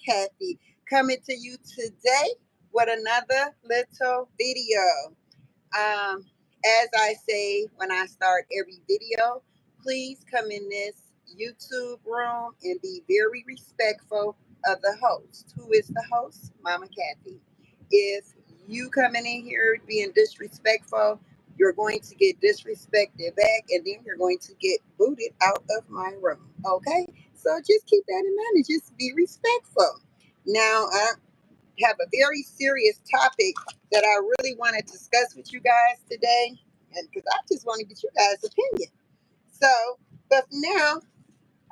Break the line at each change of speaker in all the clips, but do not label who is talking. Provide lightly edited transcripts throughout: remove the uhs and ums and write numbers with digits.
Kathy, coming to you today with another little video. As I say when I start every video, please come in this YouTube room and be very respectful of the host. Who is the host? Mama Kathy. If you coming in here being disrespectful, you're going to get disrespected back, and then you're going to get booted out of my room. Okay? So just keep that in mind and just be respectful. Now, I have a very serious topic that I really want to discuss with you guys today, and because I just want to get you guys' opinion. So, but for now,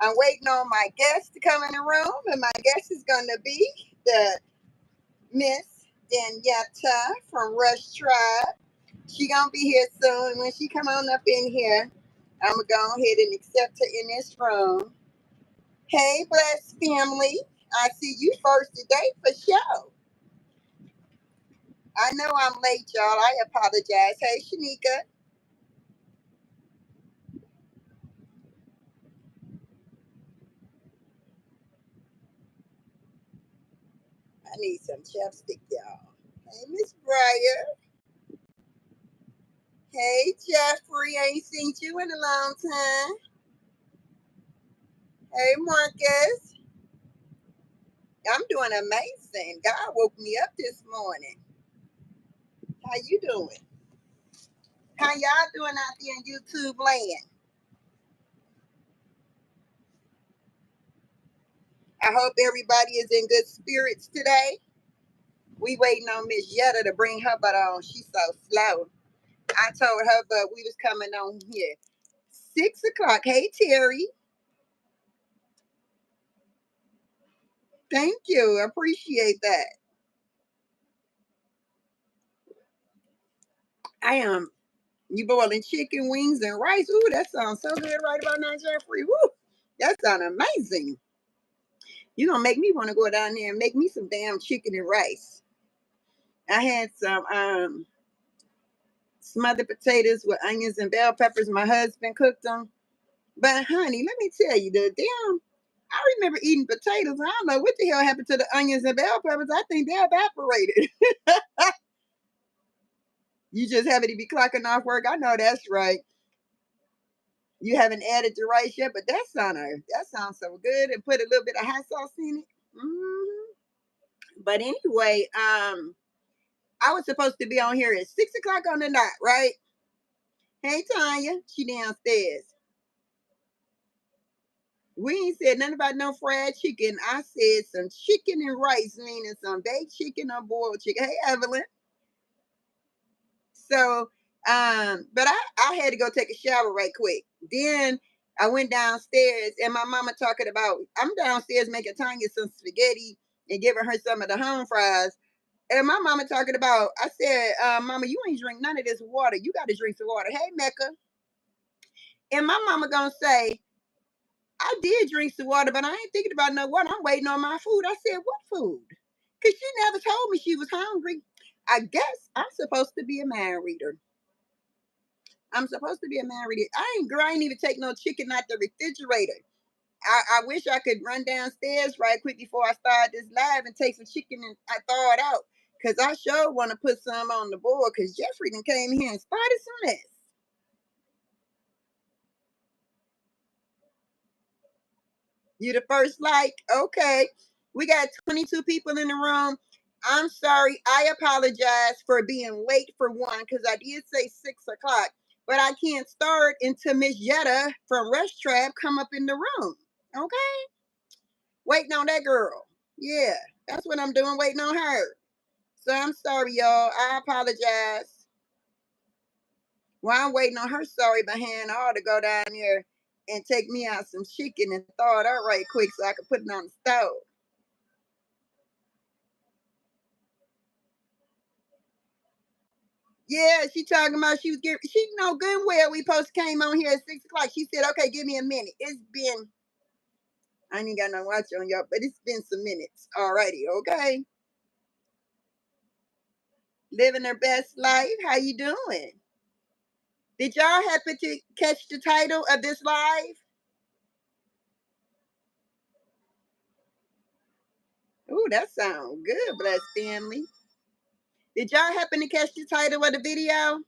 I'm waiting on my guest to come in the room, and my guest is going to be the Miss Danietta from Rush Tribe. She gonna be here soon. When she come on up in here, I'm gonna go ahead and accept her in this room. Hey, blessed family. I see you first today for sure. I know I'm late, y'all. I apologize. Hey, Shanika. I need some chapstick, y'all. Hey, Miss Briar. Hey, Jeffrey. I ain't seen you in a long time. Hey, Marcus. I'm doing amazing. God woke me up this morning. How you doing? How y'all doing out there in YouTube land? I hope everybody is in good spirits today. We waiting on Miss Yetta to bring her butt on. She's so slow. I told her, but we was coming on here 6 o'clock. Hey, Terry. Thank you. I appreciate that. I am. You boiling chicken wings and rice. Ooh, that sounds so good right about now, Jeffrey. Woo, that sounds amazing. You're going to make me want to go down there and make me some damn chicken and rice. I had some smothered potatoes with onions and bell peppers. My husband cooked them. But honey, let me tell you, I remember eating potatoes. I don't know what the hell happened to the onions and bell peppers. I think they evaporated. You just happen to be clocking off work. I know that's right. You haven't added the rice yet, but that sounds so good. And put a little bit of hot sauce in it. But anyway, I was supposed to be on here at 6 o'clock on the dot, right? Hey Tanya, she downstairs. We ain't said nothing about no fried chicken. I said some chicken and rice, meaning some baked chicken or boiled chicken. Hey Evelyn. So, but I had to go take a shower right quick. Then I went downstairs and my mama talking about, I'm downstairs making Tanya some spaghetti and giving her some of the home fries. And my mama talking about, I said, Mama, you ain't drink none of this water. You got to drink some water. Hey, Mecca. And my mama going to say, I did drink some water, but I ain't thinking about no water. I'm waiting on my food. I said, what food? Because she never told me she was hungry. I guess I'm supposed to be a mind reader. I'm supposed to be a man reader. I ain't even take no chicken out the refrigerator. I wish I could run downstairs right quick before I start this live and take some chicken and I thaw it out. Because I sure want to put some on the board because Jeffrey then came here and started some mess. You the first like? Okay. We got 22 people in the room. I'm sorry. I apologize for being late for one because I did say 6 o'clock. But I can't start until Miss Yetta from Rush Tribe come up in the room. Okay? Waiting on that girl. Yeah, that's what I'm doing, waiting on her. So I'm sorry, y'all. I apologize. While I'm waiting on her sorry behind, I ought to go down there and take me out some chicken and thaw it out right quick so I can put it on the stove. Yeah, she talking about she know good and well we supposed to came on here at 6 o'clock. She said, okay, give me a minute. It's been, I ain't got no watch on y'all, but it's been some minutes already, okay? Living her best life. How you doing? Did y'all happen to catch the title of this live? Ooh, that sounds good, blessed family. Did y'all happen to catch the title of the video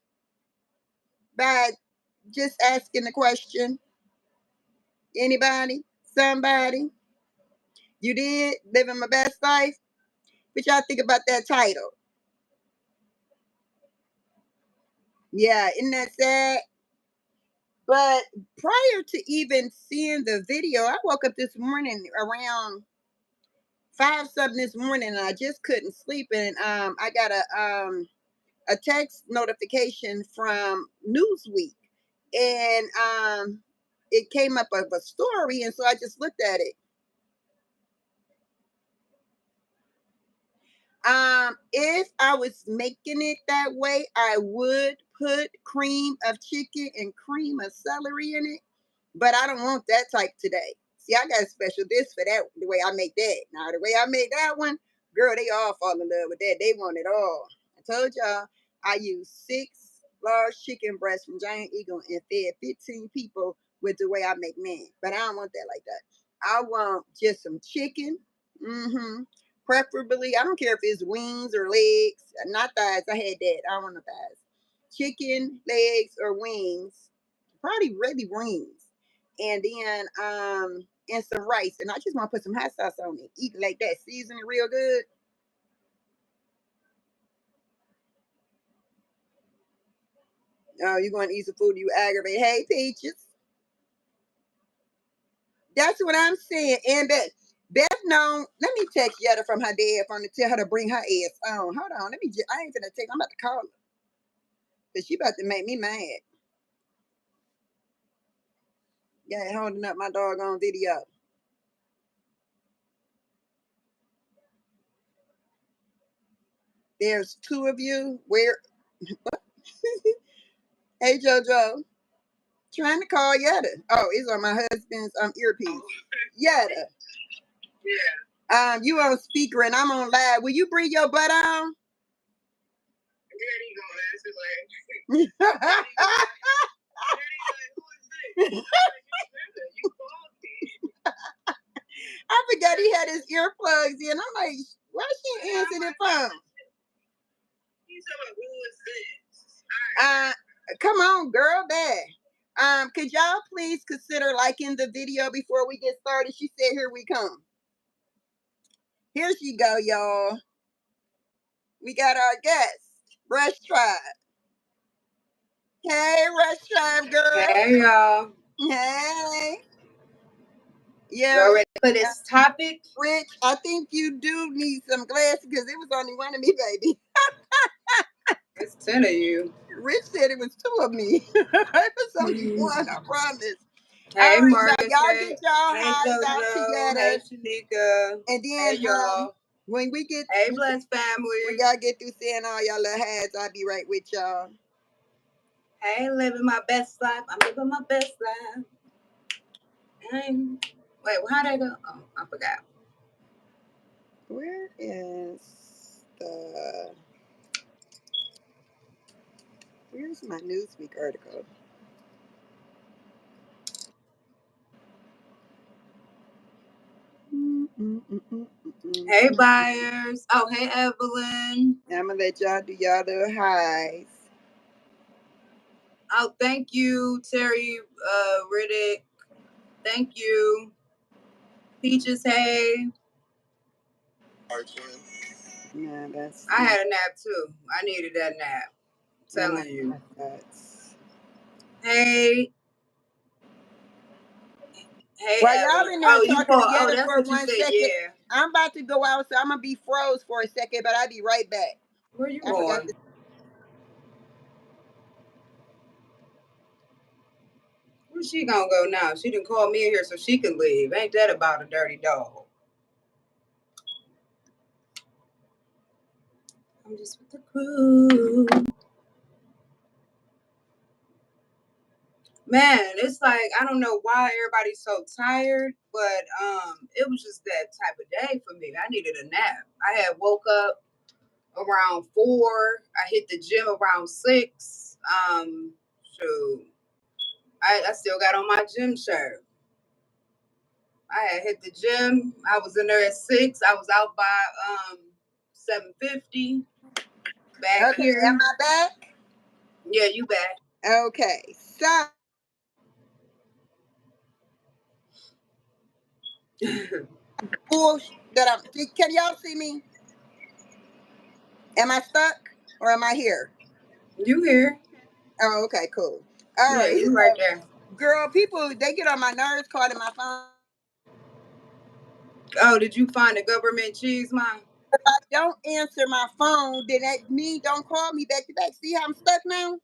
by just asking the question? Anybody? Somebody? You did? Living my best life? What y'all think about that title? Yeah, isn't that sad? But prior to even seeing the video, I woke up this morning around 5 something this morning, and I just couldn't sleep. And I got a text notification from Newsweek, and it came up of a story, and so I just looked at it. If I was making it that way, I would put cream of chicken and cream of celery in it, but I don't want that type today. See, I got a special dish for that, the way I make that. Now, the way I make that one, girl, they all fall in love with that. They want it all. I told y'all I used 6 large chicken breasts from Giant Eagle and fed 15 people with the way I make men. But I don't want that like that. I want just some chicken. Preferably, I don't care if it's wings or legs, not thighs. I had that. I don't want no thighs. Chicken, legs, or wings. Probably really wings. And then and some rice. And I just want to put some hot sauce on it. Eat it like that. Season it real good. Oh, you going to eat some food you aggravate. Hey, Peaches. That's what I'm saying. And Beth known. Let me text Yetta from her dad phone to tell her to bring her ass on. Hold on. Let me just, I ain't gonna text. I'm about to call her. Because she about to make me mad. Yeah, holding up my dog on video. There's 2 of you. Where? Hey, JoJo. Trying to call Yetta. Oh, it's on my husband's earpiece. Yetta. Yeah. You on speaker and I'm on live. Will you bring your butt on? Daddy gonna answer like. I forgot he had his earplugs in. I'm like, why she answering the phone? Come on, girl, bad. Could y'all please consider liking the video before we get started? She said, "Here we come." Here she go, y'all. We got our guest, Rush Tribe. Hey, Rush Tribe girl.
Hey, y'all.
Hey. Yeah.
You ready for this topic?
Rich, I think you do need some glasses because it was only one of me, baby.
It's 10 of you.
Rich said it was 2 of me. It was only one, I promise.
Hey,
All right,
Marcus.
y'all get y'all
hey,
highs out
JoJo.
together.
Hey, Shanika.
And then
hey, y'all.
When we get
Hey, blessed family.
We gotta get through saying all y'all little highs, I'll be right with y'all.
Hey, living my best life. I'm living my best life. Wait, how'd I go? Oh, I forgot.
Where is the Where's my Newsweek article?
Hey, buyers. Oh, hey, Evelyn.
I'm gonna let y'all do y'all little highs.
Oh, thank you, Terry Riddick. Thank you. Peaches, hey.
Yeah, that's.
I had a nap too. I needed that nap. I'm telling you. Hey. Hey,
while y'all in there talking together for 1 second,
yeah.
I'm about to go out, so I'm gonna be froze for a second, but I'll be right back.
Where you going? Where's she gonna go now? She didn't call me in here so she can leave. Ain't that about a dirty dog? I'm just with the crew. Man, it's like I don't know why everybody's so tired, but it was just that type of day for me. I needed a nap. I had woke up around 4. I hit the gym around 6. So I still got on my gym shirt. I had hit the gym. I was in there at 6. I was out by 7:50. Back
Okay, am
here.
I back?
Yeah, you back.
Okay, so that can y'all see me? Am I stuck or am I here?
You here?
Oh, okay, cool. All
Yeah,
right,
you right there.
girl, people they get on my nerves calling my phone.
Oh, did you find the government cheese, Mom?
If I don't answer my phone, then that means don't call me back to back. See how I'm stuck now?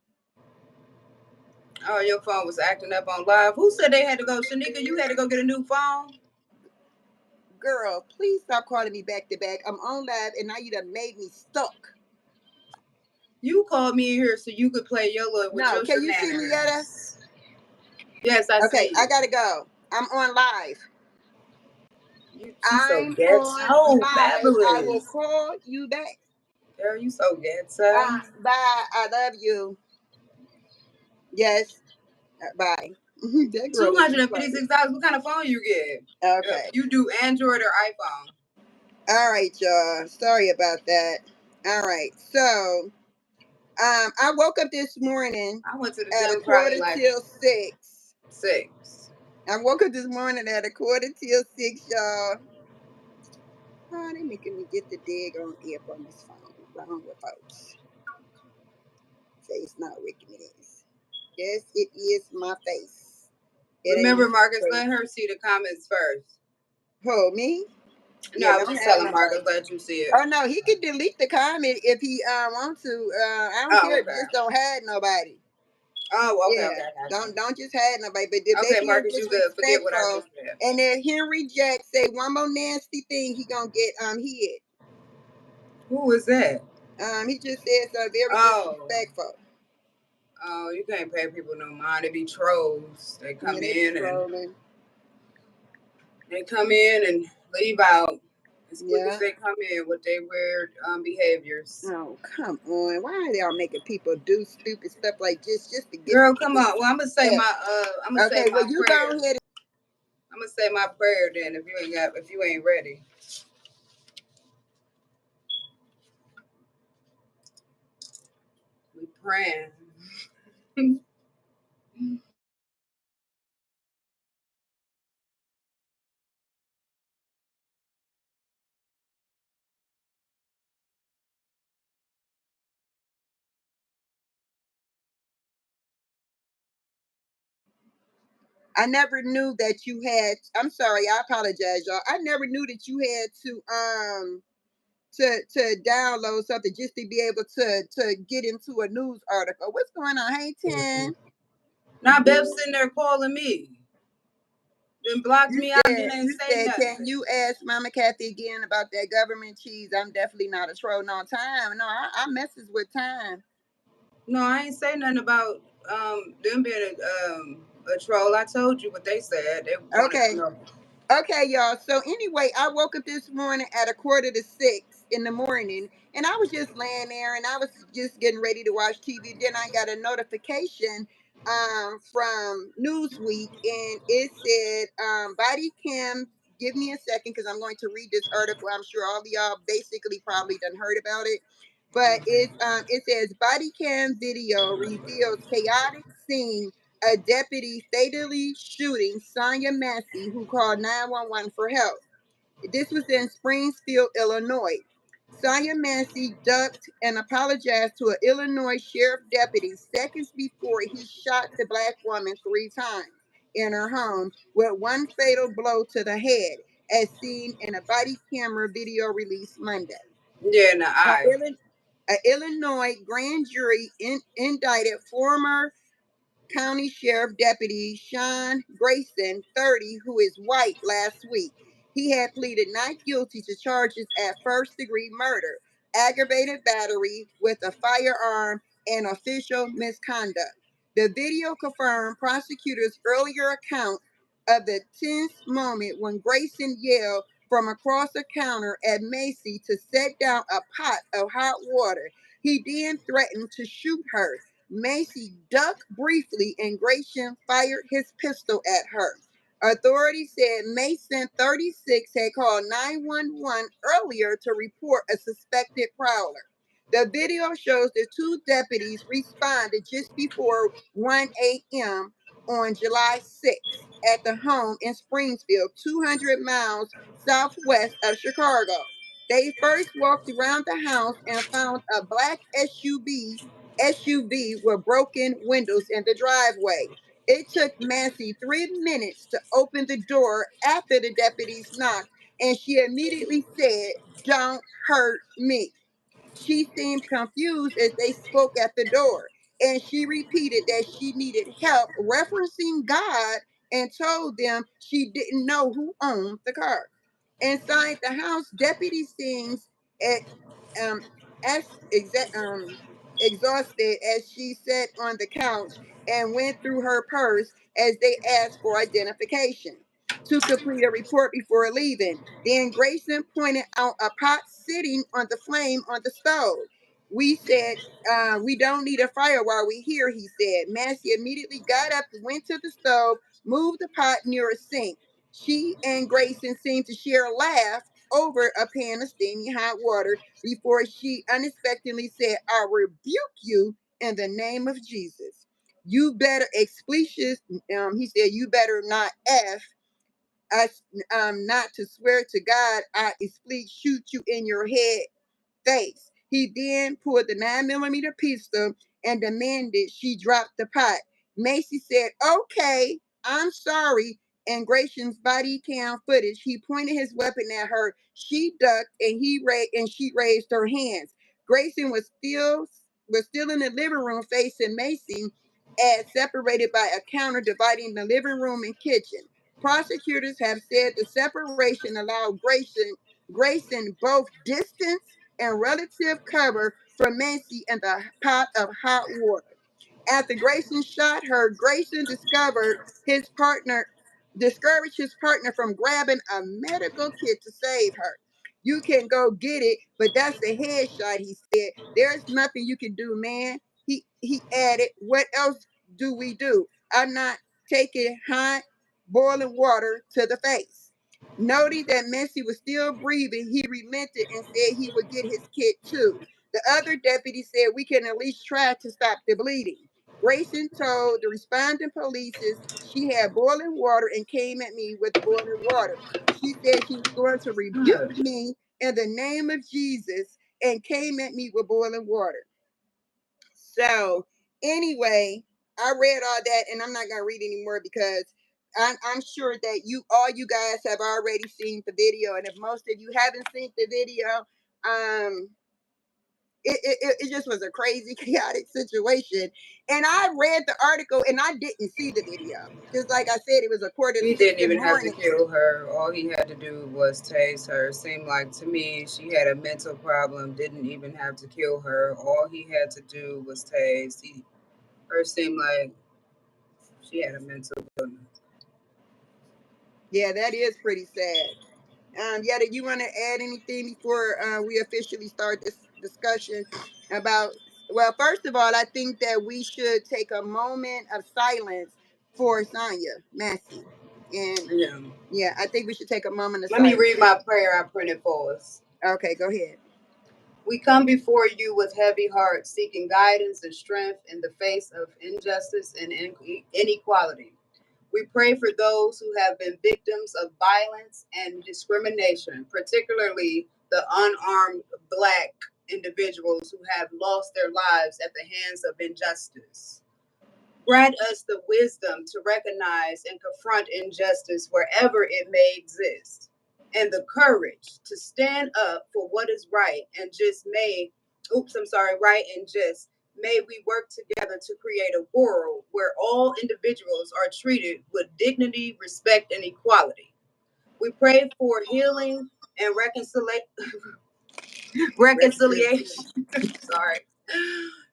Oh, your phone was acting up on live. Who said they had to go? Shanika, you had to go get a new phone?
Girl, please stop calling me back to back. I'm on live and now you done made me stuck.
You called me in here so you could play your little with
No,
your
can you see me, Yetta?
shenanigans. Yes, I
Okay,
see
I
you.
gotta go. I'm on live.
You so
I'm on
ghetto,
live. I will
fabulous.
call you back.
Girl, you so ghetto.
Bye. Bye. I love you. Yes. Bye. That girl is funny.
$256. What kind of phone you get?
Okay.
You do Android or iPhone?
All right, y'all. Sorry about that. All right. So, I woke up this morning
I went to the
at a
gym probably
quarter
like
till 6.
6.
I woke up this morning at a quarter till 6, y'all. Oh, they making me get the dig on app on this phone. Wrong with folks. Say it's not Wikileaks. Yes, it is my face. It
Remember,
ain't
Marcus,
face.
let her see the comments first.
Who, me?
No,
Yeah,
I was
don't
just
have
telling
nobody.
Marcus, let you see it.
Oh no, he could delete the comment if he want to. I don't
Oh,
care.
okay.
Just don't have nobody.
Oh, okay,
Yeah,
okay, I got you.
don't just have nobody. But if they
Okay,
being
Marcus, you good. Forget what I
disrespectful,
just said.
and if Henry Jack say one more nasty thing, he gonna get hit.
Who is that?
He just said so very
Oh.
disrespectful.
Oh, you can't pay people no mind. They be trolls. They
Yeah,
come
they be
in and
trolling.
leave out as quick as
Yeah.
they come in with their weird behaviors.
Oh, come on. Why are y'all making people do stupid stuff like just to get
Girl, come on. Well, I'm gonna say
yeah. Okay, well you go
prayer.
ahead.
I'm gonna say my prayer then if you ain't ready. We praying.
I never knew that you had. I'm sorry. I apologize, y'all. I never knew that you had to download something just to be able to get into a news article. What's going on? Hey, Ten.
Now Bev's sitting there calling me. Then blocked
You
me out and
said
then ain't
you
say
said, can
nothing.
you ask Mama Kathy again about that government cheese? I'm definitely not a troll. No time. No, I messes with time.
No, I ain't say nothing about them being a troll. I told you what they said. They wanted to
Okay.
know.
Okay, y'all. So anyway, I woke up this morning at a quarter to 6 in the morning, and I was just laying there, and I was just getting ready to watch TV. Then I got a notification from Newsweek, and it said body cam. Give me a second because I'm going to read this article. I'm sure all of y'all basically probably done heard about it, but it says body cam video reveals chaotic scene, a deputy fatally shooting Sonia Massey, who called 911 for help. This was in Springfield, Illinois. Sonya Massey ducked and apologized to an Illinois sheriff deputy seconds before he shot the black woman 3 times in her home with one fatal blow to the head, as seen in a body camera video released Monday.
Yeah, in the eye.
An Illinois grand jury indicted former County Sheriff Deputy Sean Grayson, 30, who is white, last week. He had pleaded not guilty to charges at first-degree murder, aggravated battery with a firearm, and official misconduct. The video confirmed prosecutors' earlier account of the tense moment when Grayson yelled from across the counter at Macy to set down a pot of hot water. He then threatened to shoot her. Macy ducked briefly and Grayson fired his pistol at her. Authorities said Mason, 36, had called 911 earlier to report a suspected prowler. The video shows the two deputies responded just before 1 a.m. on July 6th at the home in Springfield, 200 miles southwest of Chicago. They first walked around the house and found a black SUV with broken windows in the driveway. It took Massey 3 minutes to open the door after the deputies knocked, and she immediately said, "Don't hurt me." She seemed confused as they spoke at the door, and she repeated that she needed help, referencing God, and told them she didn't know who owned the car. Inside the house, deputy seems at, um, as exhausted as she sat on the couch and went through her purse as they asked for identification to complete a report before leaving. Then Grayson pointed out a pot sitting on the flame on the stove. We said, "We don't need a fire while we're here," he said. Massey immediately got up, went to the stove, moved the pot near a sink. She and Grayson seemed to share a laugh over a pan of steaming hot water before she unexpectedly said, "I rebuke you in the name of Jesus. You better explicit," he said, "you better not F us, not to swear to God, I explicit shoot you in your head face." He then pulled the 9mm pistol and demanded she drop the pot. Macy said, "Okay, I'm sorry." In Grayson's body cam footage, he pointed his weapon at her. She ducked and she raised her hands. Grayson was still in the living room facing Macy, as separated by a counter dividing the living room and kitchen. Prosecutors have said the separation allowed Grayson both distance and relative cover from Macy in the pot of hot water. After Grayson shot her, Grayson discouraged his partner from grabbing a medical kit to save her. "You can go get it, but that's a headshot," he said. "There's nothing you can do, man." He added, "What else do we do? I'm not taking hot boiling water to the face." Noting that Massey was still breathing, he relented and said he would get his kit too. The other deputy said, "We can at least try to stop the bleeding." Grayson told the responding police she had boiling water and came at me with boiling water. She said she was going to rebuke me in the name of Jesus and came at me with boiling water. So, anyway, I read all that and I'm not going to read anymore because I'm sure that all you guys have already seen the video. And if most of you haven't seen the video, um, it just was a crazy, chaotic situation. And I read the article and I didn't see the video. Just like I said, it was recorded
He didn't even have to
morning.
kill her. All he had to do was tase her. Seemed like to me she had a mental problem. Didn't even have to kill her. All he had to do was tase. Her seemed like she had a mental illness.
Yeah, that is pretty sad. Yada, you want to add anything before we officially start this discussion about? Well, first of all, I think that we should take a moment of silence for Sonya Massey, and
Yeah.
yeah, I think we should take a moment of
Let me
silence.
read my prayer I printed for us.
Okay, go ahead.
We come before you with heavy hearts, seeking guidance and strength in the face of injustice and inequality. We pray for those who have been victims of violence and discrimination, particularly the unarmed Black individuals who have lost their lives at the hands of injustice. Grant us the wisdom to recognize and confront injustice wherever it may exist, and the courage to stand up for what is right and right and just. May we work together to create a world where all individuals are treated with dignity, respect, and equality. We pray for healing and reconciliation. Sorry.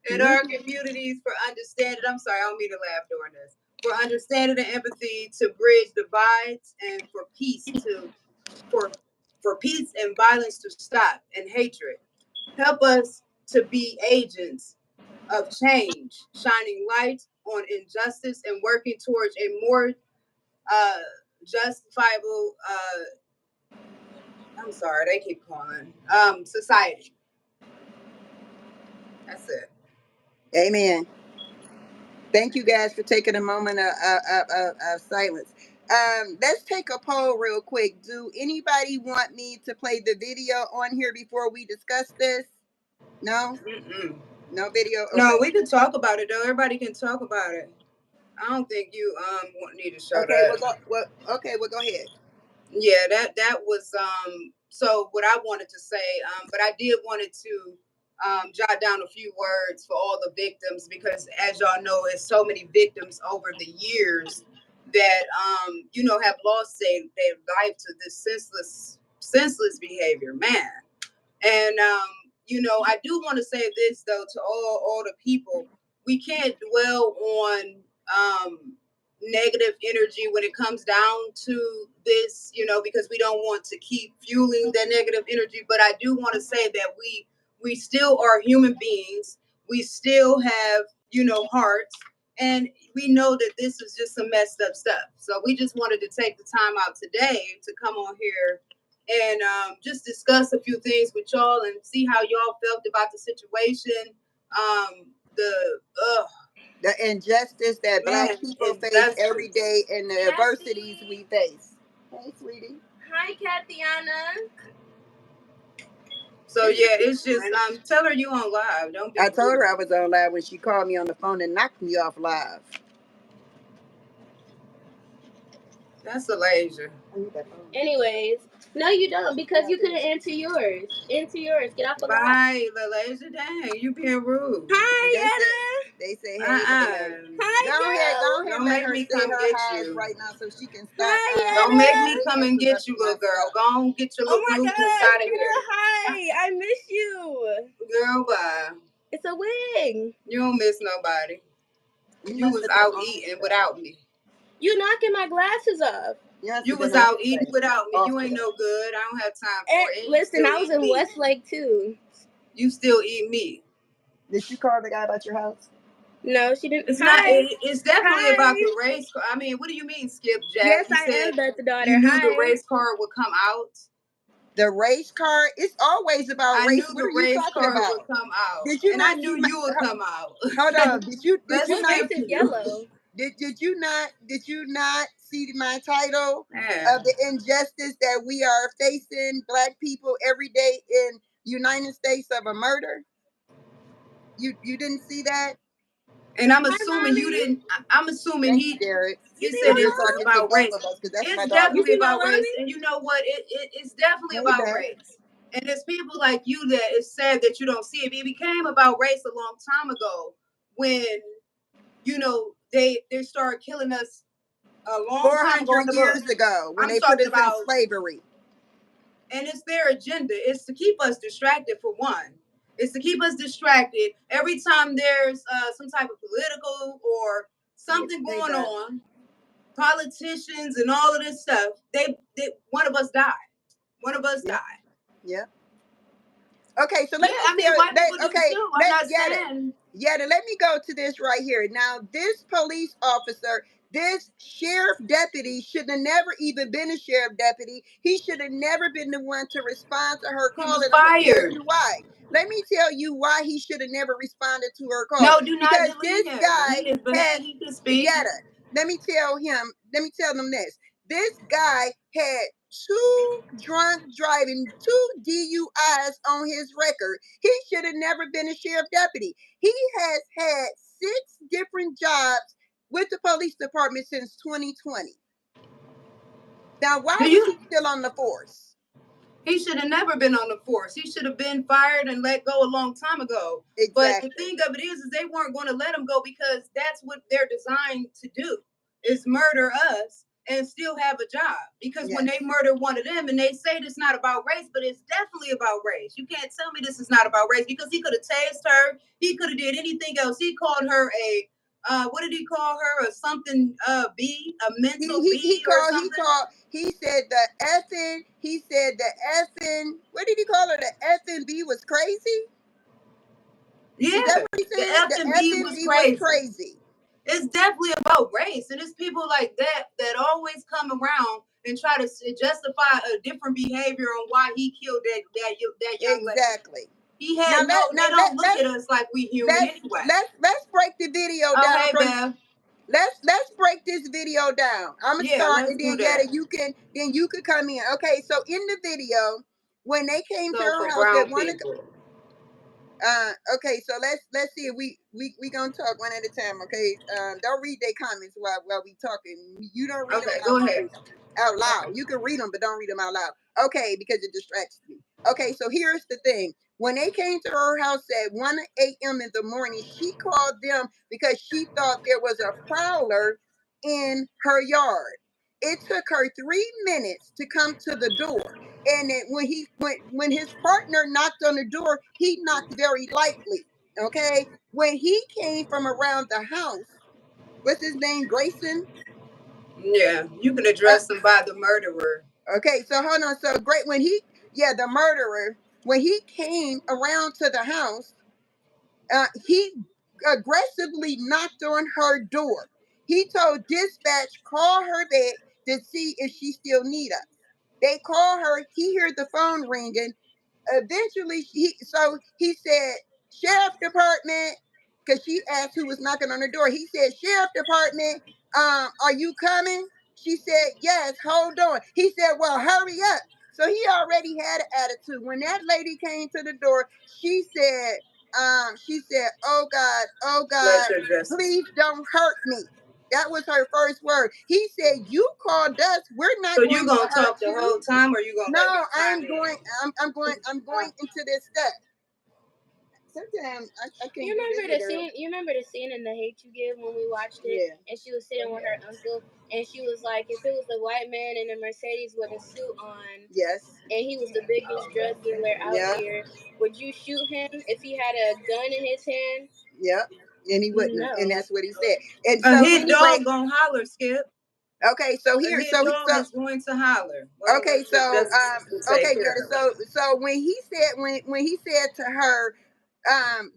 In our communities for understanding. I'm sorry, I don't mean to laugh during this. For understanding and empathy to bridge divides and for for peace and violence to stop and hatred. Help us to be agents of change, shining light on injustice and working towards a more uh, justifiable. I'm sorry, they keep calling. Society. That's it.
Amen. Thank you guys for taking a moment of silence. Let's take a poll real quick. Do anybody want me to play the video on here before we discuss this? No?
Mm-mm.
No video? Okay.
No, we can talk about it though. Everybody can talk about it. I don't think you need to show
Okay,
that.
well go ahead.
Yeah, that was so what I wanted to say, but I did wanted to jot down a few words for all the victims, because as y'all know, it's so many victims over the years that have lost their life to this senseless behavior, man. And I do want to say this though to all the people: we can't dwell on negative energy when it comes down to this, because we don't want to keep fueling that negative energy. But I do want to say that we still are human beings. We still have hearts, and we know that this is just some messed up stuff. So we just wanted to take the time out today to come on here and just discuss a few things with y'all and see how y'all felt about the situation.
The injustice that Black people face every day and the adversities we face. Hey, sweetie.
Hi, Kathiana.
So yeah, it's just tell her you on live. Don't be.
I told her I was on live when she called me on the phone and knocked me off live.
That's Alasia.
Anyways, no, you don't, because you couldn't answer yours. Answer yours. Get off the live.
Bye, Alasia. Dang, you being rude.
Hi,
they say, hey, hi, go ahead,
don't
let
make
her
me
say
come
her
get
highs
you
right now so she can stop.
Don't make me come and get you, little girl. Go on, get your little group out of here.
Hi, I miss you.
Girl, bye.
It's a wig.
You don't miss nobody. You was out eating without me.
You knocking my glasses off.
You was out eating without me. You ain't no good. I don't have time for it.
Listen, I was in Westlake too.
You still eat meat.
Did you call the guy about your house?
No, she didn't.
It's not. It's definitely about the race car. I mean, what do you mean, Skip Jack?
Yes, I am the daughter.
You knew the race car would come out.
The race car? It's always about race.
I knew the race car would come out.
Did you
and
not
I knew you would come out.
Hold on. Did you
not? Yellow.
Did you not see my title of the injustice that we are facing, Black people, every day in United States of a murder? You didn't see that?
And I'm assuming you didn't. I'm assuming he said it's about race. It's definitely about race, and you know what? It's definitely about race. And there's people like you that it's sad that you don't see it. It became about race a long time ago when they started killing us a long time ago.
400 years ago when they put us in slavery.
And it's their agenda. It's to keep us distracted, for one. It's to keep us distracted every time there's some type of political or something going on. Politicians and all of this stuff. They one of us died. One of us died.
Yeah. Okay, so let me let me go to this right here. Now, this police officer, this sheriff deputy should have never even been a sheriff deputy. He should have never been the one to respond to her call.
He was fired.
Why? Let me tell you why he should have never responded to her call.
No, do not
because
delete
this
him.
guy had,
he can speak.
Let me tell them this. This guy had 2 drunk driving, 2 DUIs on his record. He should have never been a sheriff deputy. He has had 6 different jobs with the police department since 2020. Now, why is he still on the force?
He should have never been on the force. He should have been fired and let go a long time ago.
Exactly.
But the thing of it is they weren't going to let him go because that's what they're designed to do, is murder us and still have a job. Because when they murder one of them and they say it's not about race, but it's definitely about race. You can't tell me this is not about race, because he could have tased her. He could have did anything else. He called her a what did he call her? A something B, a mental B or something.
He said the effing, what did he call her? The effing B was crazy?
Yeah, the effing B was crazy. It's definitely about race, and it's people like that always come around and try to justify a different behavior on why he killed that young lady.
Exactly.
He had they don't look at us like we human anyway.
Let's break the video down.
Hey, Bev.
Let's break this video down. I'm gonna start, and then you could come in. Okay, so in the video, when they came to her house, they wanted. Okay, so let's see if we gonna talk one at a time. Okay, don't read their comments while we talking. You don't read them out loud. You can read them, but don't read them out loud. Okay, because it distracts me. Okay, so here's the thing. When they came to her house at 1 a.m. in the morning, she called them because she thought there was a prowler in her yard. It took her 3 minutes to come to the door. And then when his partner knocked on the door, he knocked very lightly. Okay, when he came from around the house, what's his name, Grayson?
Yeah, you can address him by the murderer.
Okay, so hold on. So great when the murderer, when he came around to the house, he aggressively knocked on her door. He told dispatch, call her back to see if she still need us. They call her. He heard the phone ringing. Eventually, he said, sheriff department, because she asked who was knocking on the door. He said, sheriff department, are you coming? She said, yes, hold on. He said, well, hurry up. So he already had an attitude. When that lady came to the door, she said, oh God, please don't hurt me. That was her first word. He said, you called us. We're not
so
going to hurt you.
So you going to talk the whole time, or you going to
No, I'm going into this stuff. Sometimes I can't.
You remember the scene? You remember the scene in The Hate You Give when we watched it? Yeah. And she was sitting with her uncle, and she was like, "If it was a white man in a Mercedes with a suit on,
yes,
and he was the biggest drug dealer out here, would you shoot him if he had a gun in his hand?"
Yep, and he wouldn't, and that's what he said. And
so hit dog gonna holler, Skip.
Okay, so here,
so is going to holler. Well,
okay, so so when he said to her,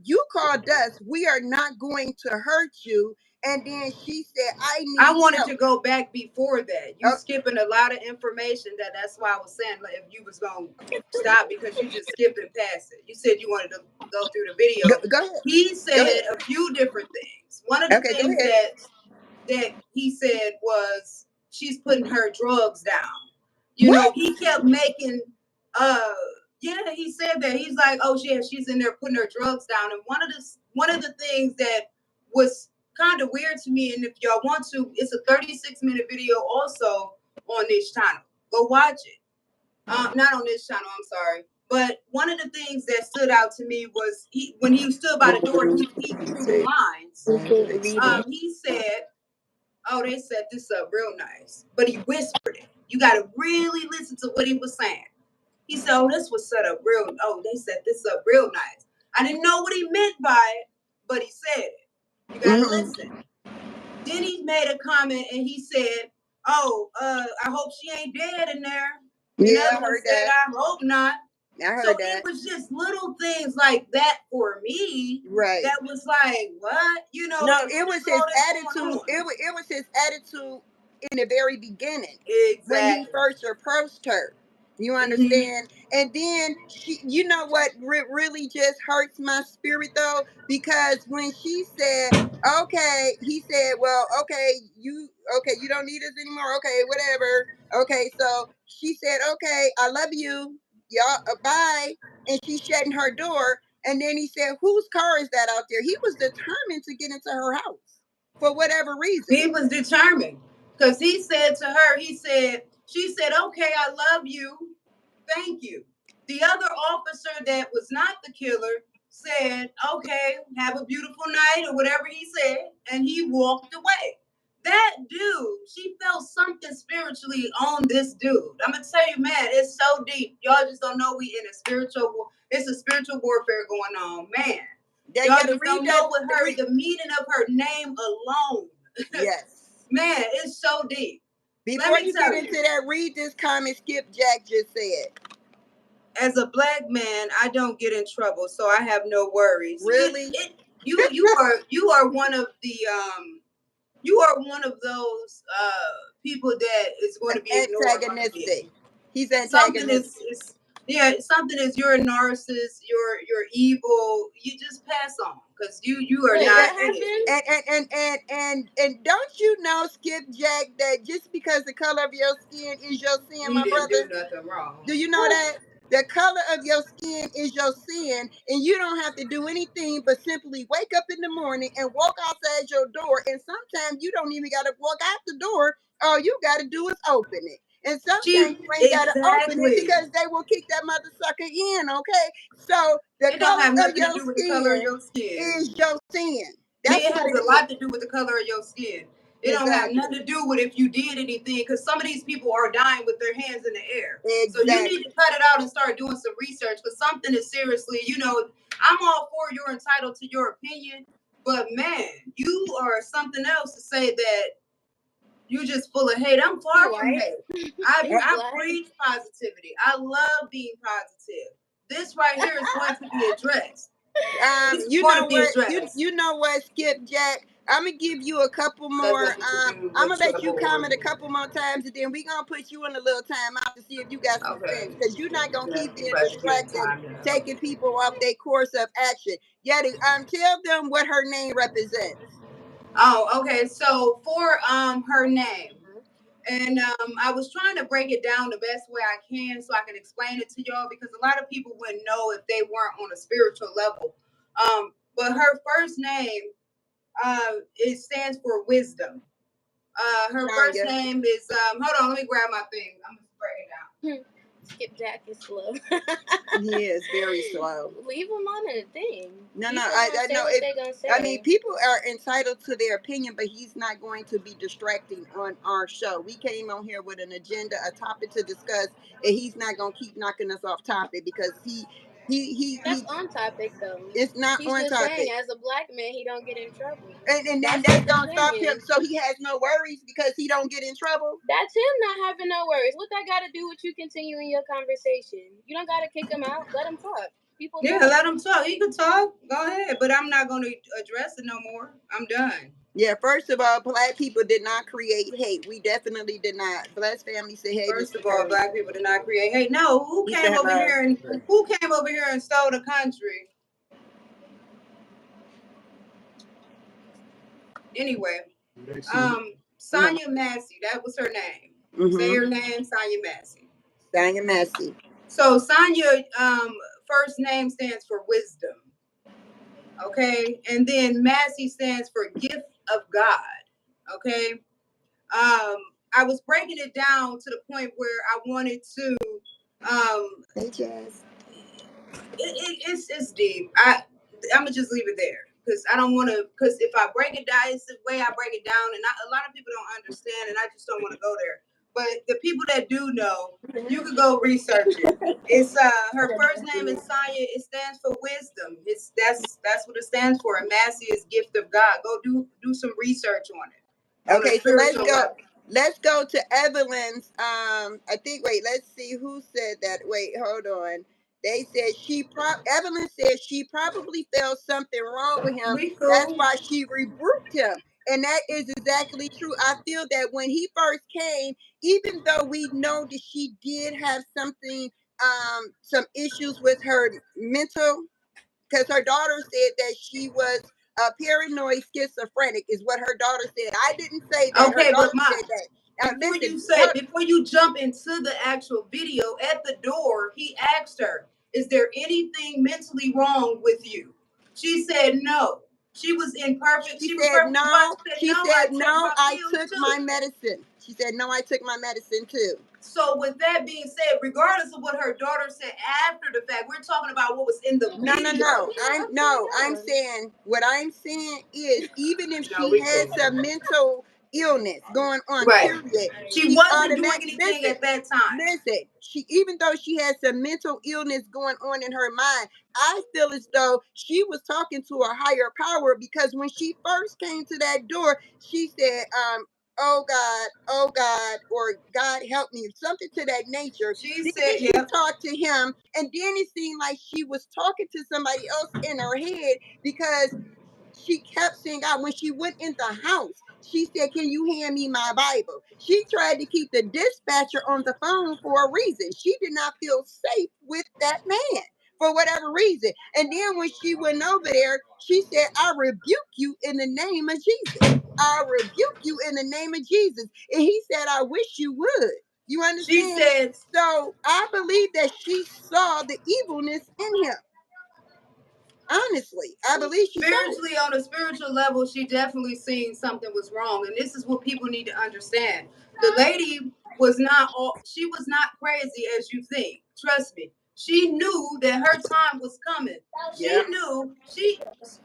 you called us, we are not going to hurt you. And then she said, I wanted
to go back before that. You skipping a lot of information. That's why I was saying, like, if you was going to stop, because you just skipping past it. You said you wanted to go through the video.
Go ahead.
He said a few different things. One of the things that he said was, she's putting her drugs down. You know, he kept making, he said that. He's like, oh yeah, she's in there putting her drugs down. And one of the things that was kind of weird to me, and if y'all want to, it's a 36-minute video also on this channel. Go watch it. Not on this channel, I'm sorry. But one of the things that stood out to me was when he stood by the door, he peeked through the lines. He said, oh, they set this up real nice. But he whispered it. You got to really listen to what he was saying. He said, oh, this was set up they set this up real nice. I didn't know what he meant by it, but he said it. You got to listen. Then he made a comment and he said, oh, I hope she ain't dead in there.
I heard that.
I hope not.
I heard that.
It was just little things like that for me.
Right.
That was like, what? You know.
No, it was his attitude. It was his attitude in the very beginning.
Exactly.
When he first approached her. You understand? And then you know what really just hurts my spirit though? Because when she said, okay, he said, well, okay, you don't need us anymore. Okay, whatever. Okay, so she said, okay, I love you. Y'all, bye. And she's shutting her door. And then he said, whose car is that out there? He was determined to get into her house for whatever reason.
He was determined because he said to her, she said, okay, I love you. Thank you. The other officer that was not the killer said, okay, have a beautiful night or whatever he said. And he walked away. That dude, she felt something spiritually on this dude. I'm going to tell you, man, it's so deep. Y'all just don't know we in a spiritual war. It's a spiritual warfare going on, man. Y'all just don't know what the meaning of her name alone.
Yes.
Man, it's so deep.
Before you get into that, read this comment Skip Jack just said.
As a black man, I don't get in trouble, so I have no worries.
Really?
You are one of the You are one of those people that is going to be ignored.
Antagonistic. He's
Something
antagonistic.
something is you're a narcissist, you're evil. You just pass on because you are
Wait,
not.
that happened?
And don't you know, Skipjack, that just because the color of your skin is your sin,
He
my
didn't
brother?
do nothing wrong.
Do you know that? The color of your skin is your sin, and you don't have to do anything but simply wake up in the morning and walk outside your door. And sometimes you don't even got to walk out the door. All you got to do is open it. And sometimes you ain't got to open it because they will kick that mother sucker in, okay? So the
It don't have
color of
nothing to
your
do with the color of
skin
your skin.
is your sin. That's
It
what
has
it
a lot to do with the color of your skin. It don't have
Exactly.
nothing to do with if you did anything, because some of these people are dying with their hands in the air. So you
Exactly.
need to cut it out and start doing some research, because something is seriously, I'm all for you're entitled to your opinion, but man, you are something else to say that you just full of hate. I'm far from hate. I preach positivity. I love being positive. This right here is going to be addressed.
You know what? You know what, Skipjack? I'm gonna give you a couple more. I'm gonna let you comment a couple more times, and then we're gonna put you in a little time out to see if you got some sense, because you're not gonna keep being distracted, taking people off their course of action. Yeah, tell them what her name represents.
Oh, okay. So for her name, and I was trying to break it down the best way I can so I can explain it to y'all, because a lot of people wouldn't know if they weren't on a spiritual level. But her first name, it stands for wisdom. Her first name is hold on, let me grab my thing. I'm gonna break it down.
Skipjack is slow.
He is very slow.
Leave him on the thing.
No, I know. I mean, people are entitled to their opinion, but he's not going to be distracting on our show. We came on here with an agenda, a topic to discuss, and he's not going to keep knocking us off topic, because
that's on topic though.
It's not
He's
on
just
topic.
saying, as a black man, he don't get in trouble.
And that's gonna stop him. So he has no worries because he don't get in trouble.
That's him not having no worries. What that got to do with you continuing your conversation? You don't got to kick him out. Let him talk.
Let him talk. He can talk. Go ahead. But I'm not going to address it no more. I'm done.
Yeah, first of all, black people did not create hate. We definitely did not. Blessed family say hate.
First of all, black people did not create hate. No, who came over here and stole the country? Anyway, Sonia Massey, that was her name. Mm-hmm. Say her name, Sonia Massey.
Sonia Massey.
So Sonia, first name stands for wisdom. Okay, and then Massey stands for gift of God. Okay, I was breaking it down to the point where I wanted to.
Hey, Jazz.
It's deep. I'm gonna just leave it there, because I don't want to. Because if I break it down, it's the way I break it down, and a lot of people don't understand, and I just don't want to go there. But the people that do know, you can go research it. It's her first name is Sonya. It stands for wisdom. That's what it stands for. And Massey is gift of God. Go do some research on it.
Okay, so let's go. Let's go to Evelyn's. I think. Wait, let's see who said that. Wait, hold on. They said Evelyn said she probably felt something wrong with him. That's why she rebuked him. And that is exactly true. I feel that when he first came, even though we know that she did have something, some issues with her mental, because her daughter said that she was paranoid schizophrenic, is what her daughter said. I didn't say that.
Okay,
her daughter said
that. Before you jump into the actual video, at the door, he asked her, "Is there anything mentally wrong with you?" She said no. She was in perfect.
She said no. She said no. I took my medicine. She said no. I took my medicine too.
So with that being said, regardless of what her daughter said after the fact, we're talking about what was in the video.
I'm saying what I'm saying is, even if she had some mental illness going on, period,
she wasn't doing anything at that time.
Listen, even though she had some mental illness going on in her mind, I feel as though she was talking to a higher power, because when she first came to that door, she said, oh God, or God help me, something to that nature. She talked to him, and then it seemed like she was talking to somebody else in her head, because she kept saying God. When she went in the house, She said, can you hand me my Bible? She tried to keep the dispatcher on the phone for a reason. She did not feel safe with that man for whatever reason. And then when she went over there, she said, I rebuke you in the name of Jesus. I rebuke you in the name of Jesus. And he said, I wish you would. You understand?
She said,
so I believe that she saw the evilness in him. Honestly, I believe she
spiritually, on a spiritual level, she definitely seen something was wrong. And this is what people need to understand. The lady was not crazy as you think. Trust me. She knew that her time was coming. She knew,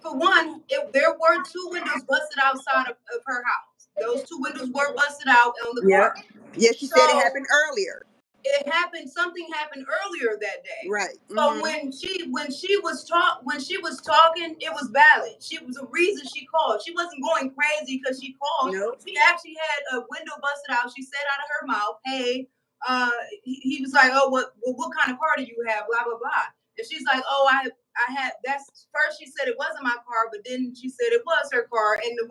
for one, there were 2 windows busted outside of her house. Those 2 windows were busted out on the car.
Yeah, she said it happened earlier.
Something happened earlier that day.
Right.
So when she was talking, it was valid. She was a reason she called. She wasn't going crazy because she called.
Nope.
She actually had a window busted out. She said out of her mouth, hey, he was like, oh, what kind of car do you have? Blah, blah, blah. And she's like, oh, I had, that's first she said it wasn't my car, but then she said it was her car, and the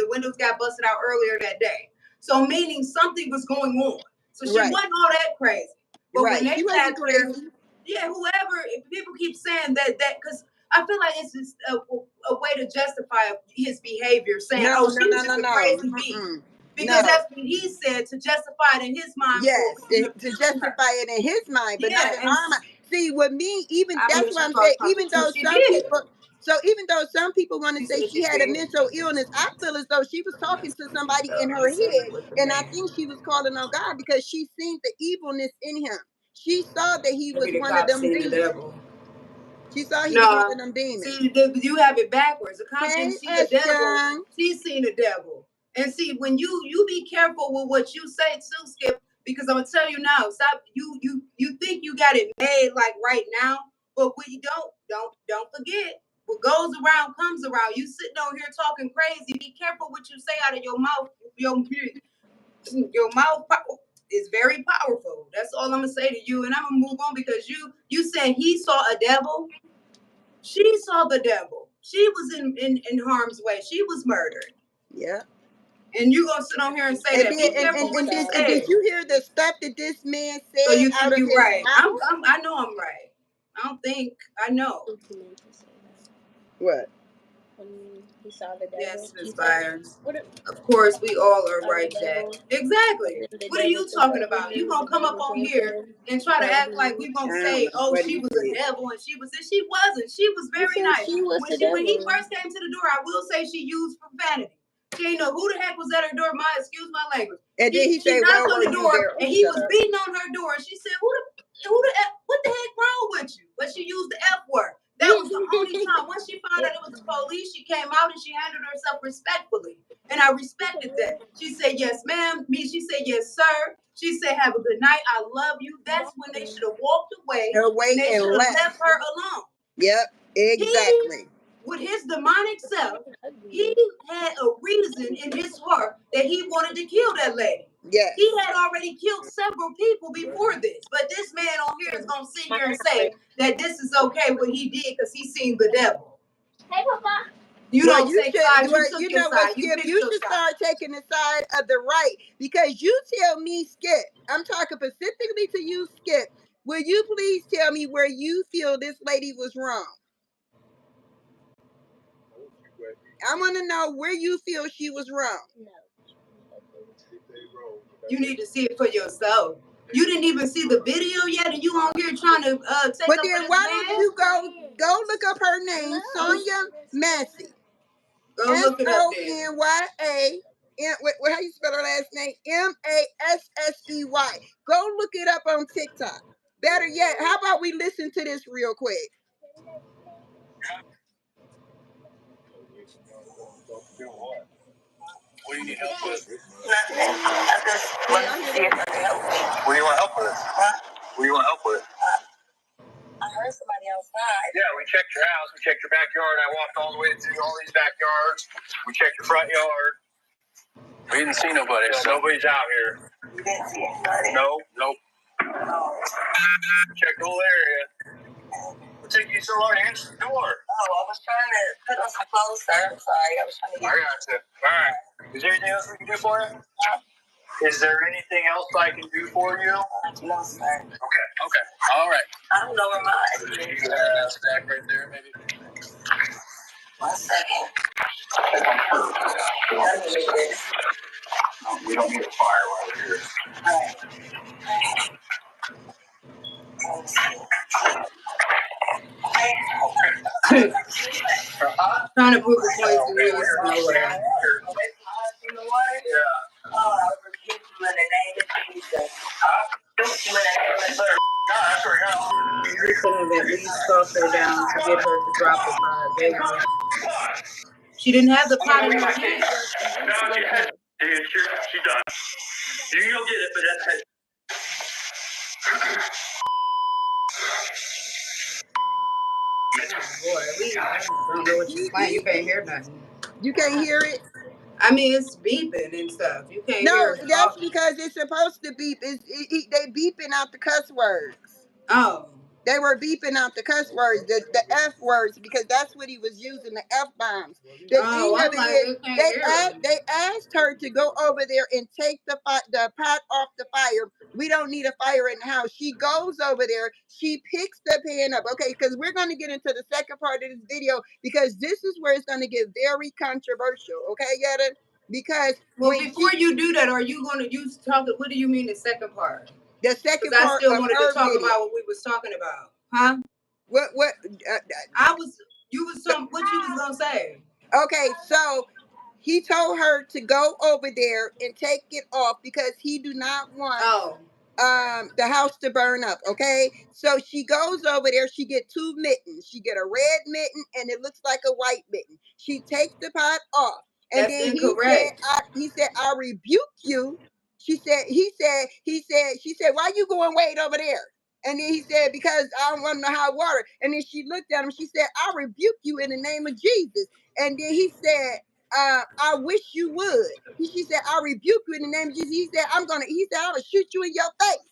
windows got busted out earlier that day. So meaning something was going on. So she wasn't all that crazy. But when they got there, whoever, people keep saying that because I feel like it's just a way to justify his behavior, saying, she was just a crazy beast. Because that's what he said, to justify it in his mind.
Yes, to justify it in his mind, but not in our mind. See, with me, that's what I'm saying. Even though some people want to say she had a mental illness, I feel as though she was talking to somebody in her head, and I think she was calling on God because she seen the evilness in him. She saw that he was one of them demons. She saw he was one of them demons.
See, you have it backwards. The cop didn't see the devil. She's seen the devil. And see, when you be careful with what you say too, Skip, because I'm gonna tell you now, stop. You think you got it made like right now, but when you don't forget. What goes around comes around. You sitting on here talking crazy. Be careful what you say out of your mouth. Your mouth is very powerful. That's all I'm gonna say to you. And I'm gonna move on because you said he saw a devil. She saw the devil. She was in harm's way. She was murdered.
Yeah.
And you gonna sit on here and say that? Be careful what you say.
Did you hear the stuff that this man said?
So you think you're right? I know I'm right. I don't think I know.
What?
He saw the devil.
Yes, Ms. Byers. Of course, we all are right, Jack. Exactly. What are you talking about? You gonna come up on here and try to act like we gonna say, "Oh, she was a devil," and she was. And she wasn't. She was very nice. When he first came to the door, I will say she used profanity. She ain't know who the heck was at her door. Excuse my language.
And then he said,
knocked on the door, and he was beating on her door. And she said, what the heck wrong with you? But she used the F word. That was the only time. Once she found out it was the police, she came out and she handled herself respectfully. And I respected that. She said, yes, ma'am. She said, yes, sir. She said, have a good night. I love you. That's when they should have walked away. And they should have left her alone.
Yep, exactly.
With his demonic self, he had a reason in his heart that he wanted to kill that lady.
Yes.
He had already killed several people before this. But this man on here is going to sit here and say that this is okay what he did because he seen the devil.
Hey, Papa.
You don't take sides.
You know what, Skip? You should start taking the side of the right because you tell me, Skip. I'm talking specifically to you, Skip. Will you please tell me where you feel this lady was wrong? I want to know where you feel she was wrong.
You need to see it for yourself. You didn't even see the video yet, and you on here trying to take
but
up
then why don't you go look up her name, Sonia Massey.
Go look it up there.
Sonya. How you spell her last name? Massey. Go look it up on TikTok. Better yet, how about we listen to this real quick?
What do you need help with? Nothing. I just want to see if I can help you. What do you want help with? Huh? What do you want help with? I heard somebody outside. Yeah, we checked your house. We checked your backyard. I walked all the way through all these backyards. We checked your front yard. We didn't see nobody. So nobody's out here. You didn't see anybody? No, nope. Oh. Checked the whole area. What took you so long to answer the door? Oh, I was trying to put on some clothes, sir. I'm sorry. I was trying to get... I got you. All right. Is there anything else we can do for you? Is there anything else I can do for you? No, sir. Okay. All right. I don't know where my ID is. You have a stack right there, maybe? 1 second. We don't need a fire while we're here. All right.
Trying to prove a point to me is nowhere.
Yeah. Oh, I rebuke you in the name of Jesus.
You could have at least talked her down to get her to drop the pot, baby. She didn't have the pot in her hand.
No, she's done. You can go get it, but that's it.
Boy, I don't know what you're playing. You can't hear nothing.
You can't hear it?
I mean, it's beeping and stuff. You can't
No,
hear it.
that's because it's supposed to beep. They beeping out the cuss words.
Oh.
They were beeping out the cuss words, the F words, because that's what he was using, the F bombs. The thing of it is, they asked her to go over there and take the pot off the fire. We don't need a fire in the house. She goes over there. She picks the pan up. Okay, because we're going to get into the second part of this video, because this is where it's going to get very controversial. Okay, Yetta? Because
before you do that, are you going to use talking? What do you mean the second part?
The second part.
I still wanted to talk about what we was talking about, huh?
What?
You was talking. What you was gonna say?
Okay, so he told her to go over there and take it off because he do not want the house to burn up. Okay, so she goes over there. She get 2 mittens. She get a red mitten and it looks like a white mitten. She takes the pot off, and
That's
then
incorrect.
he said, "I rebuke you." She said, she said, "Why you going wait over there?" And then he said, "Because I don't want no hot water." And then she looked at him. She said, "I rebuke you in the name of Jesus." And then he said, "I wish you would." She said, "I rebuke you in the name of Jesus." He said, "I'm gonna shoot you in your face."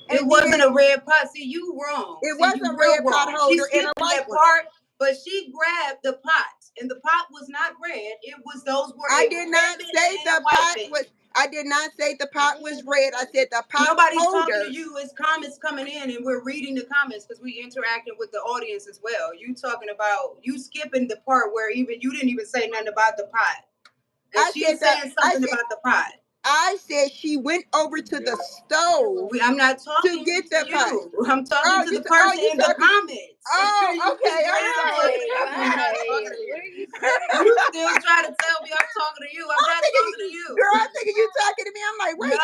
And it wasn't a red pot. See, you wrong.
It was a red pot holder and a white one.
But she grabbed the pot, and the pot was not red. It was those words.
I did not say the pot was. I did not say the pot was red. I said the pot
Nobody's
holder.
talking to you. It's comments coming in, and we're reading the comments because we interacting with the audience as well. You talking about you skipping the part where you didn't even say nothing about the pot. And she's saying something about the pot.
I said she went over to the stove.
I'm not talking
to get the pot.
I'm talking to the person in the comments.
Oh, okay.
You still trying to tell me I'm talking to you. I'm not talking to you.
Girl, I'm thinking you talking to me. I'm like, wait,
no,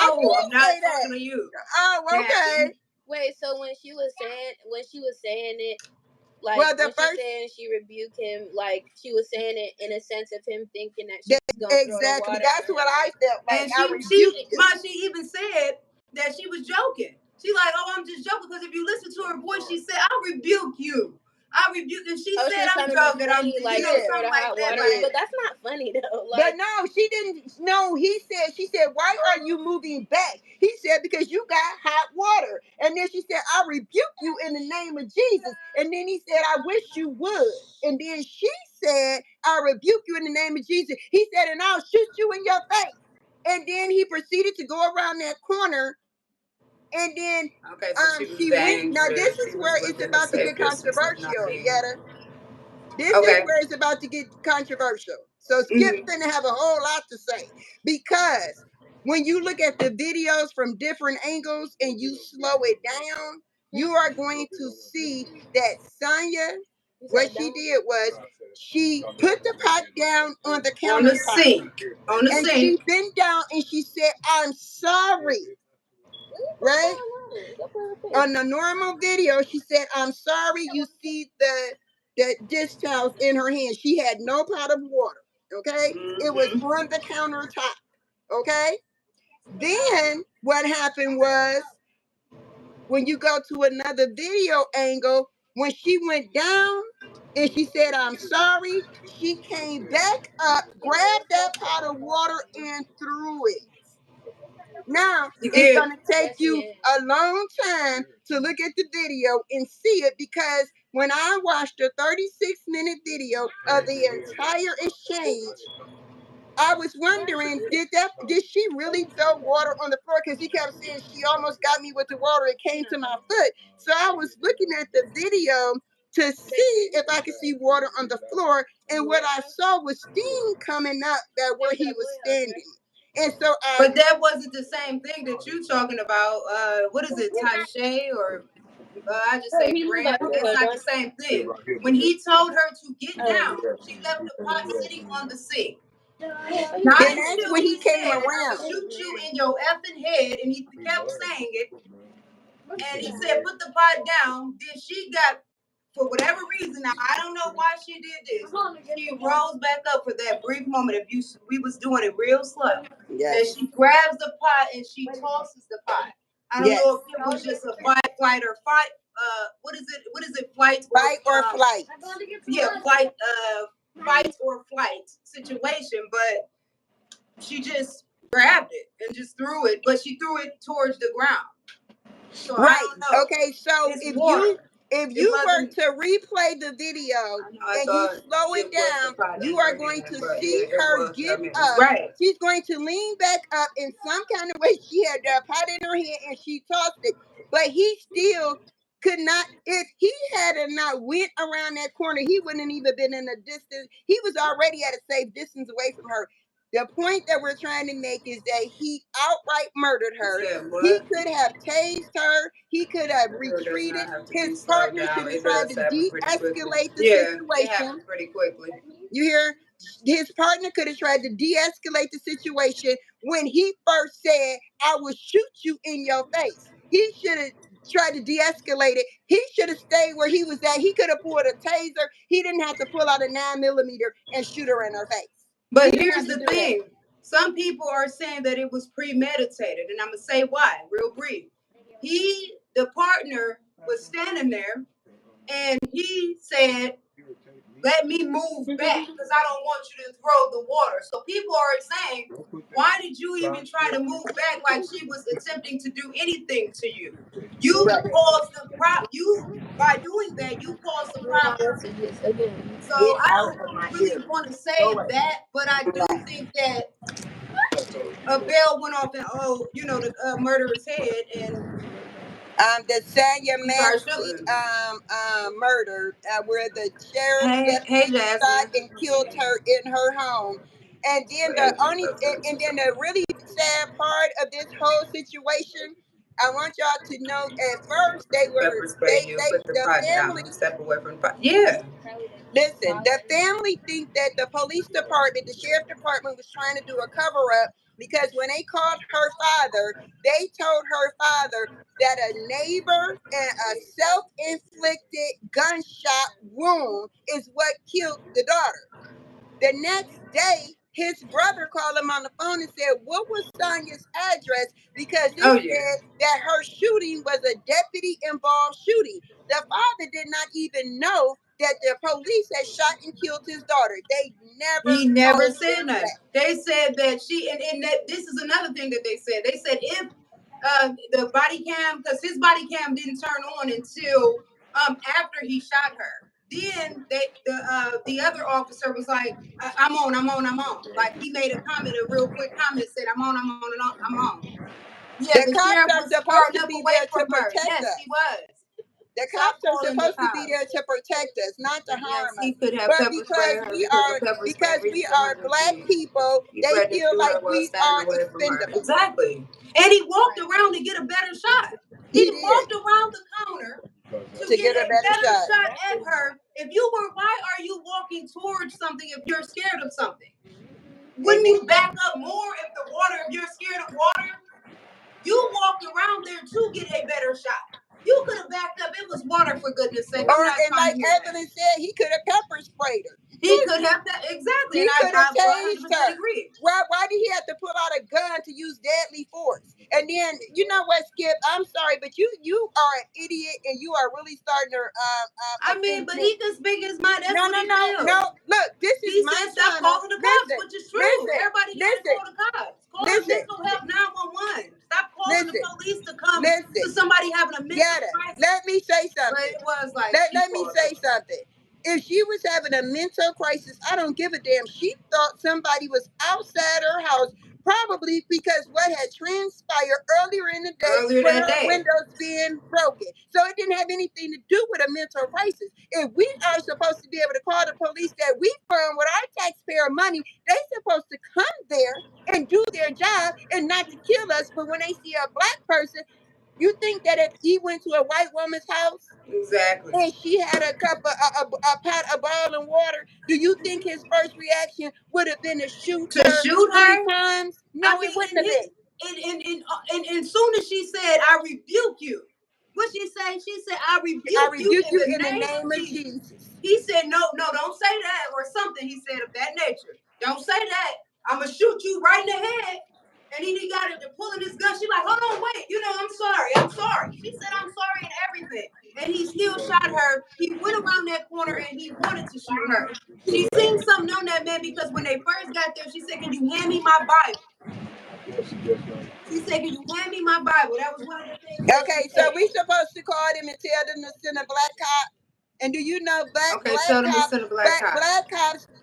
I'm not talking to you.
Oh, okay.
Wait, so when she was saying it, like she rebuked him, like she was saying it in a sense of him thinking that she was gonna throw the water.
That's what I felt like.
And she even said that she was joking. She like, oh, I'm just joking, because if you listen to her voice, she said, "I rebuke you. I rebuke," and she said, "I'm joking." I'm like, something like that.
But that's not funny though.
But no, she didn't. No, she said, "Why are you moving back?" He said, "Because you got hot water." And then she said, "I rebuke you in the name of Jesus." And then he said, "I wish you would." And then she said, "I rebuke you in the name of Jesus." He said, "And I'll shoot you in your face." And then he proceeded to go around that corner. And then she went. Now this is where it's about to get controversial, Yetta. This is where it's about to get controversial. So Skip's gonna have a whole lot to say, because when you look at the videos from different angles and you slow it down, you are going to see that Sonya, what she did was she put the pot down on the countertop.
On the sink.
She bent down and she said, "I'm sorry." Right? On the normal video, she said, "I'm sorry." You see the dish towels in her hand. She had no pot of water. Okay? It was on the countertop. Okay? Then what happened was, when you go to another video angle, when she went down and she said, "I'm sorry," she came back up, grabbed that pot of water, and threw it. Now, it's going to take you a long time to look at the video and see it, because when I watched a 36-minute video of the entire exchange, I was wondering, did she really throw water on the floor? Because he kept saying she almost got me with the water. It came to my foot. So I was looking at the video to see if I could see water on the floor, and what I saw was steam coming up that where he was standing. And so
but that wasn't the same thing that you talking about. What is it, Tashay, or I just say Graham? That's not the same thing. When he told her to get down, she left the pot sitting on the sink. Not
then that's when he came
said,
around.
"Shoot you in your effing head," and he kept saying it. And he said, "Put the pot down." Then she got, for whatever reason, now I don't know why she did this. She rose back up for that brief moment. We was doing it real slow.
Yes.
And she grabs the pot and she tosses the pot. I don't know if it was just a flight or fight. What is it? What is it? Flight
or flight?
Yeah, fight or flight situation. But she just grabbed it and just threw it, but she threw it towards the ground. So
right.
I don't know.
Okay. So if you were to replay the video and you slow it down, you are going to see her get up.
Right.
She's going to lean back up in some kind of way. She had the pot in her hand and she tossed it, but he still could not. If he had not went around that corner, he wouldn't even been in a distance. He was already at a safe distance away from her. The point that we're trying to make is that he outright murdered her. He could have tased her. He could have retreated. His partner should have tried to de-escalate the situation.
It happens pretty quickly.
You hear? His partner could have tried to de-escalate the situation when he first said, "I will shoot you in your face." He should have tried to de-escalate it. He should have stayed where he was at. He could have pulled a taser. He didn't have to pull out a 9mm and shoot her in her face.
But here's the thing. Some people are saying that it was premeditated, and I'm going to say why, real brief. The partner, was standing there, and he said, "Let me move back because I don't want you to throw the water." So people are saying, why did you even try to move back like she was attempting to do anything to you? You caused the problem. By doing that, you caused the problem. So I don't really want to say that, but I do think that a bell went off and the murderer's head, and
the Sonia Massey murder, where the sheriff shot and killed her in her home. And then the really sad part of this whole situation, I want y'all to know, at first the family
step away from the pot. Yeah.
Listen, the family think that the police department, the sheriff department, was trying to do a cover up, because when they called her father, they told her father that a neighbor and a self-inflicted gunshot wound is what killed the daughter. The next day, his brother called him on the phone and said, "What was Sonia's address?" Because it said that her shooting was a deputy-involved shooting. The father did not even know that the police had shot and killed his daughter.
He never said that. They said that this is another thing that they said. They said if the body cam, because his body cam didn't turn on until after he shot her. Then the other officer was like, I'm on. Like, he made a real quick comment, said, I'm on. Yeah, the sheriff was supposed to be there to protect us. Yes, he was.
The cops are supposed to be there to protect us, not to harm us. But because we are black people, they feel like we are expendable.
Exactly. And he walked around to get a better shot. He walked around the counter to get a better shot at her. Why are you walking towards something if you're scared of something? Wouldn't you back up more if you're scared of water? You walked around there to get a better shot. You could have backed up. It was water, for goodness sake.
And like Evelyn said, he could have pepper sprayed her.
He could have that, exactly.
He could have tased her.
Agree.
Why did he have to pull out a gun to use deadly force? And then, you know what, Skip? I'm sorry, but you are an idiot, and you are really starting to.
But he can speak his mind. That's
no. Look, this is my
channel. Stop calling the cops, which is true. Everybody has to call the cops. Call the mental health 911. Stop calling the police to come to somebody having a mental crisis.
Let me say something.
But it was like,
let me say something. If she was having a mental crisis, I don't give a damn. She thought somebody was outside her house, probably because what had transpired earlier in the day with her windows being broken. So it didn't have anything to do with a mental crisis. If we are supposed to be able to call the police that we fund with our taxpayer money, they're supposed to come there and do their job and not to kill us. But when they see a black person, you think that if he went to a white woman's house,
exactly,
and she had a cup of a pot of boiling water, do you think his first reaction would have been to shoot her 3 times? No, it wouldn't have been.
And soon as she said, "I rebuke you," what she say? She said, "I rebuke you in the name of Jesus." He said, "No, don't say that," or something. He said of that nature. Don't say that. I'm gonna shoot you right in the head. And he got it to pulling his gun. She like, "Hold on, wait. I'm sorry. She said, "I'm sorry," and everything. And he still shot her. He went around that corner and he wanted to shoot her. She seen something on that man because when they first got there, she said, "Can you hand me my Bible?" She said, "Can you hand me my Bible?" That was one of the things.
Okay, so we supposed to call them and tell them to send a black cop. And do you know black cops,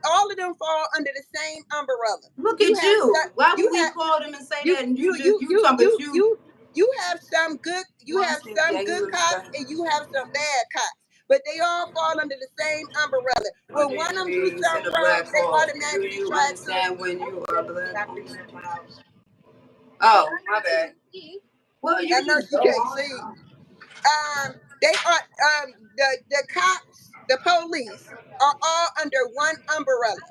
all of them fall under the same umbrella.
Look at you. Why would we call them and say that? And
you have some good cops and you have some bad cops. But they all fall under the same umbrella. When one of them do something wrong, they automatically try to.
When you are black. Oh, my bad. Well, you
know she can't see. They are the cops, the police are all under one umbrella,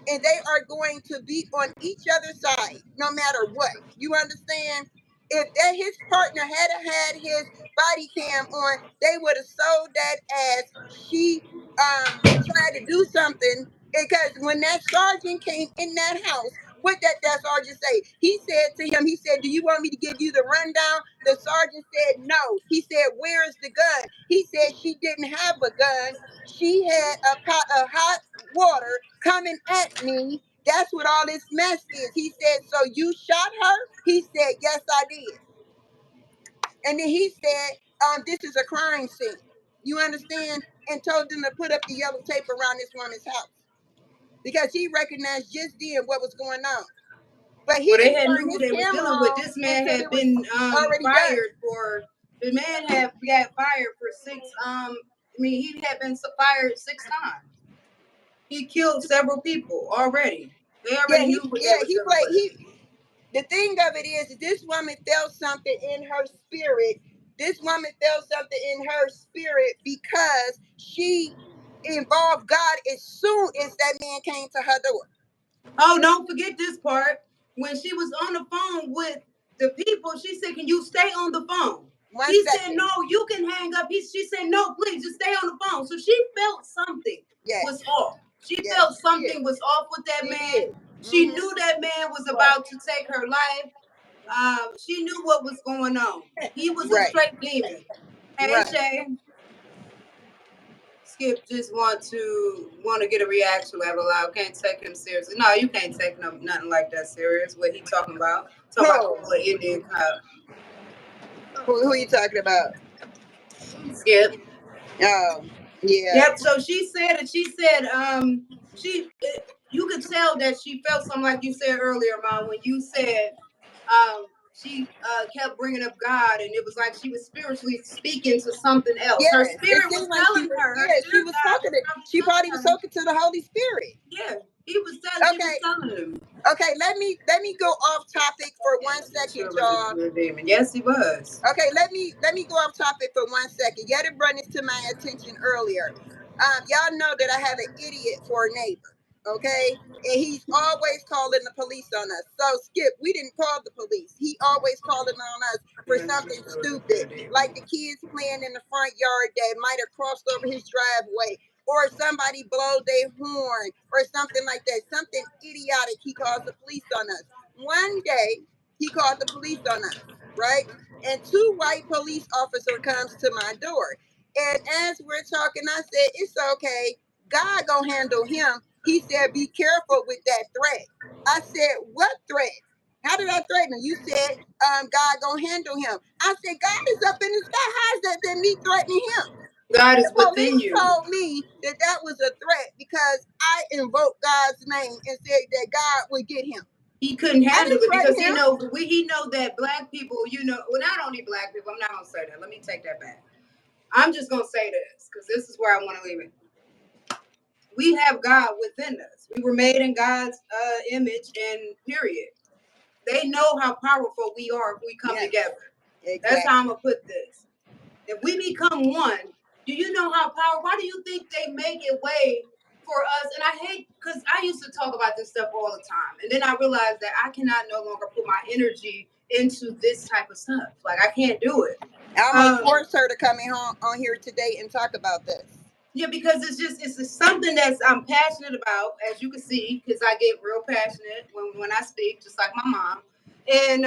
and they are going to be on each other's side no matter what. You understand? If his partner had his body cam on, they would have sold that as she tried to do something. Because when that sergeant came in that house, what that sergeant say? He said to him, he said, "Do you want me to give you the rundown?" The sergeant said no. He said, "Where's the gun?" He said she didn't have a gun. She had a pot of hot water coming at me. That's what all this mess is. He said, "So you shot her?" He said, "Yes, I did." And then he said, "This is a crime scene." You understand? And told them to put up the yellow tape around this woman's house. Because he recognized just then what was going on. But he
they had knew who they were dealing with. This man had been fired for. The man got fired for 6. He had been fired 6 times. He killed several people already. They already knew what they were dealing with.
The thing of it is, this woman felt something in her spirit. This woman felt something in her spirit because she involved God as soon as that man came to her door.
Oh, don't forget this part. When she was on the phone with the people, she said, "Can you stay on the phone?" He said, "No, you can hang up." She said, "No, please, just stay on the phone." So she felt something was off. She felt something was off with that man. She knew that man was about to take her life. She knew what was going on. He was a straight demon. Hey, Shay. Skip just want to get a reaction level out. Can't take him seriously. No, you can't take nothing like that serious. What he talking about? Talking about the Indian cop.
Who are you talking about?
Skip.
Oh, yeah.
Yep. So she said you could tell that she felt something like you said earlier, Mom, when you said she kept bringing up God, and it was like she was spiritually speaking to something else. Her spirit was telling her.
She was talking to. She probably was talking to the Holy Spirit.
Yeah, he was telling. She was telling him.
Okay, let me go off topic for 1 second, y'all.
Yes, he was.
Okay, let me go off topic for 1 second. You had to bring this to my attention earlier. Y'all know that I have an idiot for a neighbor. Okay, and he's always calling the police on us. So Skip, we didn't call the police. He always calling on us for something stupid, like the kids playing in the front yard that might have crossed over his driveway, or somebody blow their horn, or something like that. Something idiotic. He calls the police on us. One day, he called the police on us, right? And 2 white police officers comes to my door. And as we're talking, I said, "It's okay. God gonna handle him." He said, "Be careful with that threat." I said, "What threat? How did I threaten him?" You said, "God gonna handle him." I said, "God is up in the sky. How is that than me threatening him?"
God is
The police
within you.
told me that was a threat because I invoked God's name and said that God would get him.
He couldn't handle it because he know that black people, well, not only black people, I'm not gonna say that. Let me take that back. I'm just gonna say this because this is where I want to leave it. We have God within us. We were made in God's image, and period. They know how powerful we are if we come together. Exactly. That's how I'm gonna put this. If we become one, do you know how powerful? Why do you think they make it way for us? And I hate, because I used to talk about this stuff all the time, and then I realized that I cannot no longer put my energy into this type of stuff. Like, I can't do it.
I'm gonna force her to come in on here today and talk about this.
Yeah, because it's just something that's I'm passionate about, as you can see, because I get real passionate when I speak, just like my mom. And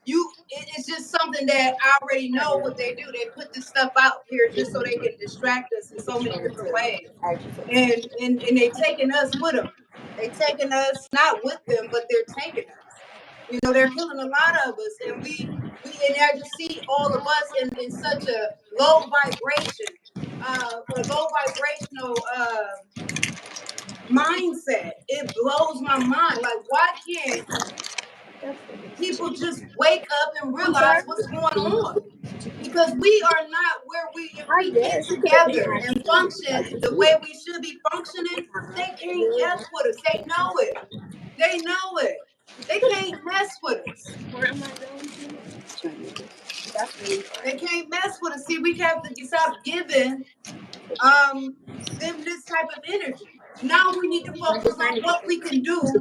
it's just something that I already know what they do. They put this stuff out here just so they can distract us in so many different ways. And they taking us with them. They taking us not with them, but they're taking us. They're killing a lot of us, and and I just see all of us in such a low vibration. A low vibrational mindset. It blows my mind. Like, why can't people just wake up and realize what's going on? Because we are not where if we get together and function the way we should be functioning, they can't mess with us. They know it. They know it. They can't mess with us. They can't mess with us. See, we have to stop giving them this type of energy. Now we need to focus on what we can do to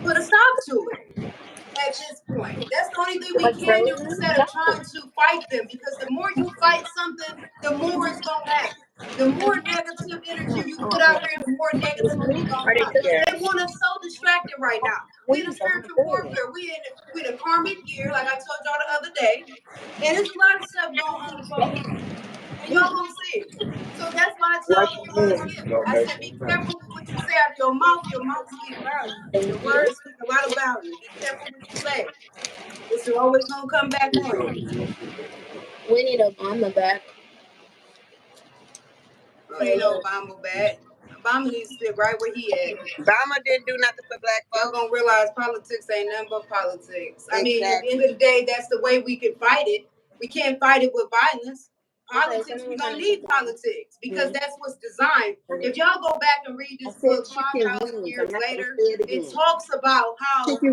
put a stop to it at this point. That's the only thing we can do instead of trying to fight them, because the more you fight something, the more it's going to happen. The more negative energy you put out there, the more negativity is going to come. They want us so distracted right now. We in a spiritual warfare. We in a karmic year, like I told y'all the other day. And there's a lot of stuff going on unfold. And y'all gonna see. So that's why I tell you, I said, be careful with what you say out of your mouth. Your mouth speaks value. Your words speak a lot of value. Be careful what you say. It's always gonna come back on you.
We need Obama back.
We need Obama back. Obama needs to sit right where he at.
Obama didn't do nothing for black folks.
Y'all gonna realize politics ain't nothing but politics. I mean, at the end of the day, that's the way we can fight it. We can't fight it with violence. Politics, we don't need politics because that's what's designed. If y'all go back and read this book 5,000 years later, it talks about how
do you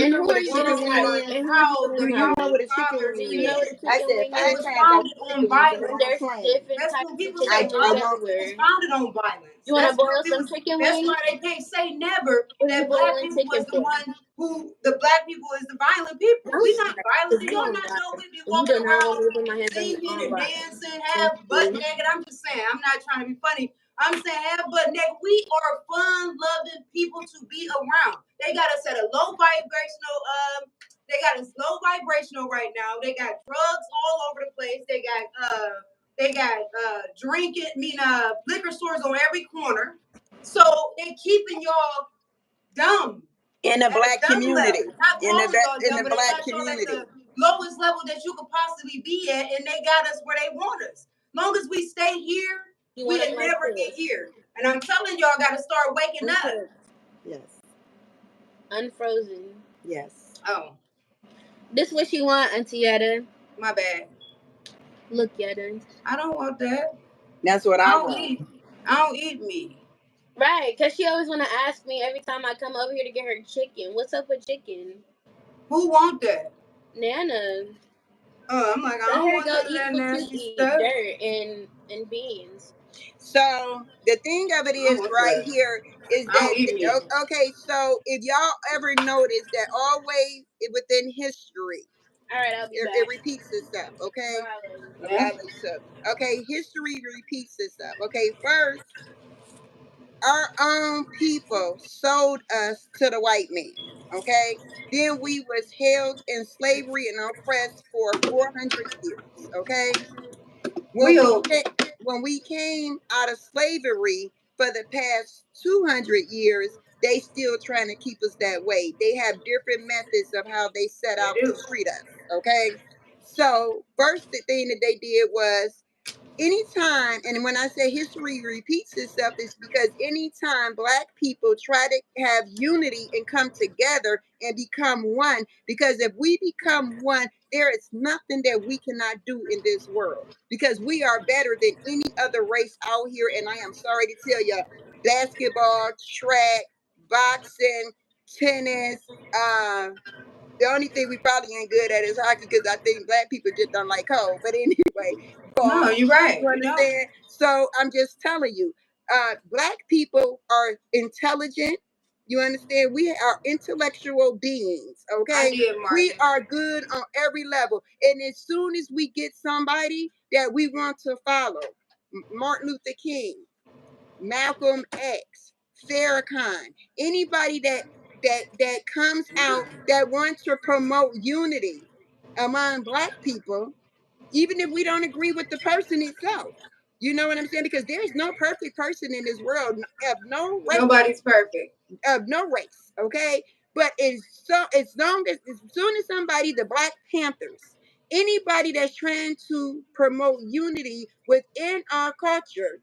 know what a chicken wing is?
How
do you know what a chicken wing is? I said 5 times
founded on violence.
There's different
That's
types
when
of
people
chicken
say
wings
violence.
everywhere.
It's founded on violence.
You want to boil some chicken wings?
That's why they can't say never that black people was the one who the black people is the violent people. We not violent. Do y'all not know we be walking around singing and dancing, half butt naked? I'm just saying. I'm not trying to be funny. I'm saying half butt naked. We are fun-loving people to be around. They got us at a low vibrational. They got us low vibrational right now. They got drugs all over the place. They got drinking, liquor stores on every corner. So they keeping y'all dumb
in the black community.
In the black community, the lowest level that you could possibly be at, and they got us where they want us. Long as we stay here, we'll never get here. And I'm telling y'all, got to start waking up.
Yes.
Unfrozen.
Yes.
Oh.
This what you want, Auntie Yetta.
My bad.
Look, Yetta.
I don't want that.
That's what I want.
I don't eat meat.
Right, because she always want to ask me every time I come over here to get her chicken. What's up with chicken?
Who want that?
Nana.
Oh, I'm like, I don't want that nasty stuff.
Dirt and beans.
So the thing of it is right here is that, okay, so if y'all ever notice that always within history,
all right, I'll be back.
It repeats itself, okay?
Yeah.
Okay, history repeats itself. Okay, first, our own people sold us to the white man, okay? Then we was held in slavery and oppressed for 400 years, okay? When we came out of slavery for the past 200 years, they still trying to keep us that way. They have different methods of how they set out to treat us, okay? So first the thing that they did was anytime, and when I say history repeats itself, it's because anytime Black people try to have unity and come together and become one, because if we become one, there is nothing that we cannot do in this world, because we are better than any other race out here. And I am sorry to tell you, basketball, track, boxing, tennis, the only thing we probably ain't good at is hockey, because I think Black people just don't like cold. But anyway,
No, you're right.
you understand? So I'm just telling you, Black people are intelligent. You understand? We are intellectual beings. Okay, we are good on every level. And as soon as we get somebody that we want to follow, Martin Luther King, Malcolm X, Farrakhan, anybody that comes out that wants to promote unity among Black people, even if we don't agree with the person itself. You know what I'm saying? Because there's no perfect person in this world of no race.
Nobody's perfect.
Of no race, okay? But as soon as somebody, the Black Panthers, anybody that's trying to promote unity within our culture,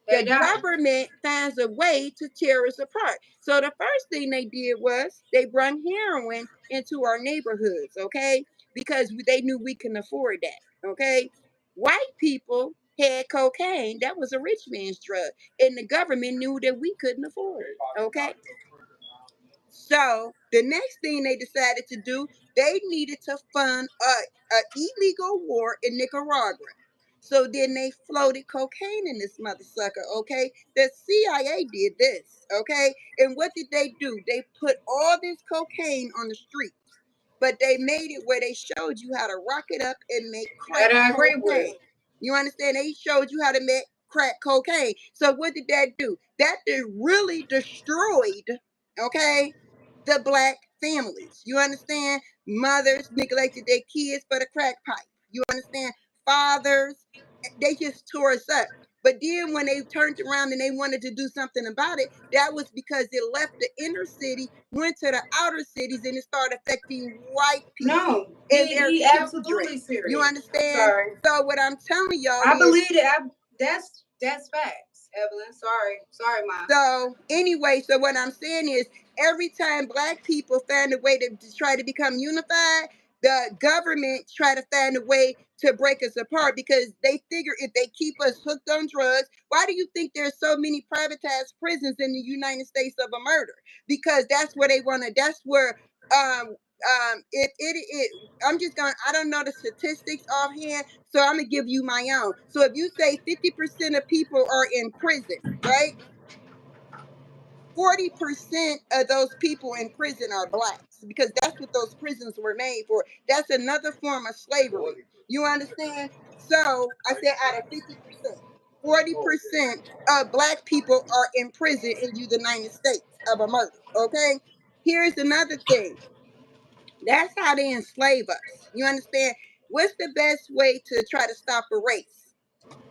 the government finds a way to tear us apart. So the first thing they did was they brought heroin into our neighborhoods, okay? Because they knew we can afford that, okay? White people had cocaine. That was a rich man's drug. And the government knew that we couldn't afford it, okay? So the next thing they decided to do, they needed to fund a illegal war in Nicaragua. So then they floated cocaine in this mother sucker, okay? The CIA did this, okay? And what did they do? They put all this cocaine on the street, but they made it where they showed you how to rock it up and make crack cocaine. You understand? They showed you how to make crack cocaine. So what did that do? That really destroyed, okay, the Black families. You understand? Mothers neglected their kids for the crack pipe. You understand? Fathers, they just tore us up. But then when they turned around and they wanted to do something about it, that was because it left the inner city, went to the outer cities, and it started affecting white people.
No,
and their
he
children.
absolutely serious.
You understand?
Sorry.
So what I'm telling y'all
I
is,
believe that. That's facts, Evelyn. Sorry, Ma.
So anyway, so what I'm saying is, every time Black people find a way to try to become unified, the government try to find a way to break us apart, because they figure if they keep us hooked on drugs, why do you think there's so many privatized prisons in the United States of America? Because that's where they want to. That's where I'm just going. I don't know the statistics offhand, so I'm gonna give you my own. So if you say 50% of people are in prison, right? 40% of those people in prison are Blacks, because that's what those prisons were made for. That's another form of slavery. You understand? So I said out of 50%, 40% of Black people are in prison in the United States of America. Okay? Here's another thing. That's how they enslave us. You understand? What's the best way to try to stop a race?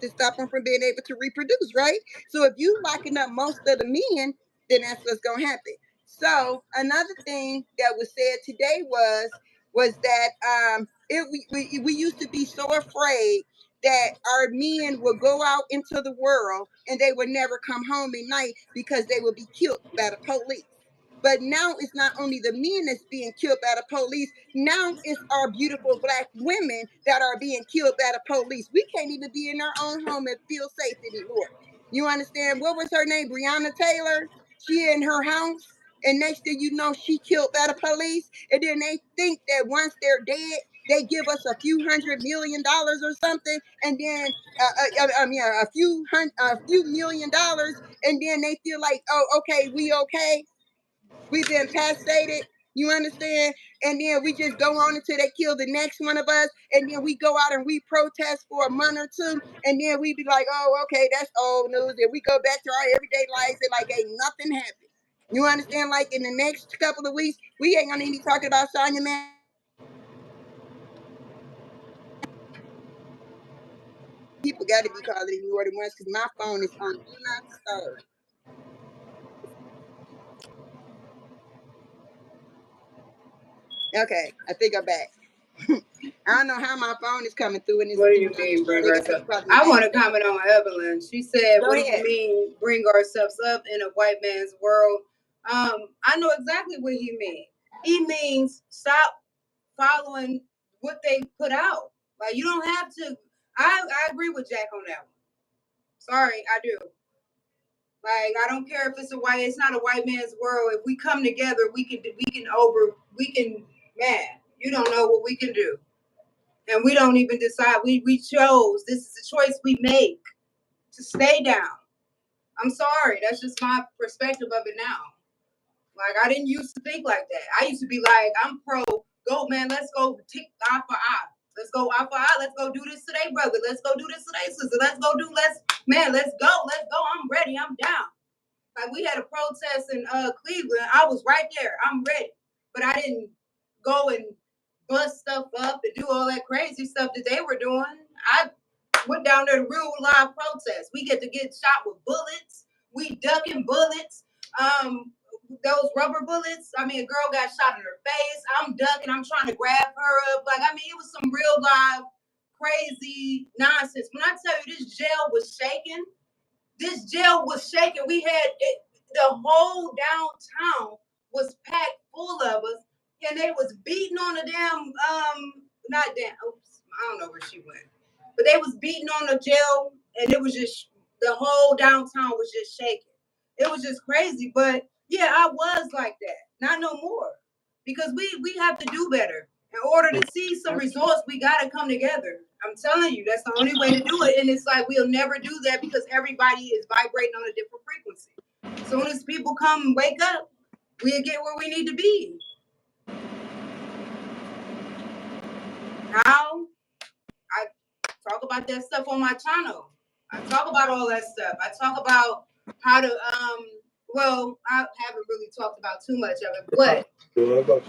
To stop them from being able to reproduce, right? So if you locking up most of the men, then that's what's gonna happen. So another thing that was said today was that we used to be so afraid that our men would go out into the world and they would never come home at night because they would be killed by the police. But now it's not only the men that's being killed by the police. Now it's our beautiful Black women that are being killed by the police. We can't even be in our own home and feel safe anymore. You understand? What was her name? Breonna Taylor. She in her house, and next thing you know, she killed by the police. And then they think that once they're dead, they give us a few $100 million or something, and then a few $1 million, and then they feel like, oh, okay, we okay. We've been passated. You understand? And then we just go on until they kill the next one of us. And then we go out and we protest for a month or two. And then we be like, oh, okay, that's old news. And we go back to our everyday lives and like ain't nothing happened. You understand? Like in the next couple of weeks, we ain't gonna be talking about Sonia Massey. People got to be calling me more than once because my phone is on do not disturb. Okay, I think I'm back. I don't know how my phone is coming through in this.
What do you mean bring ourselves? I want to comment on Evelyn. She said, "What do you mean bring ourselves up in a white man's world?" I know exactly what he means. He means stop following what they put out. Like you don't have to. I agree with Jack on that one. Sorry, I do. Like I don't care if it's it's not a white man's world. If we come together, we can man, you don't know what we can do. And we don't even decide. We chose. This is a choice we make to stay down. I'm sorry. That's just my perspective of it now. Like I didn't used to think like that. I used to be like, I'm pro, go man, let's go tick eye for eye. Let's go eye for eye. Let's go do this today, brother. Let's go do this today, sister. Let's go. Let's go. I'm ready. I'm down. Like we had a protest in Cleveland. I was right there. I'm ready. But I didn't go and bust stuff up and do all that crazy stuff that they were doing. I went down there to real live protest. We get shot with bullets. We ducking bullets. Those rubber bullets. I mean, a girl got shot in her face. I'm ducking. I'm trying to grab her up. Like, I mean, it was some real live crazy nonsense. When I tell you this jail was shaking, we had it, the whole downtown was packed full of us, and they was beating on the damn I don't know where she went, but they was beating on the jail, and it was just the whole downtown was just shaking. It was just crazy, but yeah, I was like that. Not no more, because we have to do better. In order to see some results, we gotta come together. I'm telling you, that's the only way to do it. And it's like we'll never do that because everybody is vibrating on a different frequency. As soon as people come and wake up, we'll get where we need to be. Now, I talk about that stuff on my channel. I talk about all that stuff. I talk about how to well, I haven't really talked about too much of it, but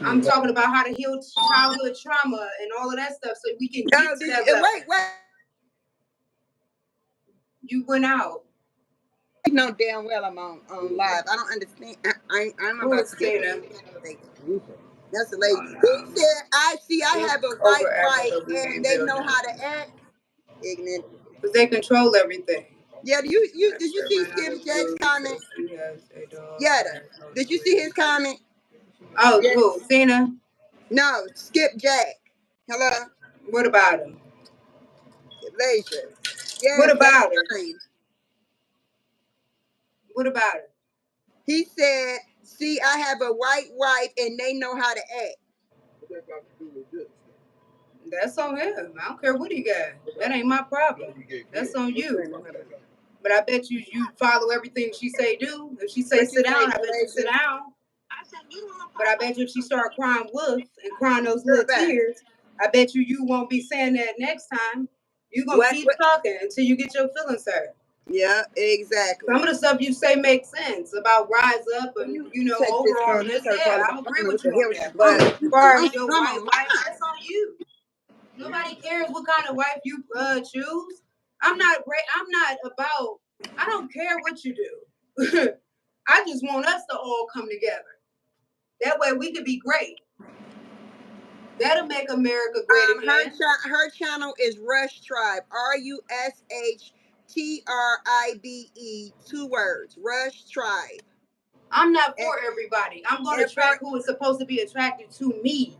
I'm talking about how to heal childhood trauma and all of that stuff so we can get to that level. Wait. You went out.
You know damn well I'm on live. I don't understand. I'm about to get it. That's the lady. Who said, I have a white wife and they know how to act? Ignorant.
Because they control everything.
Yeah, did you see Skip Jack's comment? Yeah, did you see his comment?
Oh, yes. Who? Cena?
No, Skip Jack. Hello?
What about him?
Laser. Yes,
what about it? What about it?
He said, see, I have a white wife and they know how to act.
That's on him. I don't care what he got. That ain't my problem. That's on you. But I bet you follow everything she say do. If she say sit down, I bet you sit down. But I bet you if she start crying wolf and crying those little tears, I bet you won't be saying that next time. You're going to keep talking until you get your feelings hurt.
Yeah, exactly.
Some of the stuff you say makes sense about rise up and, overall. Yeah, I agree with you on that. But as far as your white wife, that's on you. Nobody cares what kind of wife you choose. I don't care what you do. I just want us to all come together. That way we could be great. That'll make America great again.
Her channel is Rush Tribe. RUSHTRIBE. 2 words. Rush Tribe.
I'm not for everybody. I'm going to track who is supposed to be attracted to me.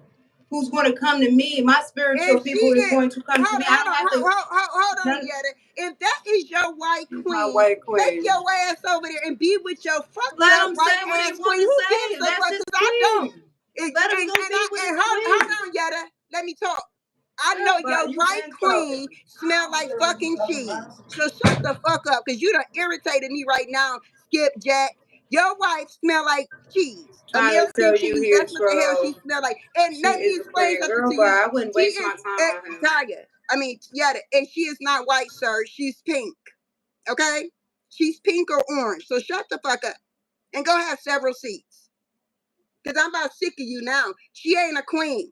Who's going to come to me? My spiritual people is going to come to me.
Hold on, Yetta. If that is your white queen, take your ass over there and be with your fucked up white ass queen. Who gives a fuck? Because I don't. Hold on, Yetta. Let me talk. I know your white queen smell like fucking cheese. So shut the fuck up, because you done irritated me right now, Skip Jack. Your wife smell like cheese. American cheese. That's what the hell she smell like. And let me explain something to you.
I wouldn't waste my time on her.
Yetta, and she is not white, sir. She's pink. Okay? She's pink or orange. So shut the fuck up. And go have several seats. Because I'm about sick of you now. She ain't a queen.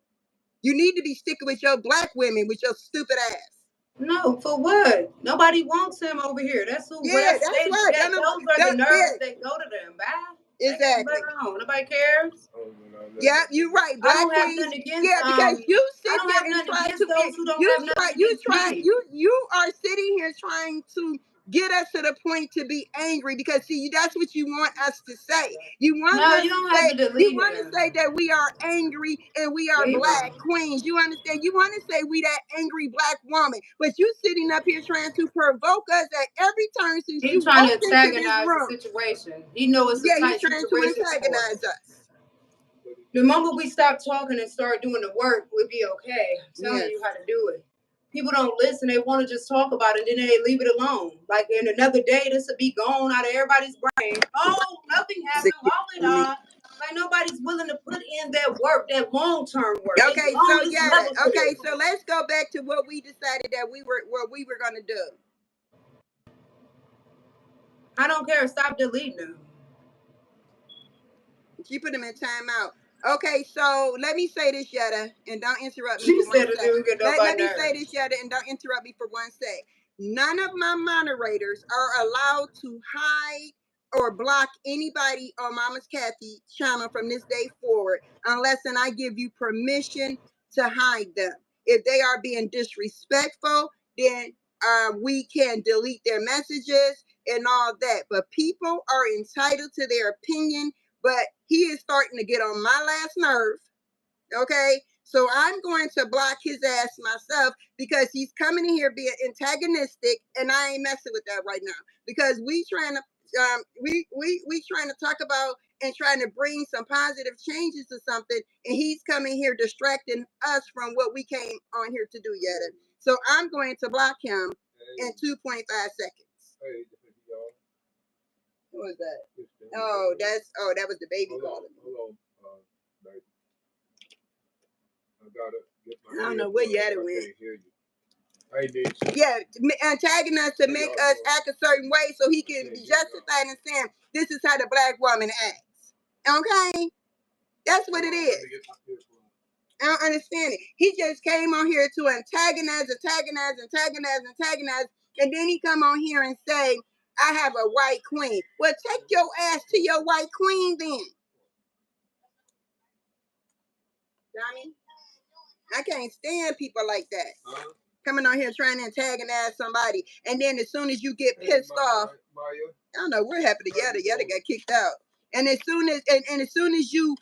You need to be sticking with your black women with your stupid ass.
No, for what? Nobody wants him over here. That's who.
Yeah, that's right.
Those are the nerves that go to them. Bye.
Exactly.
Nobody cares.
Yeah, you're right. Black
I don't have
queens.
nothing against.
Yeah, because you sit
there
and try to.
those who don't have nothing against me.
You are sitting here trying to get us to the point to be angry because see, that's what you want us to say. You want us
you don't
to
have
say.
to
You want to say that we are angry and we are black queens. You understand? You want to say we that angry black woman, but you sitting up here trying to provoke us at every turn since you
trying
walked
to
into this
antagonize
room.
the situation. He knows it's a tight
he's trying
situation
to antagonize us.
The moment we stop talking and start doing the work, we'll be okay. I'm telling you how to do it. People don't listen. They want to just talk about it, and then they leave it alone. Like in another day, this will be gone out of everybody's brain. Oh, nothing happened. Like nobody's willing to put in that work, that long-term work.
Okay, so let's go back to what we decided that we were going to do.
I don't care. Stop deleting them.
She put them in timeout. Okay, so let me say this, Yetta, and don't interrupt me for 1 second. Let me say this, Yetta, and don't interrupt me for 1 sec. None of my moderators are allowed to hide or block anybody on Mama's Kathy channel from this day forward unless and I give you permission to hide them. If they are being disrespectful, then we can delete their messages and all that. But people are entitled to their opinion. But he is starting to get on my last nerve, okay? So I'm going to block his ass myself because he's coming in here being antagonistic, and I ain't messing with that right now because we trying to trying to talk about and trying to bring some positive changes to something, and he's coming here distracting us from what we came on here to do, Yetta. So I'm going to block him in 2.5 seconds. Who was that? That was the baby calling me. Baby. I don't know where Yetta went. Yeah, antagonize to make us act a certain way so he can be justified in saying this is how the black woman acts. Okay? That's what it is. I don't understand it. He just came on here to antagonize, and then he come on here and say, I have a white queen. Well, take your ass to your white queen then. Johnny, I can't stand people like that. Coming on here trying to antagonize somebody, and then as soon as you get pissed off, I don't know what happened to Yetta. Yetta got kicked out. And as soon as you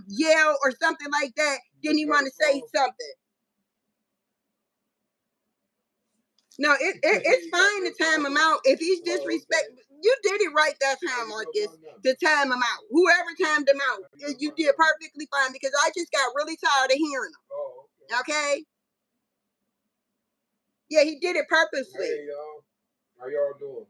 yell or something like that, then you want to say something. No, it's fine to time him out. If he's disrespectful, you did it right that time, Marcus, to time him out. Whoever timed him out, you did perfectly fine because I just got really tired of hearing him. Okay? Yeah, he did it purposely.
Hey, y'all. How y'all doing?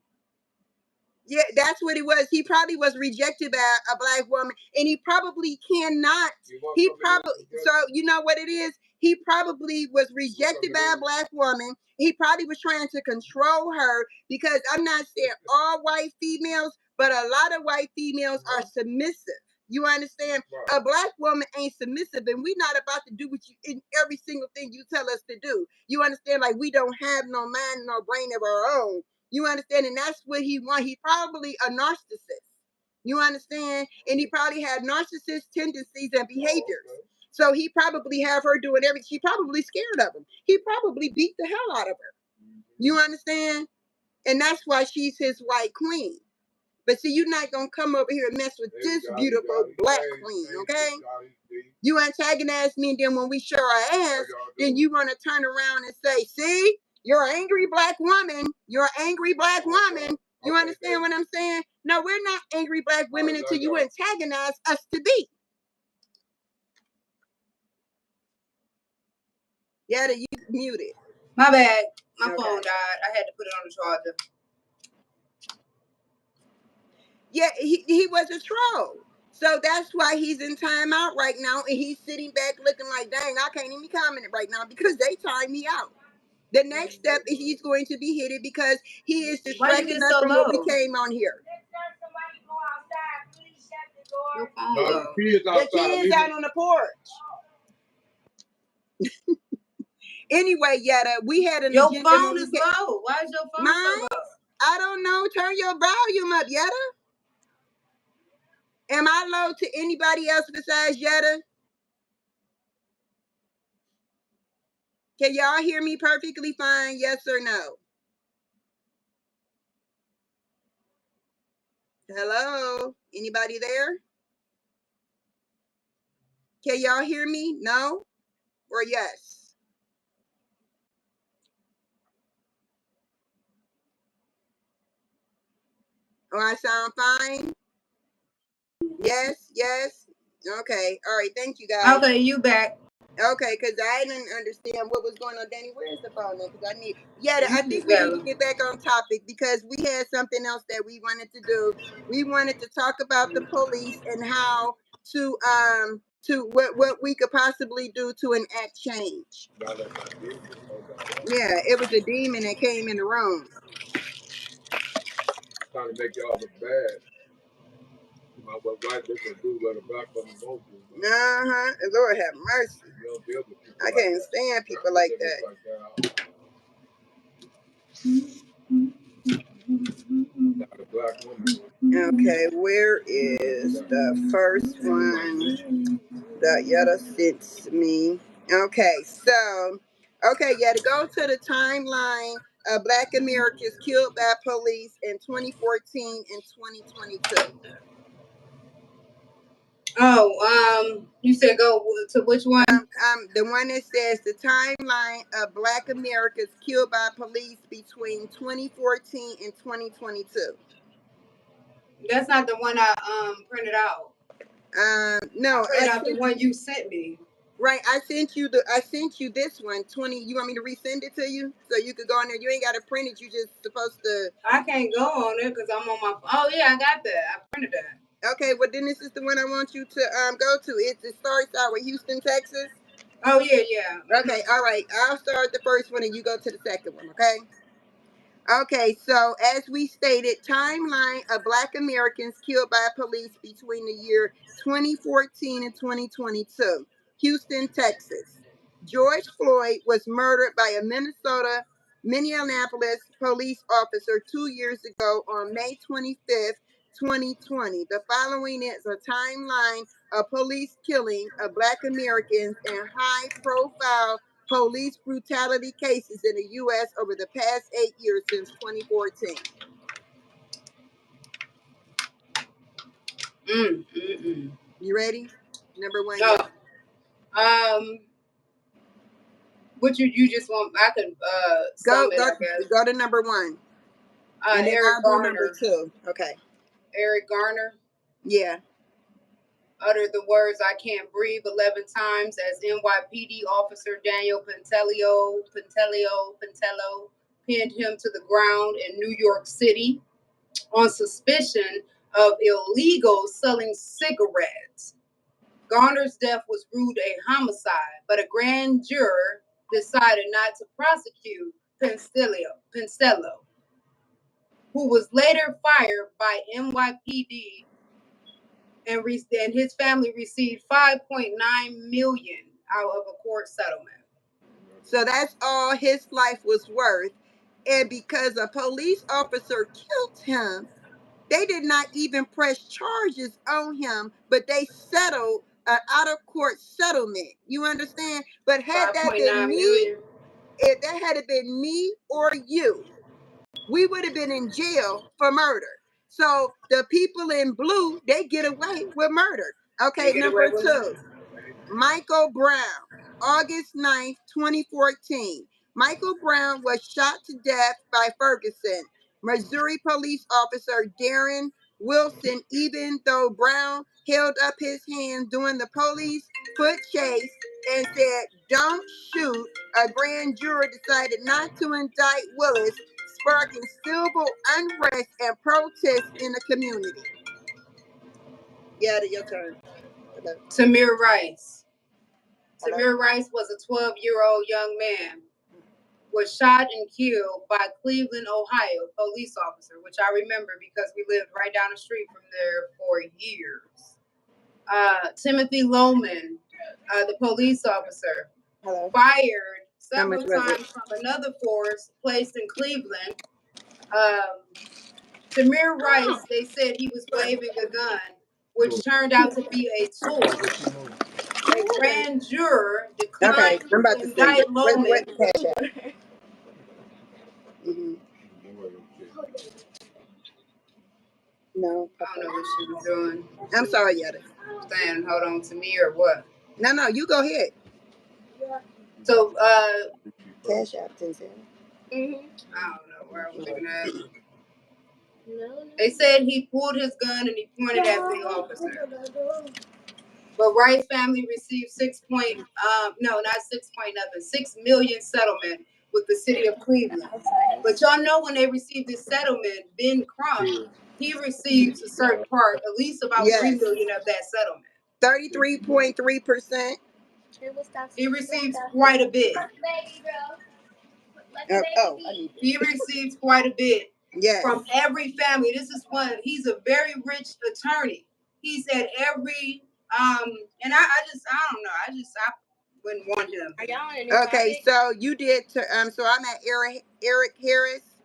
Yeah, that's what it was. He probably was rejected by a black woman, and he probably cannot. He probably, so you know what it is? He probably was rejected by a black woman. He probably was trying to control her because I'm not saying all white females, but a lot of white females are submissive. You understand? Right. A black woman ain't submissive, and we're not about to do what you in every single thing you tell us to do. You understand? Like we don't have no mind, no brain of our own. You understand? And that's what he wants. He probably a narcissist. You understand? And he probably had narcissist tendencies and behaviors. Oh, okay. So he probably have her doing everything. She probably scared of him. He probably beat the hell out of her. You understand? And that's why she's his white queen. But see, you're not going to come over here and mess with this beautiful black queen, okay? You antagonize me, and then when we show our ass, then you want to turn around and say, see? You're an angry black woman. You're an angry black woman. You understand what I'm saying? No, we're not angry black women until you antagonize us to be. Yeah, you muted.
My bad. My phone died. I had to put it on the charger.
Yeah, he was a troll. So that's why he's in timeout right now, and he's sitting back looking like, dang, I can't even comment right now because they timed me out. The next step is he's going to be hit because he is distracting us from what we came on here. The kids out on the porch. Anyway, Yetta, we had an agenda.
Your phone is low. Why is your phone so low?
I don't know. Turn your volume up, Yetta. Am I low to anybody else besides Yetta? Can y'all hear me perfectly fine? Yes or no? Hello? Anybody there? Can y'all hear me? No or yes? Oh, I sound fine? Yes, yes. Okay, all right, thank you guys.
Okay, you back.
Okay, because I didn't understand what was going on. Danny, where's the phone now? Because I think we need to get back on topic because we had something else that we wanted to do. We wanted to talk about the police and how to what we could possibly do to enact change. Yeah, it was a demon that came in the room.
Trying to make y'all look bad. What white people do, what a black woman won't do.
Lord have mercy. I can't stand people like that.
Not a black woman.
Okay, where is the first one that Yetta sent me? Okay, so, Yetta, go to the timeline of Black Americans killed by police in 2014 and 2022.
Oh, you said go to which one?
The one that says the timeline of Black Americans killed by police between 2014 and 2022.
That's not the one I printed out.
No,
I printed out the one you sent me.
Right, I sent you this one. 20. You want me to resend it to you so you could go on there? You ain't got to print it. You just supposed to.
I can't go on it because I'm on my. Oh yeah, I got that. I printed that.
Okay, well then this is the one I want you to go to. It starts out with Houston, Texas.
Oh yeah.
Okay, all right. I'll start the first one and you go to the second one. Okay. Okay, so as we stated, timeline of Black Americans killed by police between the year 2014 and 2022. Houston, Texas. George Floyd was murdered by a Minneapolis police officer 2 years ago on May 25th, 2020. The following is a timeline of police killing of Black Americans and high-profile police brutality cases in the U.S. over the past 8 years since 2014. You ready? Number one.
No. What you just want? I could
go to number one. And then
Eric
I'll
Garner.
do number two. Okay.
Eric Garner.
Yeah.
Uttered the words "I can't breathe" 11 times as NYPD officer Daniel Pentello pinned him to the ground in New York City on suspicion of illegal selling cigarettes. Garner's death was ruled a homicide, but a grand juror decided not to prosecute Pentello, who was later fired by NYPD, and his family received $5.9 million out of a court settlement.
So that's all his life was worth. And because a police officer killed him, they did not even press charges on him, but they settled an out-of-court settlement. You understand? But had that been me, if that had been me or you, we would have been in jail for murder. So the people in blue, they get away with murder. Okay, number two, Michael Brown, August 9th, 2014. Michael Brown was shot to death by Ferguson, Missouri police officer Darren Wilson, even though Brown held up his hand during the police foot chase and said, "Don't shoot." A grand jury decided not to indict Willis, sparking civil unrest and protests in the community. Yeah, your turn. Hello.
Tamir Rice. Hello? Tamir Rice was a 12-year-old young man, was shot and killed by Cleveland, Ohio police officer, which I remember because we lived right down the street from there for years. Timothy Loman, the police officer, fired several times from another force placed in Cleveland. Tamir Rice, they said he was waving a gun which turned out to be a toy. A grand juror declined
Okay, I'm about
to
to send
indict
it.
Loman.
What cash out? Mm-hmm. No.
I don't know what she was doing.
I'm sorry, Yetta.
Saying hold on to me or what?
No, you go ahead.
So,
Cash out, 10 cents.
I don't know where I was looking at. They said he pulled his gun and he pointed at the officer. But Wright's family received 6 million settlement with the city of Cleveland. But y'all know when they received this settlement, Ben Crump, he receives a certain part, at least about 3 million of that settlement.
33.3%.
He receives quite a bit. He receives quite a bit from every family. This is one. He's a very rich attorney. He's at every and I don't know. I wouldn't want him.
Okay, so you did. So I'm at Eric Harris.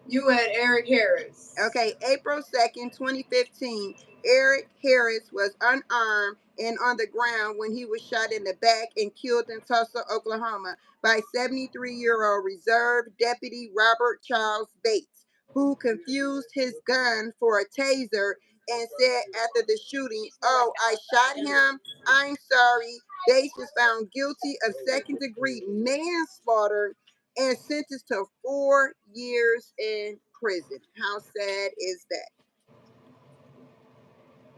You at Eric Harris.
Okay, April 2nd, 2015. Eric Harris was unarmed and on the ground when he was shot in the back and killed in Tulsa, Oklahoma by 73-year-old Reserve Deputy Robert Charles Bates, who confused his gun for a taser and said after the shooting, "Oh, I shot him. I'm sorry." Bates was found guilty of second-degree manslaughter and sentenced to 4 years in prison. How sad is that?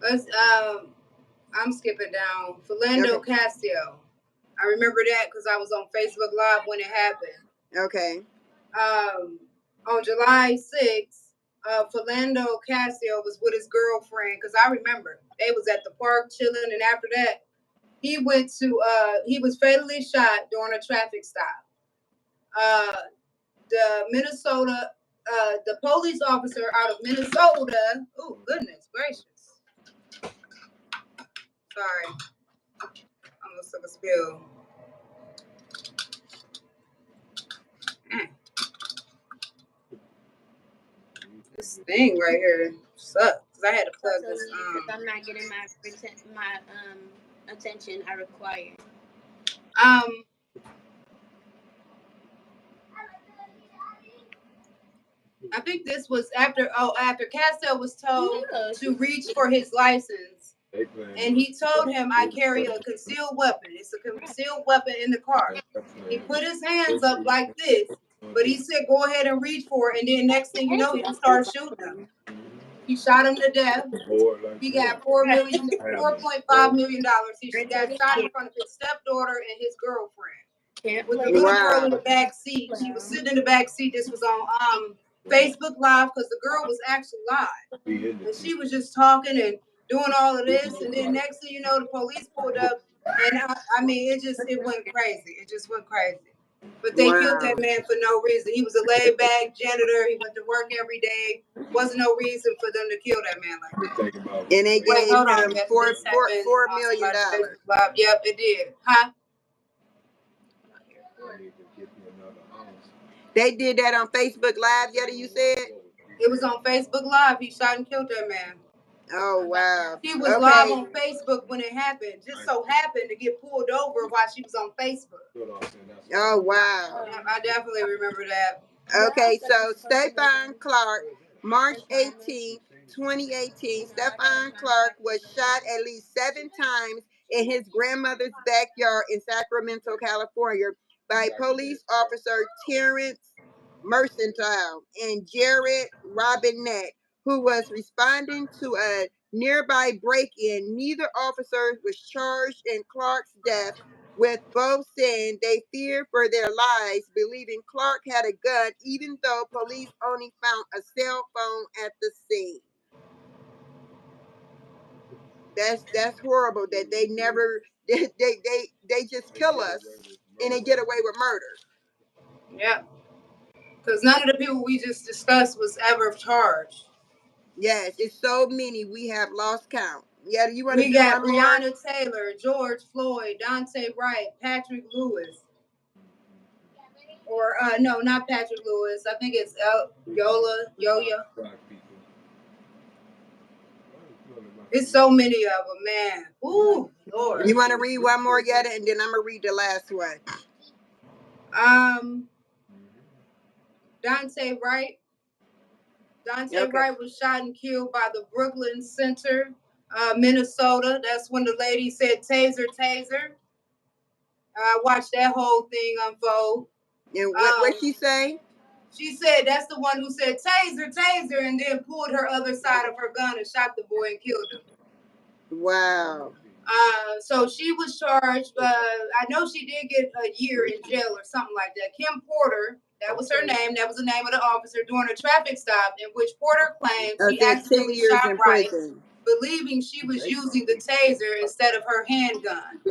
Let's I'm skipping down. Philando Castile. I remember that because I was on Facebook Live when it happened.
Okay.
On July 6th, Philando Castile was with his girlfriend because I remember they was at the park chilling, and after that, he was fatally shot during a traffic stop. The police officer out of Minnesota. Oh, goodness gracious. Sorry. Almost took a spill. This thing right here sucks. I had to plug this.
I'm not getting my attention I require.
I think this was after Castile was told to reach for his license. And he told him, "I carry a concealed weapon. It's a concealed weapon in the car." He put his hands up like this, but he said, "Go ahead and reach for it." And then next thing you know, he just started shooting him. He shot him to death. He got $4.5 million. He got shot in front of his stepdaughter and his girlfriend. With the little girl in the back seat. She was sitting in the back seat. This was on Facebook Live because the girl was actually live. And she was just talking and doing all of this. And then next thing you know, the police pulled up. And it went crazy. It just went crazy. But they killed that man for no reason. He was a laid back janitor. He went to work every day. Wasn't no reason for them to kill that man like that.
And they gave him $4 million.
Yep, it did. Huh?
They did that on Facebook Live, Yetta, you said?
It was on Facebook Live. He shot and killed that man.
Oh, wow.
He was live on Facebook when it happened. Just so happened to get pulled over while she was on Facebook.
Oh, wow.
I definitely remember that.
Okay, so Stephon Clark, March 18, 2018, Stephon Clark was shot at least 7 times in his grandmother's backyard in Sacramento, California by police officer Terrence Mercantile and Jared Robinette, who was responding to a nearby break-in. Neither officer was charged in Clark's death, with both saying they feared for their lives, believing Clark had a gun, even though police only found a cell phone at the scene. That's horrible that they never they just kill us and they get away with murder.
Yeah. Because none of the people we just discussed was ever charged.
Yes, it's so many we have lost count. Yeah, you want to?
We got Breonna Taylor, George Floyd, Dante Wright, Patrick Lewis, or no, not Patrick Lewis. I think it's Yoya. It's so many of them, man. Ooh, Lord.
You want to read one more yet, and then I'm gonna read the last one.
Dante Wright.
Okay.
Wright was shot and killed by the Brooklyn Center, Minnesota. That's when the lady said, "Taser, taser." I watched that whole thing unfold.
And what she say?
She said that's the one who said, "Taser, taser," and then pulled her other side of her gun and shot the boy and killed him.
Wow.
So she was charged. I know she did get a year in jail or something like that. Kim Porter, that was her name. That was the name of the officer during a traffic stop in which Porter claimed she accidentally
10 years
shot
in
Wright,
prison,
believing she was using the taser instead of her handgun.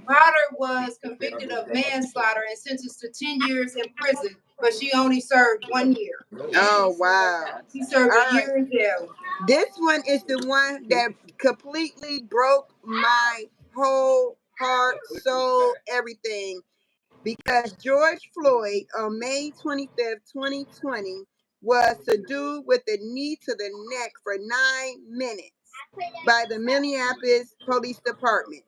Potter was convicted of manslaughter and sentenced to 10 years in prison, but she only served 1 year.
Oh, wow.
She served a year in jail.
This one is the one that completely broke my whole heart, soul, everything. Because George Floyd on May 25th, 2020, was subdued with a knee to the neck for 9 minutes by the Minneapolis Police Department.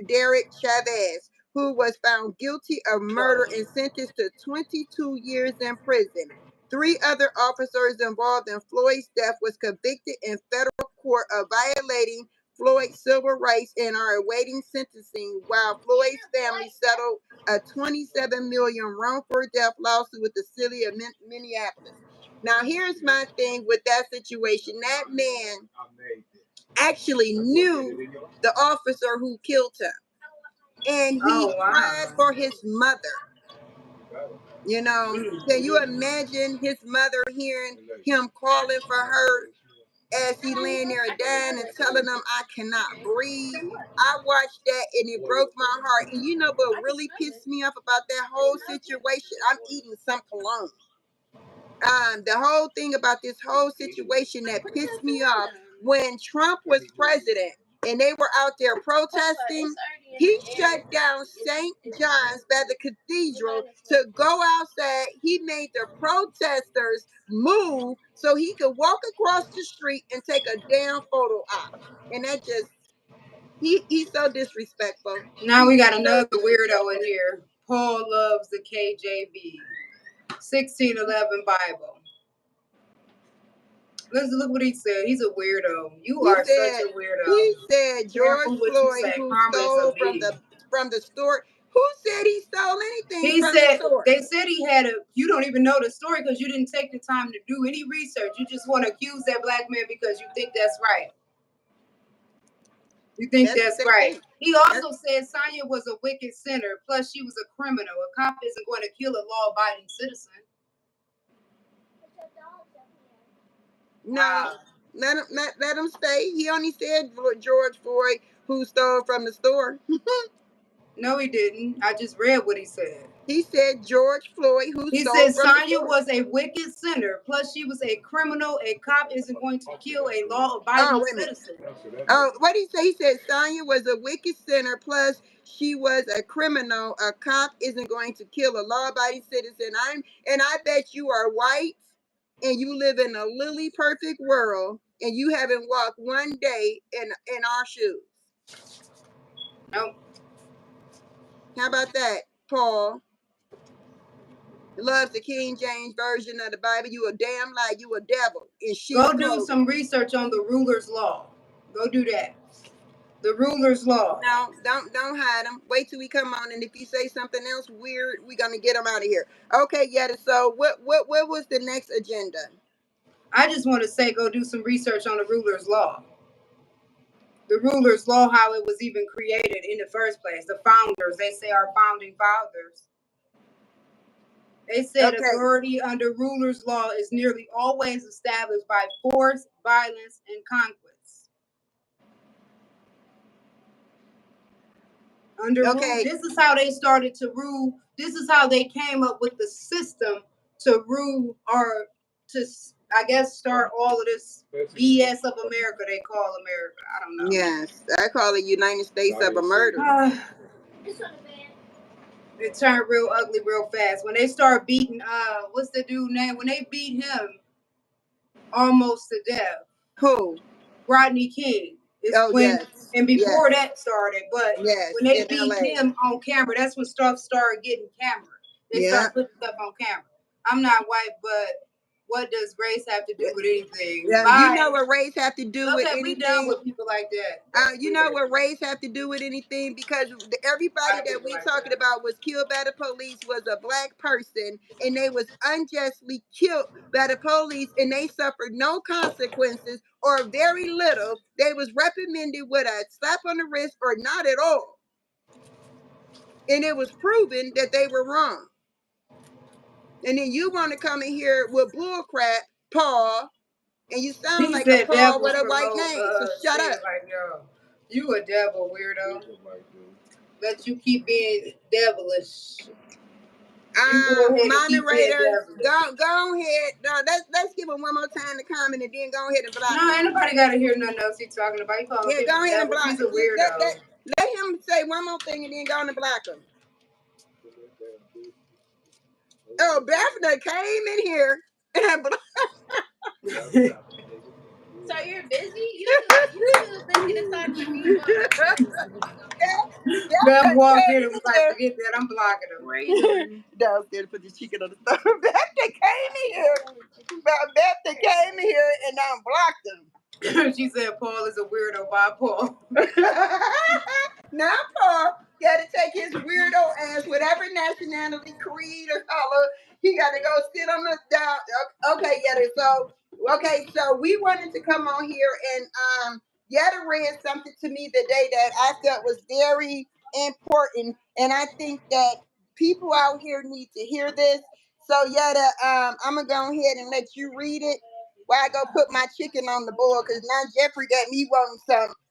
Derek Chavez, who was found guilty of murder and sentenced to 22 years in prison. 3 other officers involved in Floyd's death was convicted in federal court of violating Floyd's civil rights and are awaiting sentencing, while Floyd's family settled a $27 million wrongful death lawsuit with the city of Minneapolis. Now, here's my thing with that situation. That man actually knew the officer who killed him, and he cried for his mother. You know, can you imagine his mother hearing him calling for her as he laying there dying and telling them, "I cannot breathe"? I watched that and it broke my heart. And you know what really pissed me off about that whole situation? I'm eating some cologne. The whole thing about this whole situation that pissed me off, when Trump was president and they were out there protesting, he shut down St. John's by the cathedral to go outside. He made the protesters move so he could walk across the street and take a damn photo op. And that just, he's so disrespectful.
Now we got another weirdo in here. Paul loves the KJV. 1611 Bible. Let's look what he said. He's a weirdo. He are such a weirdo.
He said George Floyd, who stole from the store. Who said he stole anything from the store?
They said he had you don't even know the story because you didn't take the time to do any research. You just want to accuse that black man because you think that's right. You think that's right. He also said Sonya was a wicked sinner, plus she was a criminal. A cop isn't going to kill a law-abiding citizen.
No, let him stay. He only said George Floyd, who stole from the store.
No, he didn't. I just read what he said.
He said George Floyd, who
he
stole
said
from
Sonya was a wicked sinner, plus she was a criminal. A cop isn't going to kill a law-abiding citizen.
Oh, what did he say? He said Sonya was a wicked sinner, plus she was a criminal. A cop isn't going to kill a law-abiding citizen. I bet you are white and you live in a lily perfect world and you haven't walked one day in our shoes.
Nope.
How about that, Paul? Loves the King James Version of the Bible. You a damn lie. You a devil.
Go do some research on the ruler's law. Go do that. The ruler's law.
No, don't hide them. Wait till we come on, and if you say something else weird, we're gonna get them out of here. Okay, Yetta. So what was the next agenda?
I just want to say, go do some research on the ruler's law. The ruler's law, how it was even created in the first place. The founders, they say our founding fathers. They said authority under ruler's law is nearly always established by force, violence, and conquest. Under rule, this is how they started to rule. This is how they came up with the system to rule, or to, I guess, start all of this BS of America they call America. I don't know.
Yes, I call it United States of America.
It turned real ugly real fast. When they start beating, what's the dude name? When they beat him almost to death.
Who?
Rodney King. And before that started, but when they beat him on camera, that's when stuff started getting camera. They started putting stuff on camera. I'm not white, but what does race have to do with anything?
You know what race have to do with anything?
We done with people like that.
You know what race have to do with anything? Because everybody that we talking about was killed by the police was a black person, and they was unjustly killed by the police, and they suffered no consequences or very little. They was reprimanded with a slap on the wrist or not at all. And it was proven that they were wrong. And then you want to come in here with bullcrap, Paul, and you sound like a Paul with a white name. So shut up.
Like, yo, you a devil, weirdo. But you keep being devilish.
Moderators, go ahead. No, let's give him one more time to comment and then go ahead and block.
No, ain't nobody got to hear nothing else he's talking about. He called him
go ahead and block.
He's a weirdo.
Let him say one more thing and then go on and block him. Oh, Bethany came in here and blocked.
So you're busy? You too busy to talk to me.
Beth walked in and was like, forget that, I'm blocking him.
Downstairs, put the chicken on the stove. Bethany came in here. Bethany came in here and I blocked him.
She said Paul is a weirdo. Bye, Paul.
Now Paul got to take his weirdo ass, whatever nationality, creed, or color, he got to go sit on the down. Okay, Yetta. So we wanted to come on here and Yetta read something to me today that I felt was very important, and I think that people out here need to hear this. So Yetta, I'm gonna go ahead and let you read it while I go put my chicken on the boil, because now Jeffrey got me wanting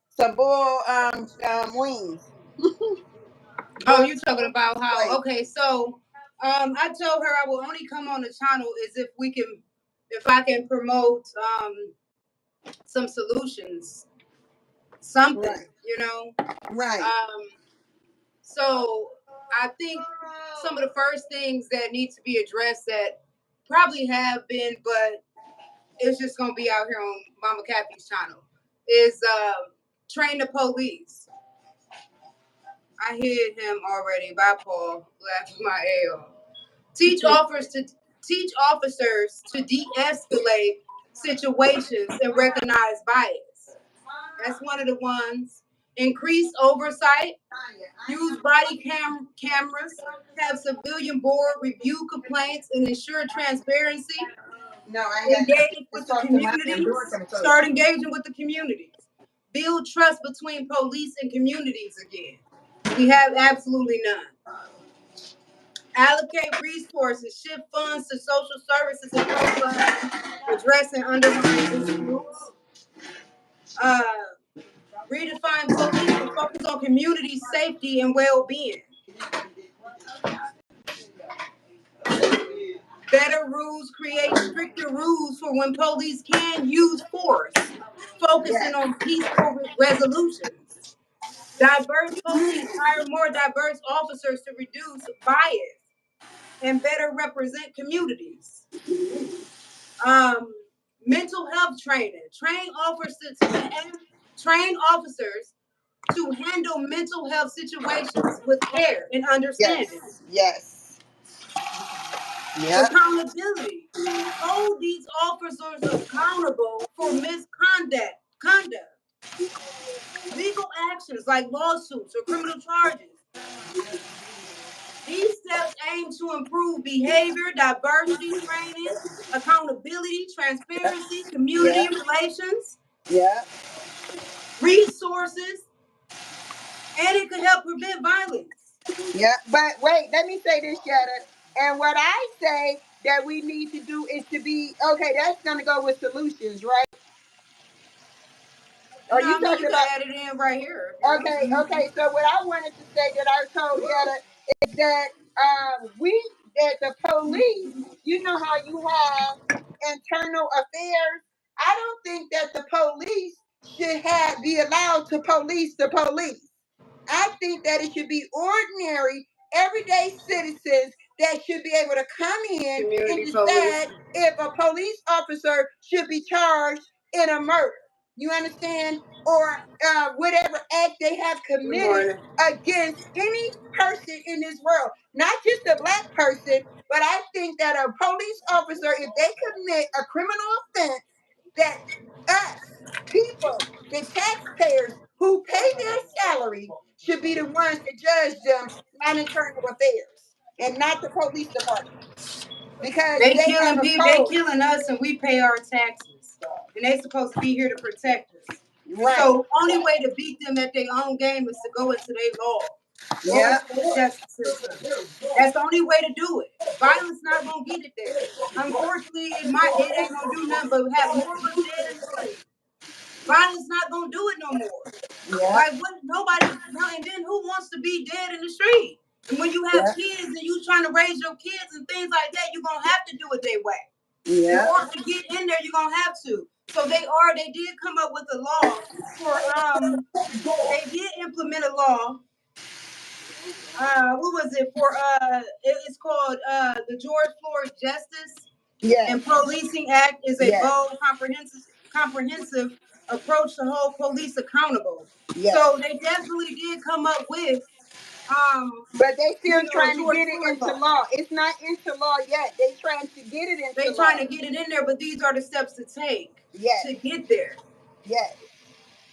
some boiled wings.
Oh, you're talking about how? Okay, so I told her I will only come on the channel is if I can promote some solutions, something,
Right.
So I think some of the first things that need to be addressed that probably have been, but it's just gonna be out here on Mama Kathy's channel is train the police. I hit him already by Paul, laughing my L. Teach officers to de-escalate situations and recognize bias. That's one of the ones. Increase oversight. Use body cameras. Have civilian board review complaints and ensure transparency. Engage with the communities. Start engaging with the communities. Build trust between police and communities again. We have absolutely none. Allocate resources, shift funds to social services and programs addressing underlying issues. Redefine police and focus on community safety and well-being. Better rules, create stricter rules for when police can use force, focusing on peaceful resolutions. Diverse police, hire more diverse officers to reduce bias and better represent communities. Mental health training. Train officers to handle mental health situations with care and understanding.
Yes.
Accountability. Hold these officers accountable for misconduct. Legal actions like lawsuits or criminal charges. These steps aim to improve behavior, diversity training, accountability, transparency, community relations, resources, and it could help prevent violence.
Yeah, but wait, let me say this, Yetta. And what I say that we need to do is to be, okay, that's going to go with solutions, right?
Are you talking about? Add it in right here.
Okay. So what I wanted to say that I told Yetta is that that the police, you know how you have internal affairs. I don't think that the police should be allowed to police the police. I think that it should be ordinary, everyday citizens that should be able to come in and decide if a police officer should be charged in a murder. You understand? Or whatever act they have committed against any person in this world, not just a black person, but I think that a police officer, if they commit a criminal offense, that us, people, the taxpayers who pay their salary, should be the ones to judge them on internal affairs and not the police department. Because
they
they
killing
have a
people, they
code.
killing us, and we pay our taxes, and they supposed to be here to protect us.
Right.
So only way to beat them at their own game is to go into their law, go
Yeah.
into their justice system. That's the only way to do it. Violence not gonna get it there. Unfortunately, it ain't gonna do nothing but have more of us dead in the street. Violence not gonna do it no more.
Yeah.
Like what? Nobody. No, and then who wants to be dead in the street? And when you have kids and you trying to raise your kids and things like that, you're gonna have to do it their way. In order to get in there, you're gonna have to. So they did come up with a law for they did implement a law. What was it for? It's called the George Floyd Justice and Policing Act is a bold, comprehensive approach to hold police accountable. So they definitely did come up with
but they still trying to get it into law. It's not into law yet. They trying to get it into law.
They trying to get it in there, but these are the steps to take to get there.
Yes.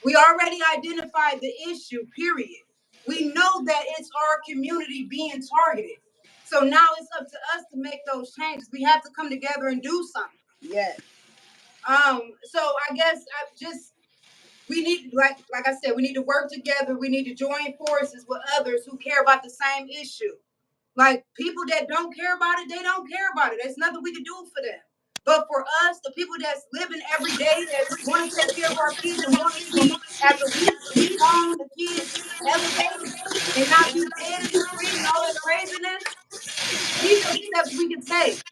We already identified the issue, period. We know that it's our community being targeted. So now it's up to us to make those changes. We have to come together and do something.
Yes.
So I guess we need, like I said, we need to work together. We need to join forces with others who care about the same issue. Like people that don't care about it, they don't care about it. There's nothing we can do for them. But for us, the people that's living every day, that want to take care of our kids and want to see after we own the kids elevated and not be dead in the street and all that craziness, these are the steps we can take.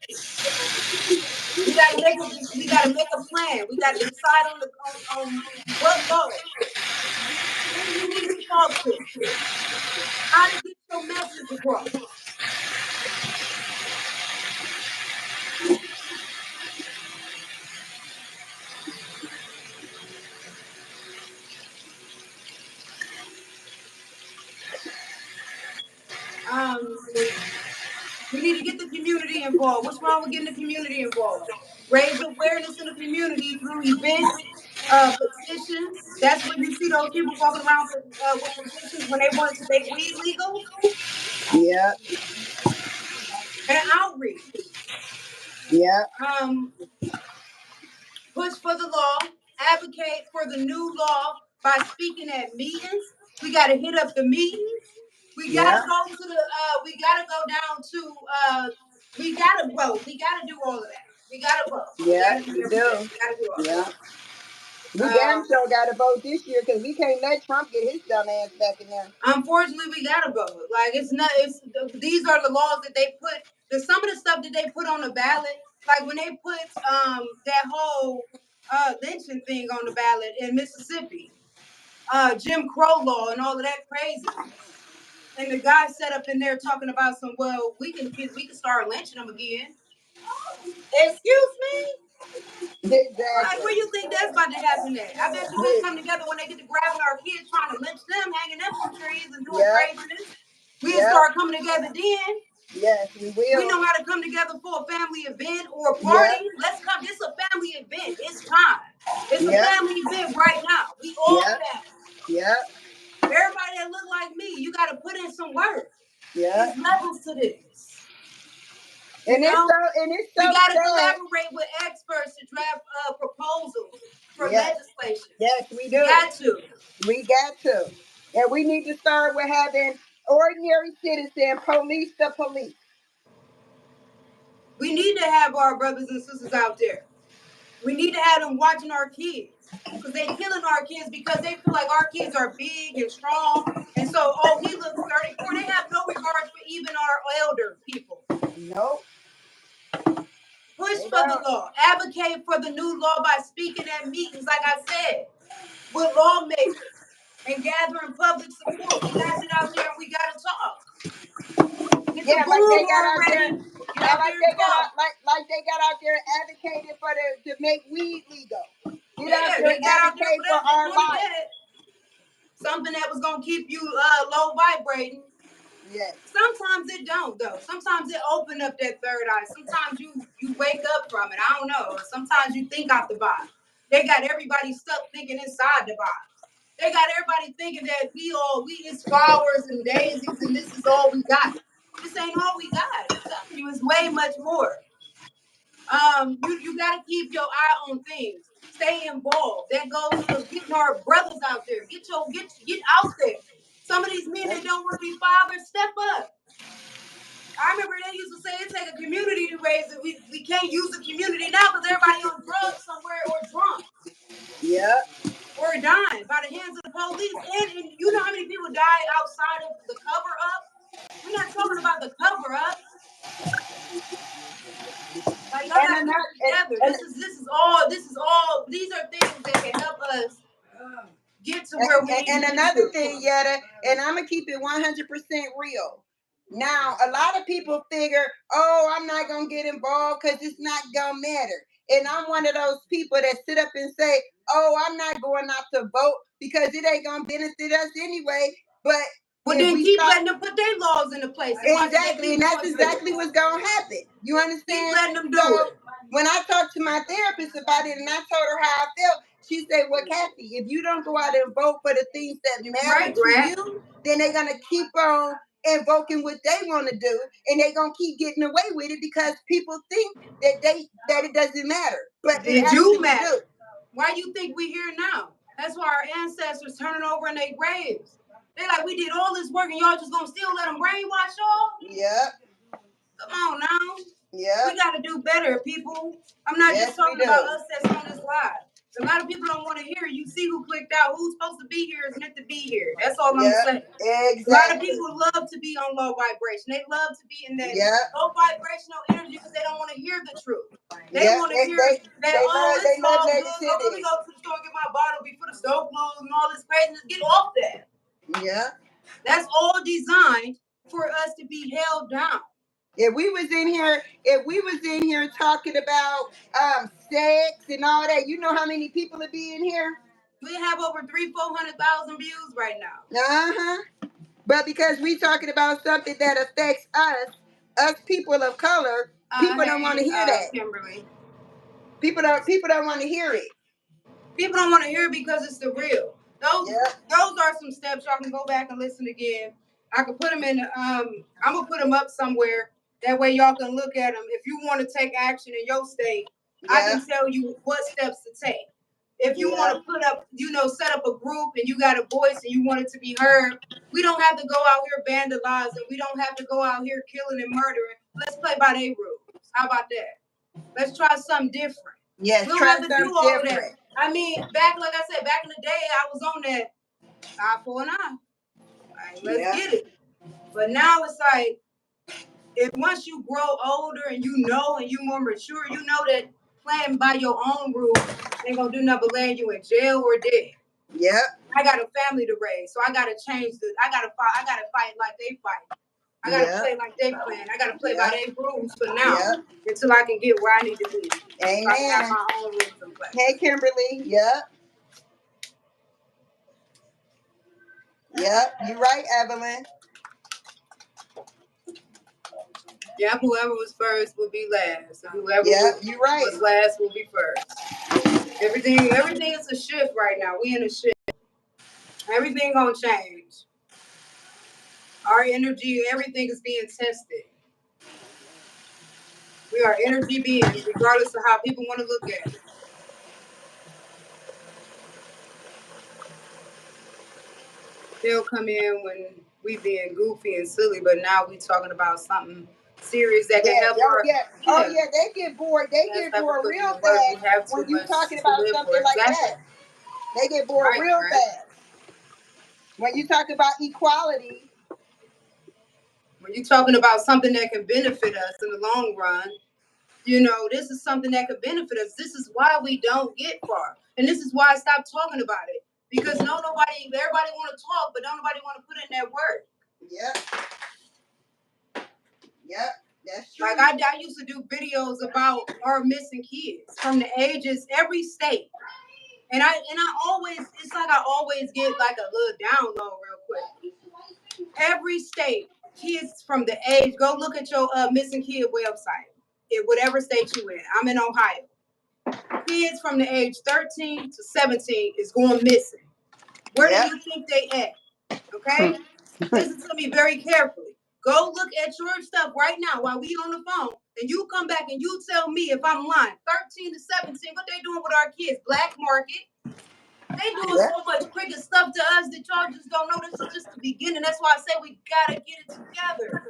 We gotta make a plan. We gotta decide on what goes, who you need to talk to, how to get your message across. We need to get the community involved. What's wrong with getting the community involved? Raise awareness in the community through events, petitions. That's when you see those people walking around with petitions when they wanted to make weed legal.
Yeah.
And outreach.
Yeah.
Push for the law. Advocate for the new law by speaking at meetings. We got to hit up the meetings. We got to go to the. We got to go down to. We got to vote. We got to do all of that. We got to vote.
Yeah, we do.
We got to do all that.
We damn sure got to vote this year because we can't let Trump get his dumb ass back in there.
Unfortunately, we got to vote. Like it's not. These are the laws that they put. Some of the stuff that they put on the ballot, like when they put that whole lynching thing on the ballot in Mississippi, Jim Crow law and all of that crazy. And the guy sat up in there talking about some. Well, we can start lynching them again. Excuse me.
Exactly.
Like, where you think that's about to happen at? I bet you we'll come together when they get to grabbing our kids, trying to lynch them, hanging them from trees and doing craziness. We'll start coming together then.
Yes, we will.
We know how to come together for a family event or a party. Let's come. This is a family event. It's time. It's a family event right now. We all family.
Yeah.
Everybody that look like me, you got to put in some work.
Yeah.
There's levels to this.
And it's so
we got to collaborate with experts to draft proposals for legislation.
Yes, we do. We got to. And we need to start with having ordinary citizens police the police.
We need to have our brothers and sisters out there. We need to have them watching our kids. Because they're killing our kids because they feel like our kids are big and strong. And so, he looks 34. They have no regard for even our elder people.
Nope.
Push for the law. Advocate for the new law by speaking at meetings, like I said, with lawmakers and gathering public support. We got to get out there and we got to talk. Get the boom horn ready.
Like they got out there advocating to make weed legal. Get out there and advocate for our life.
Something that was gonna keep you low vibrating.
Yes.
Sometimes it don't though. Sometimes it open up that third eye. Sometimes you wake up from it. I don't know. Sometimes you think out the box. They got everybody stuck thinking inside the box. They got everybody thinking that we is flowers and daisies and this is all we got. This ain't all we got. I'm telling you, it's way much more. You gotta keep your eye on things. Stay involved. That goes for getting our brothers out there. Get out there. Some of these men that don't want to be fathers, step up. I remember they used to say it take a community to raise it. We can't use the community now because everybody on drugs somewhere or drunk.
Yeah.
Or dying by the hands of the police. And you know how many people die outside of the cover up? We're not talking about the cover up. Like y'all gotta put it together. This is all. These are things that can help us get to where we need.
And another thing, Yetta, and I'm gonna keep it 100% real. Now, a lot of people figure, oh, I'm not gonna get involved because it's not gonna matter. And I'm one of those people that sit up and say, oh, I'm not going out to vote because it ain't gonna benefit us anyway. But
then keep letting them put their laws into place.
Exactly, and that's exactly what's gonna happen. You understand?
Keep letting them do it.
When I talked to my therapist about it and I told her how I felt, she said, well, Kathy, if you don't go out and vote for the things that matter to you, then they're gonna keep on invoking what they want to do, and they're gonna keep getting away with it because people think that it doesn't matter. But it do matter.
Why you think we here now? That's why our ancestors turning over in their graves. They like, we did all this work and y'all just gonna still let them brainwash y'all?
Yeah.
Come on now.
Yeah.
We gotta do better, people. I'm not just talking about us that's on this live. A lot of people don't want to hear it. You see who clicked out. Who's supposed to be here is meant to be here. That's all I'm saying. Exactly. A lot of people love to be on low vibration. They love to be in that low vibrational energy because they don't want to hear the truth. They want to hear that, it's all good. Oh, let me go to the store and get my bottle before the stove blows and all this craziness. Get off that.
Yeah.
That's all designed for us to be held down.
If we was in here talking about sex and all that, you know how many people would be in here?
We have over 300,000-400,000 views right now.
But because we talking about something that affects us people of color, people don't want to hear that.
Kimberly.
People don't want to hear it.
People don't want to hear it because it's the real. Those are some steps y'all can go back and listen again. I can put them in. I'm gonna put them up somewhere. That way y'all can look at them. If you want to take action in your state, I can tell you what steps to take. If you want to put up, set up a group and you got a voice and you want it to be heard, we don't have to go out here vandalizing. We don't have to go out here killing and murdering. Let's play by their rules. How about that? Let's try something different.
Yes,
we don't have to do all of that. I mean, back in the day, I was on that eye for an eye. Right, let's get it. But now it's like, if once you grow older and you know and you more mature, you know that playing by your own rules ain't gonna do nothing but land you in jail or dead.
Yep.
I got a family to raise, so I gotta change I gotta fight like they fight. I gotta play like they playing. I gotta play by their rules for now until I can get where I need to be.
Amen.
So I can have my own rules in place.
Hey, Kimberly. Yep. Yep. You're right, Evelyn.
Yeah, whoever was first will be last. And whoever was last will be first. Everything is a shift right now. We in a shift. Everything gonna change. Our energy, everything is being tested. We are energy beings, regardless of how people want to look at it. They'll come in when we being goofy and silly, but now we talking about something serious that can help our...
Oh, yeah, they get bored. They get bored real fast when you're talking about something like that. They get bored real fast. When you talk about equality.
When you're talking about something that can benefit us in the long run, this is something that could benefit us. This is why we don't get far. And this is why I stopped talking about it. Because everybody want to talk, but nobody want to put in that work.
Yep, that's true.
Like I used to do videos about our missing kids from the ages, every state. And I always, it's like I always get like a little download real quick. Every state, kids from the age, go look at your missing kid website in whatever state you in. I'm in Ohio. Kids from the age 13 to 17 is going missing. Where do you think they at? Okay? Listen to me very carefully. Go look at your stuff right now while we on the phone, and you come back and you tell me if I'm lying. 13 to 17, what they doing with our kids? Black market. They doing so much cricket stuff to us that y'all just don't know. This is just the beginning. That's why I say we gotta get it together.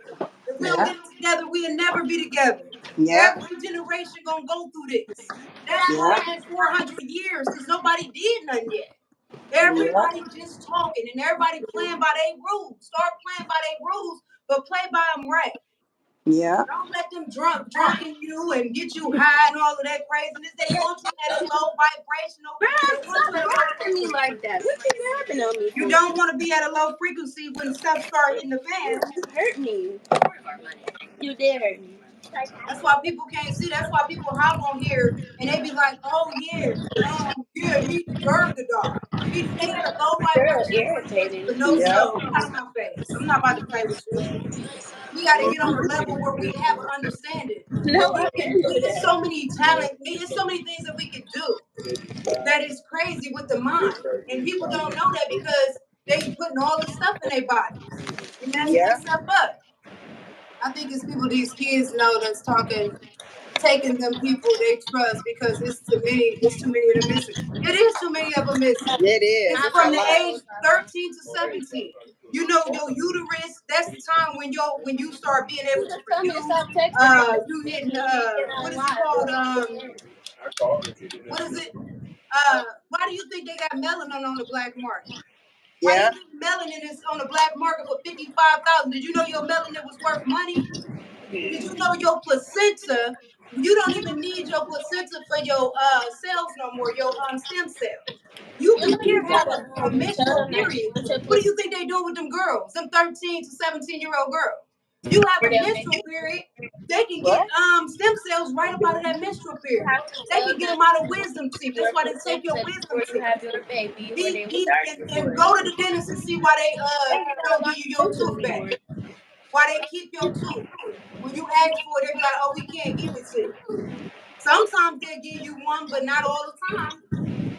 If we don't get it together, we'll never be together. Every generation gonna go through this. That's why it took 400 years, because nobody did nothing yet. Everybody just talking and everybody playing by their rules. Start playing by their rules, but play by them right.
Yeah.
Don't let them drunken you and get you high and all of that craziness. They want you at a low vibrational. They want you at a low frequency
like that. What you grabbing on me?
You don't want to be at a low frequency when stuff starts hitting the fan.
You hurt me. You did hurt me.
That's why people can't see. That's why people hop on here and they be like, "Oh yeah, he deserved to die. They at a low vibrational frequency with no soul. Get out of my face. I'm not about to play with you. We got to get on a level where we have an understanding.
No,
There's so many talent. There's so many things that we can do. That is crazy with the mind, and people don't know that because they putting all this stuff in their bodies and messing themselves up. I think it's people, these kids know that's talking, taking them people they trust because it's too many of them missing. It is too many of them missing.
It is.
It's from the age 13 to 17. You know, your uterus, that's the time when you start being able to produce, you hitting, what is it called? What is it? Why do you think they got melanin on the black market? Why do you think melanin is on the black market for $55,000? Did you know your melanin was worth money? Did you know your placenta? You don't even need your placenta for your cells no more. Your stem cells. You can have a menstrual period. What do you think they doing with them girls? Them 13 to 17-year-old girls. You have a menstrual period. They can get stem cells right up out of that menstrual period. They can get them out of wisdom teeth. That's why they take your wisdom teeth. And go to the dentist and see why they don't give you your tooth back. Why they keep your tooth. When you ask for it, they be like, "Oh, we can't give it to you." Sometimes they give you one, but not all the time.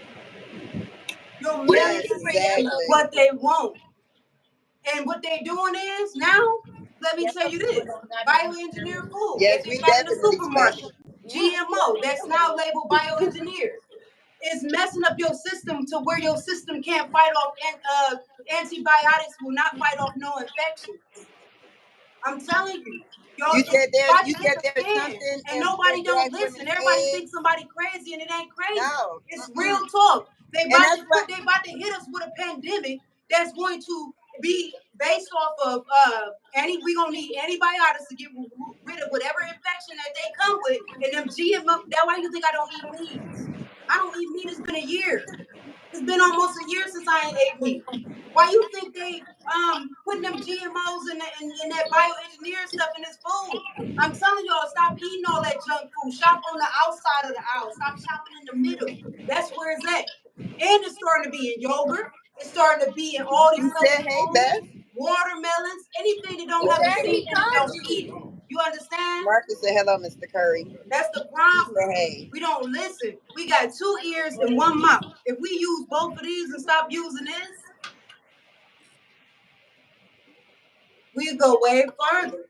Your melanin is what they want. And what they doing is now, let me tell you this, bioengineered food.
Yes, we got in the supermarket.
GMO, that's now labeled bioengineered. It's messing up your system to where your system can't fight off, and antibiotics will not fight off no infections. I'm telling you.
You said there's something,
and nobody don't listen. Everybody thinks somebody crazy, and it ain't crazy. No. It's real talk. They about to hit us with a pandemic that's going to be based off of we gonna need antibiotics to get rid of whatever infection that they come with, and them GMO. That's why you think I don't eat meat. I don't eat meat. It's been a year. It's been almost a year since I ain't ate meat. Why you think they putting them GMOs and that bioengineered stuff in this food? I'm telling y'all, stop eating all that junk food. Shop on the outside of the aisle. Stop shopping in the middle. That's where it's at. And it's starting to be in yogurt. It's starting to be in all these watermelons, anything that don't have a seed, don't eat it. You understand?
Marcus said, "Hello, Mr. Curry."
That's the problem. We don't listen. We got 2 ears and 1 mouth. If we use both of these and stop using this, we go way further.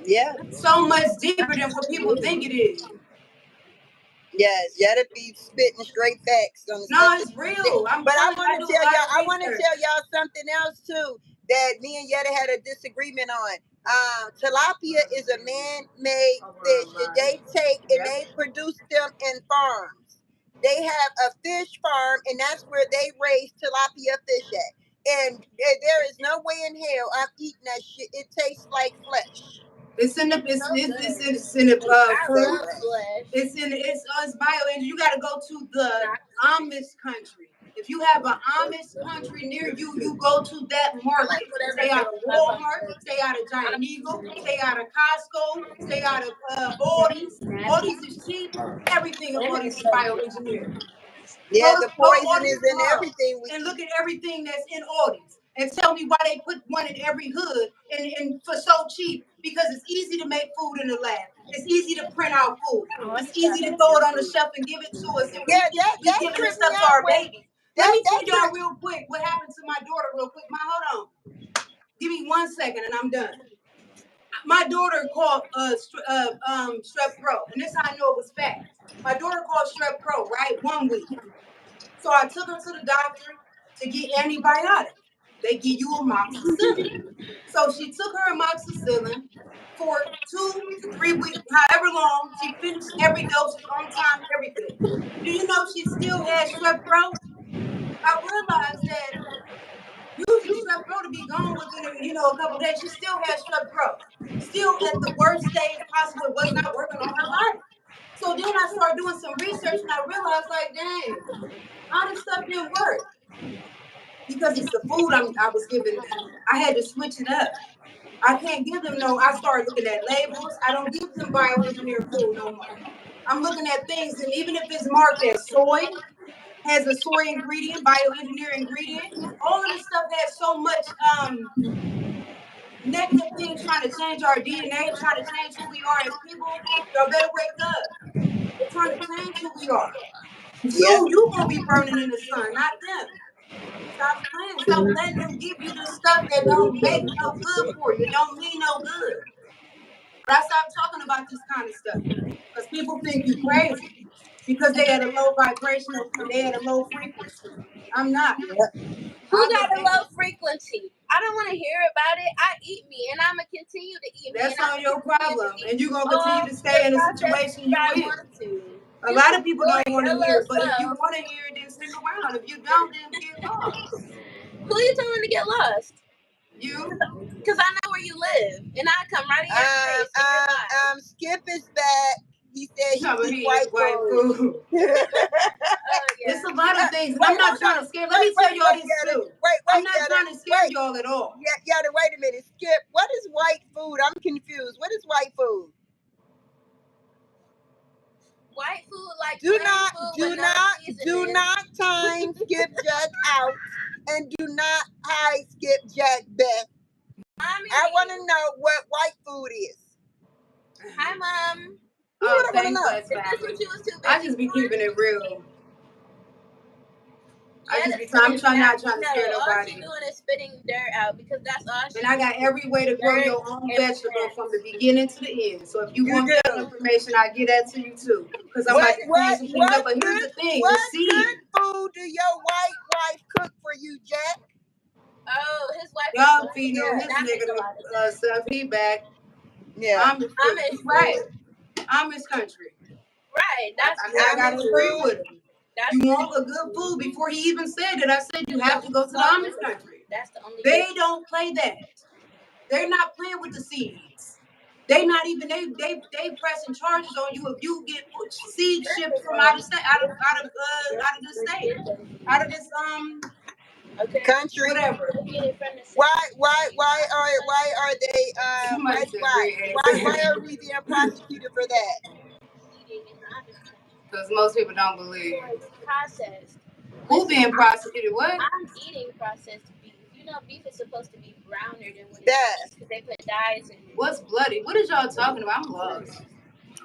Yeah.
So much deeper than what people think it is.
Yes, you gotta be spitting straight facts on the
No, it's real.
But I want to tell y'all something else too that me and Yetta had a disagreement on. Tilapia is a man-made fish that they take and they produce them in farms. They have a fish farm, and that's where they raise tilapia fish at. And there is no way in hell I'm eating that shit. It tastes like flesh.
It's in the fruit. It's bioengineered. You got to go to the Amish country. If you have an Amish country near you, you go to that market. Stay out of Walmart. Stay out of Giant Eagle. Stay out of Costco. Stay out of Aldi's. Aldi's is cheap. Everything of Aldi's is bioengineered.
Yeah, the poison is in everything.
And look at everything that's in Aldi's. And tell me why they put one in every hood and for so cheap. Because it's easy to make food in the lab. It's easy to print out food. It's easy to throw it on the shelf and give it to us. And we giving this stuff to our babies. Let me tell y'all real quick what happened to my daughter real quick. Hold on. Give me 1 second and I'm done. My daughter called Strep Pro. And this is how I know it was fact. My daughter called Strep Pro, right? 1 week. So I took her to the doctor to get antibiotics. They give you amoxicillin. So she took her amoxicillin for 2 to 3 weeks, however long. She finished every dosage on time, everything. Do you know she still had Strep Pro? I realized that usually Strep Pro to be gone within a couple of days. She still had Strep Pro. Still at the worst stage possible. It was not working on her body. So then I started doing some research and I realized, like, dang, all this stuff didn't work. Because it's the food I was giving them. I had to switch it up. I can't give them I started looking at labels. I don't give them bioengineered food no more. I'm looking at things, and even if it's marked as soy, has a soy ingredient, bioengineered ingredient, all of this stuff has so much negative things trying to change our DNA, trying to change who we are as people. Y'all better wake up. They're trying to change who we are. You gonna be burning in the sun, not them. Stop playing. Stop letting them give you the stuff that don't make no good for you. It don't mean no good. But I stopped talking about this kind of stuff because people think you crazy because they had a low vibrational, they had a low frequency. I'm not.
Who got a low frequency? I don't want to hear about it. I eat meat and I'm going to continue to eat meat.
That's not your problem. And you're going to continue to stay in the situation you're in. A lot of people don't want to hear it, but if you want to hear it, then stick around. If you don't, then get lost.
Who are you telling to get lost?
You.
Because I know where you live, and I come right in your face.
Skip is back. He said he eats white food.
There's a lot of things. I'm not trying to scare. Let me tell y'all this too. I'm not trying to scare y'all at all.
Yeah, wait a minute. Skip, what is white food? I'm confused. What is white food?
White food, like
do not time Skip Jack out, and do not hide Skip Jack back. I want to know what white food is.
Hi, Mom.
Thanks, I just be keeping it real. I'm not trying to scare nobody.
All she's doing is spitting dirt out because that's all she.
And I got every way to grow your own vegetable from the beginning to the end. So if you want that information, I get that to you too. Because I'm about to clean some things up. But here's the thing:
what good food do your white wife cook for you, Jack?
Oh, his wife.
Y'all feeding on his nigga stuff. He back.
Yeah,
I'm right. I'm his country.
Right.
I gotta agree with him. You want a good food before he even said it. I said you have to go to the Amish country.
That's the only.
They don't play that. They're not playing with the seeds. They not even they pressing charges on you if you get seed shipped from out of the state,
country.
Whatever.
Why are they why are we being prosecuted for that?
Because most people don't believe.
Processed.
Who being prosecuted? What?
I'm eating processed beef. You know, beef is supposed to be browner than what it is because they put dyes in it.
What's bloody? What is y'all talking about? I'm lost.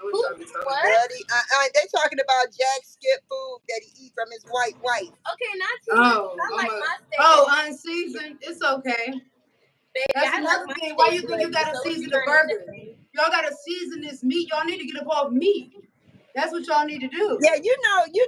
What?
They talking about Jack Skip food that he eat from his white wife.
Okay, not too much. I like my steak.
Unseasoned. It's okay.
Baby,
that's another thing. Why you think you gotta season the burger? Y'all gotta season this meat. Y'all need to get up off meat. That's what y'all need to do.
Yeah, you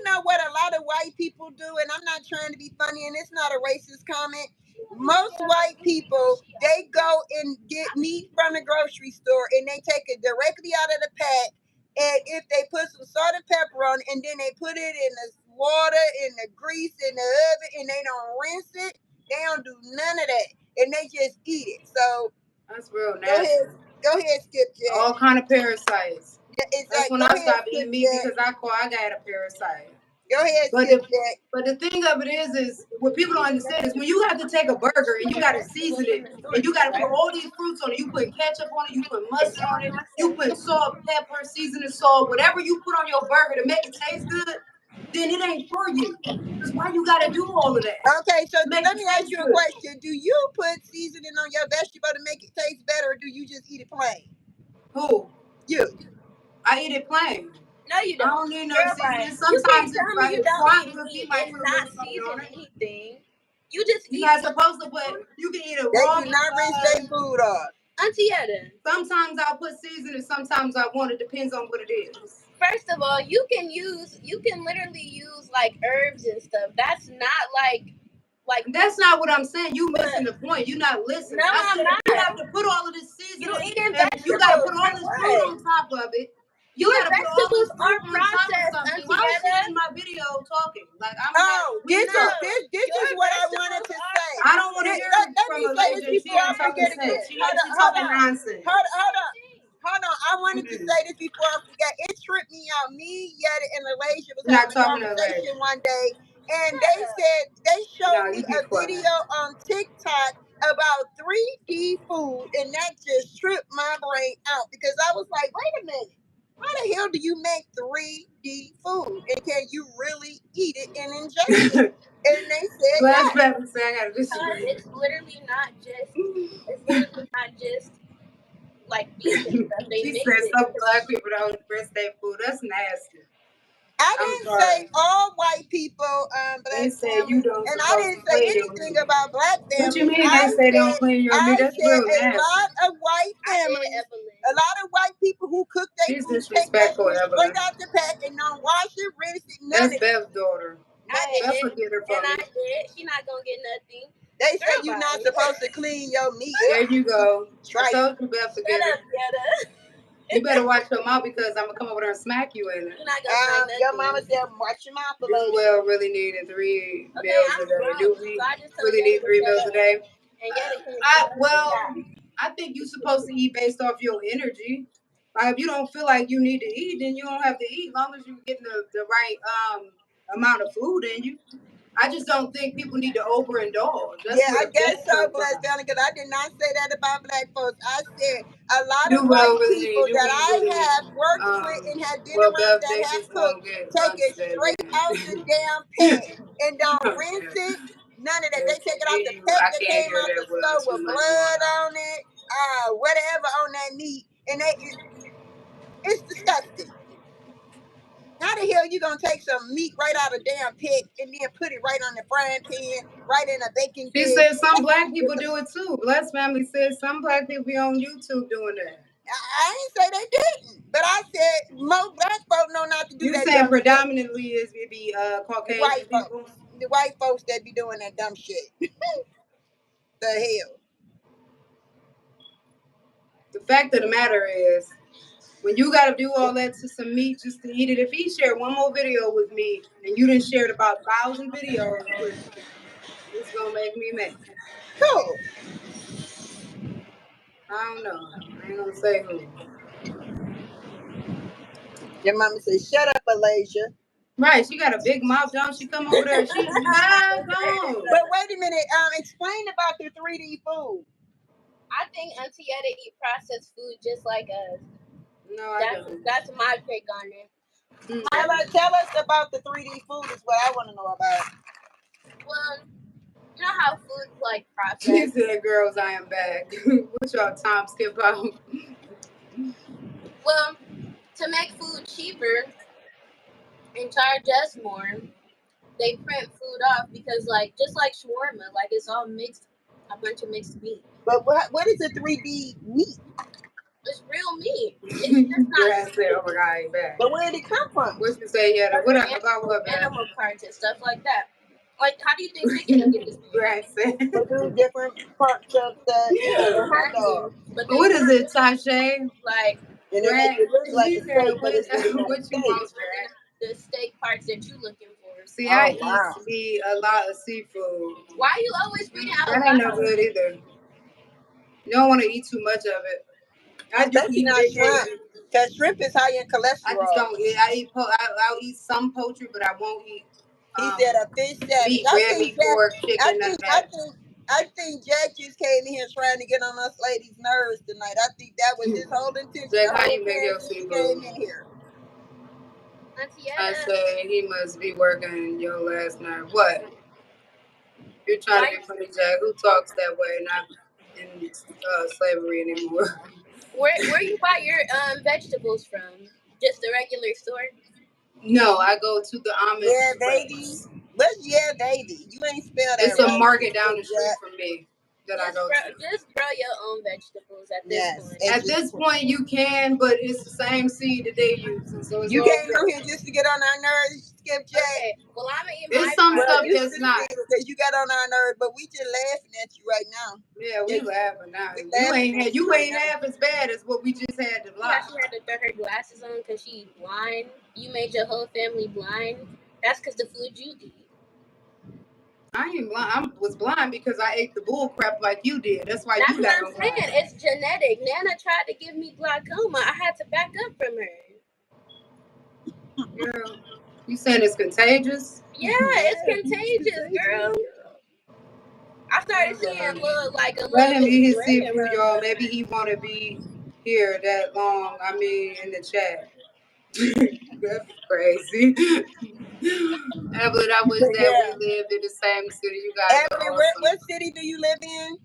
know what a lot of white people do, and I'm not trying to be funny, and it's not a racist comment. Most white people, they go and get meat from the grocery store, and they take it directly out of the pack, and if they put some salt and pepper on it, and then they put it in the water, in the grease, in the oven, and they don't rinse it, they don't do none of that, and they just eat it. So
that's real nasty.
Go ahead, Skip Jack.
All kind of parasites.
Yeah,
that's when I stopped eating meat because I got a parasite.
Go ahead,
but the thing of it is what people don't understand is when you have to take a burger and you got to season it and you got to put all these fruits on it, you put ketchup on it, you put mustard on it, you put salt, pepper, seasoning salt, whatever you put on your burger to make it taste good, then it ain't for you. Because why you gotta do all of that?
Okay, so
Make
let
it
me ask
taste
you a
good.
question. Do you put seasoning on your vegetable to make it taste better, or do you just eat it plain?
Who?
You.
I eat it plain.
No, you don't.
I don't need no
Girl,
seasoning.
you
Sometimes
can't tell me you
if
don't
frying
eat
cookie
meat
might
and
put a
not
little something
season
on it.
anything. You just
You
eat
guys supposed to put, you can eat it
They
raw.
do not rinse their food off.
Auntie Etta.
Sometimes I'll put seasoning, sometimes I won't. It depends on what it is.
First of all, you can literally use like herbs and stuff. That's not like
that's not what I'm saying. You missing the point. You're not listening.
No, I'm not.
You have to put all of this seasoning.
You eating
and you gotta put all
vegetables,
this
for
fruit
what?
on top of it. You
Your
gotta put all this
vegetables
fruit
are
on top of
processed,
something.
Auntie
Why is she
Etta.
in my video talking? Like I'm
Oh,
not.
this
No,
is what I wanted to say.
I don't want to hear
Let
from
me say this
Elijah. She
before I
ain't talking
forget again.
sense. She talking nonsense.
Hold on. I wanted to say this before I forget. It tripped me out. Me, Yetta, and Elijah was
Not
having a
talking to
conversation
Elijah.
one day, and they showed
No,
me
you be
a
quiet.
video on TikTok about 3D food, and that just tripped my brain out because I was like, wait a minute. How the hell do you make 3D food? And can you really eat it and ingest it? And they said,
Last battle say I gotta disagree.
It's literally not just like beef and stuff. They
She
mix
said
it.
some black people don't breast their food. That's nasty.
I didn't say all white people,
They
black
say
families,
you don't
and I
supposed
didn't
to
say
clean your
anything
meat.
about black families.
What you mean they say they don't clean your meat? That's real
a
nasty.
lot of white families, a lot of white people who cook their
She's
food, take that
disrespectful,
shit
Evelyn.
straight out the pack and don't wash it, rinse it, none
That's
of that.
Bev's daughter.
I
Beth will get her from me.
I did. She not gonna get nothing.
They say you're not supposed to clean your meat.
There you go.
Right.
I told you Beth to get her. You better watch your mouth because I'm gonna come over there and smack you in it.
Your mama said, watch your mouth,
You will really need 3 meals a day. Do we really need 3 meals a day? I think you're supposed to eat based off your energy. Like if you don't feel like you need to eat, then you don't have to eat. As long as you're getting the right amount of food in you. I just don't think people need to overindulge. That's
I guess so, Blessed Down, because I did not say that about black folks. I said a lot of white people that I have worked with and had been around that have cooked take it straight out the damn pan and don't rinse it. None of that. They take it out the pack that came out the stove with blood on it, whatever on that meat, and it's disgusting. How the hell you gonna take some meat right out of damn pig and then put it right on the frying pan, right in a baking dish?
She said some black people do it too. Bless family said some black people be on YouTube doing that.
I ain't say they didn't, but I said most black folks know not to do that.
You saying predominantly is it be Caucasian
white
people?
Folks, the white folks that be doing that dumb shit. The hell.
The fact of the matter is, when you got to do all that to some meat just to eat it, if he shared one more video with me and you didn't share about 1,000 videos with me, it's gonna make me mad.
Cool.
I don't know. I ain't gonna say who.
Your mama said, "Shut up, Alasia."
Right, she got a big mouth, don't she? Come over there. She bad on.
But wait a minute. Explain about the 3D food.
I think Auntie Etta eat processed food just like us.
No, I don't.
That's my take on it.
Tell us about the 3D food is what I want to know about.
Well, you know how food's like processed.
She said, "Girls, I am back." What y'all time skip out?
Well, to make food cheaper and charge us more, they print food off because, like, just like shawarma, like it's all mixed, a bunch of mixed meat.
But what is a 3D meat?
It's real meat. It's just not.
Back.
But where did it come from?
What you say? Yeah, what about what?
Animal parts and stuff like that. Like, how do you think chicken gets made?
But do different parts of the hot dog.
But
what is it, Tasha?
Like,
and it make it look like a steak, but it's really not
what you want,
the steak parts that you looking for.
See, I eat a lot of seafood.
Why are you always reading out?
That ain't no good either. You don't want to eat too much of it. I just eat
shrimp. Because shrimp is high in cholesterol.
I just don't eat. I'll eat some poultry, but I won't eat.
He said a fish savage.
Red meat, pork, chicken,
I think Jack just came in here trying to get on us ladies' nerves tonight. I think that was his whole intention.
Jack, how you make your seafood?
Came in here.
I say he must be working your last nerve. What? You're trying to be funny, Jack. Who talks that way? Not in slavery anymore.
Where you buy your vegetables from? Just a regular store?
No, I go to the Amish.
Yeah, baby. What's yeah, baby? You ain't spelled that
It's a
right.
market down the street from me that I go to.
Just grow your own vegetables at this point.
At this point, you can, but it's the same seed that they use, so it's
you
all
came
good.
on here just to get on our nerves, Skip Jack.
Okay, well I'm gonna eat
There's some stuff that's not.
Because you got on our nerves, but we just laughing at you right now.
Yeah, we laughing now.
We
You ain't half as bad as what we just had to lie.
Yeah, she had to throw her glasses on because she's blind. You made your whole family blind. That's because the food you eat.
I ain't blind. I was blind because I ate the bull crap like you did. That's why you got
what I'm saying. It's genetic. Nana tried to give me glaucoma. I had to back up from her.
Girl, you saying it's contagious?
Yeah, it's contagious, girl. I started seeing a little
Let him eat his seafood, y'all. Maybe he want to be here that long. I mean, in the chat. That's crazy. Evelyn, I wish that we lived in the same city. You guys are awesome.
What city do you live in?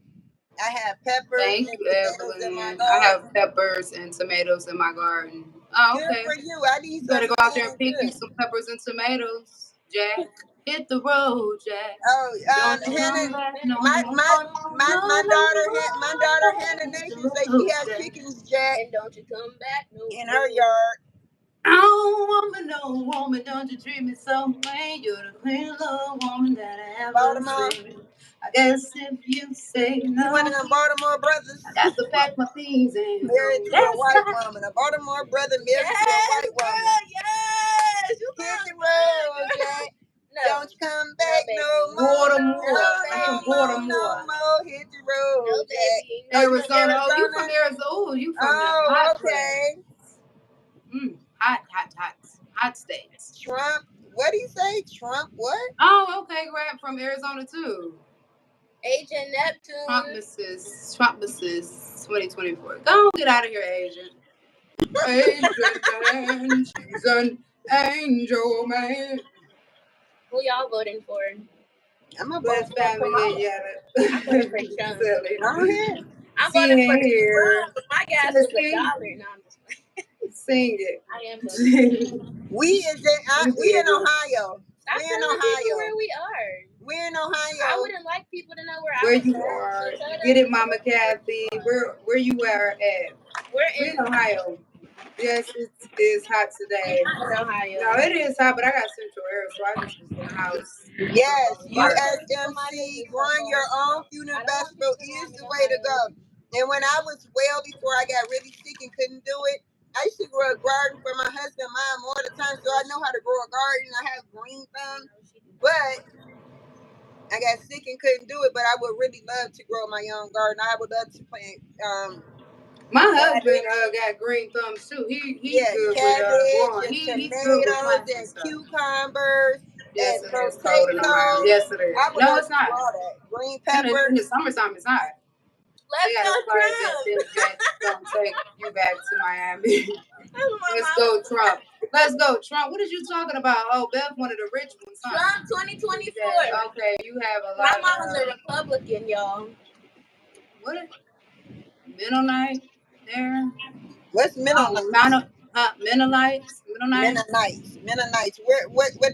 I have peppers.
Thank you, Evelyn. I have peppers and tomatoes in my garden. Oh, okay.
Good for you. I need
you better go out there and pick you some peppers and tomatoes, Jack. Hit the road, Jack.
Oh, Hannah, my daughter Hannah Nation say she has chickens, Jack.
And don't you come back
in her yard.
Oh, woman, don't you treat me so way. You're the clean little woman that I ever seen. I guess if you say no.
You one of them Baltimore brothers?
I got to pack my things and
married to a white woman. A Baltimore brother married to a white woman.
Yes,
you hit the road, Jack.
No.
Don't you come back no more.
Baltimore.
Hit the road,
no,
Jack.
Arizona. Oh, you from Arizona? Oh, you from the hot
okay.
Hot states.
Trump. What do you say? Trump what?
Oh, okay. Grab from Arizona too.
Agent Neptune.
Trump Mrs. 2024. Go get out of here, Agent. Agent, she's an angel, man.
Who y'all voting for?
I'm a vote for
I'm voting for Trump. I'm voting for Trump. My gas was $1. No, I'm just playing.
Sing it.
I am voting.
We in Ohio.
Stop telling people where we are.
We're in Ohio.
I wouldn't like people to know where
you are. So get it, Mama Kathy. Where you are at? We're in Ohio. Yes, it's hot today.
In Ohio.
No, it is hot, but I got central air, so I just was in the house.
Yes, USMC, growing your own fruit and vegetable is the way to go. And when I was before I got really sick and couldn't do it, I used to grow a garden for my husband and mom all the time, so I know how to grow a garden. I have green thumb, but I got sick and couldn't do it. But I would really love to grow my own garden. I would love to plant.
My husband got green thumbs too. He's good with
cabbage, tomatoes, and cucumbers.
Yes,
and
it is cold in Ohio. Yes, it is. No, it's not.
Green pepper.
In the summertime, it's hot.
Let's go Trump.
Don't take you back to Miami. Let's go Trump. Let's go Trump. What are you talking about? Oh, Beth, one of the rich ones. Huh?
Trump 2024.
Yeah, okay, you have a lot.
My mama's a Republican, y'all.
What? Mennonite there.
What's Mennonite?
Mennonites.
Mennonites. What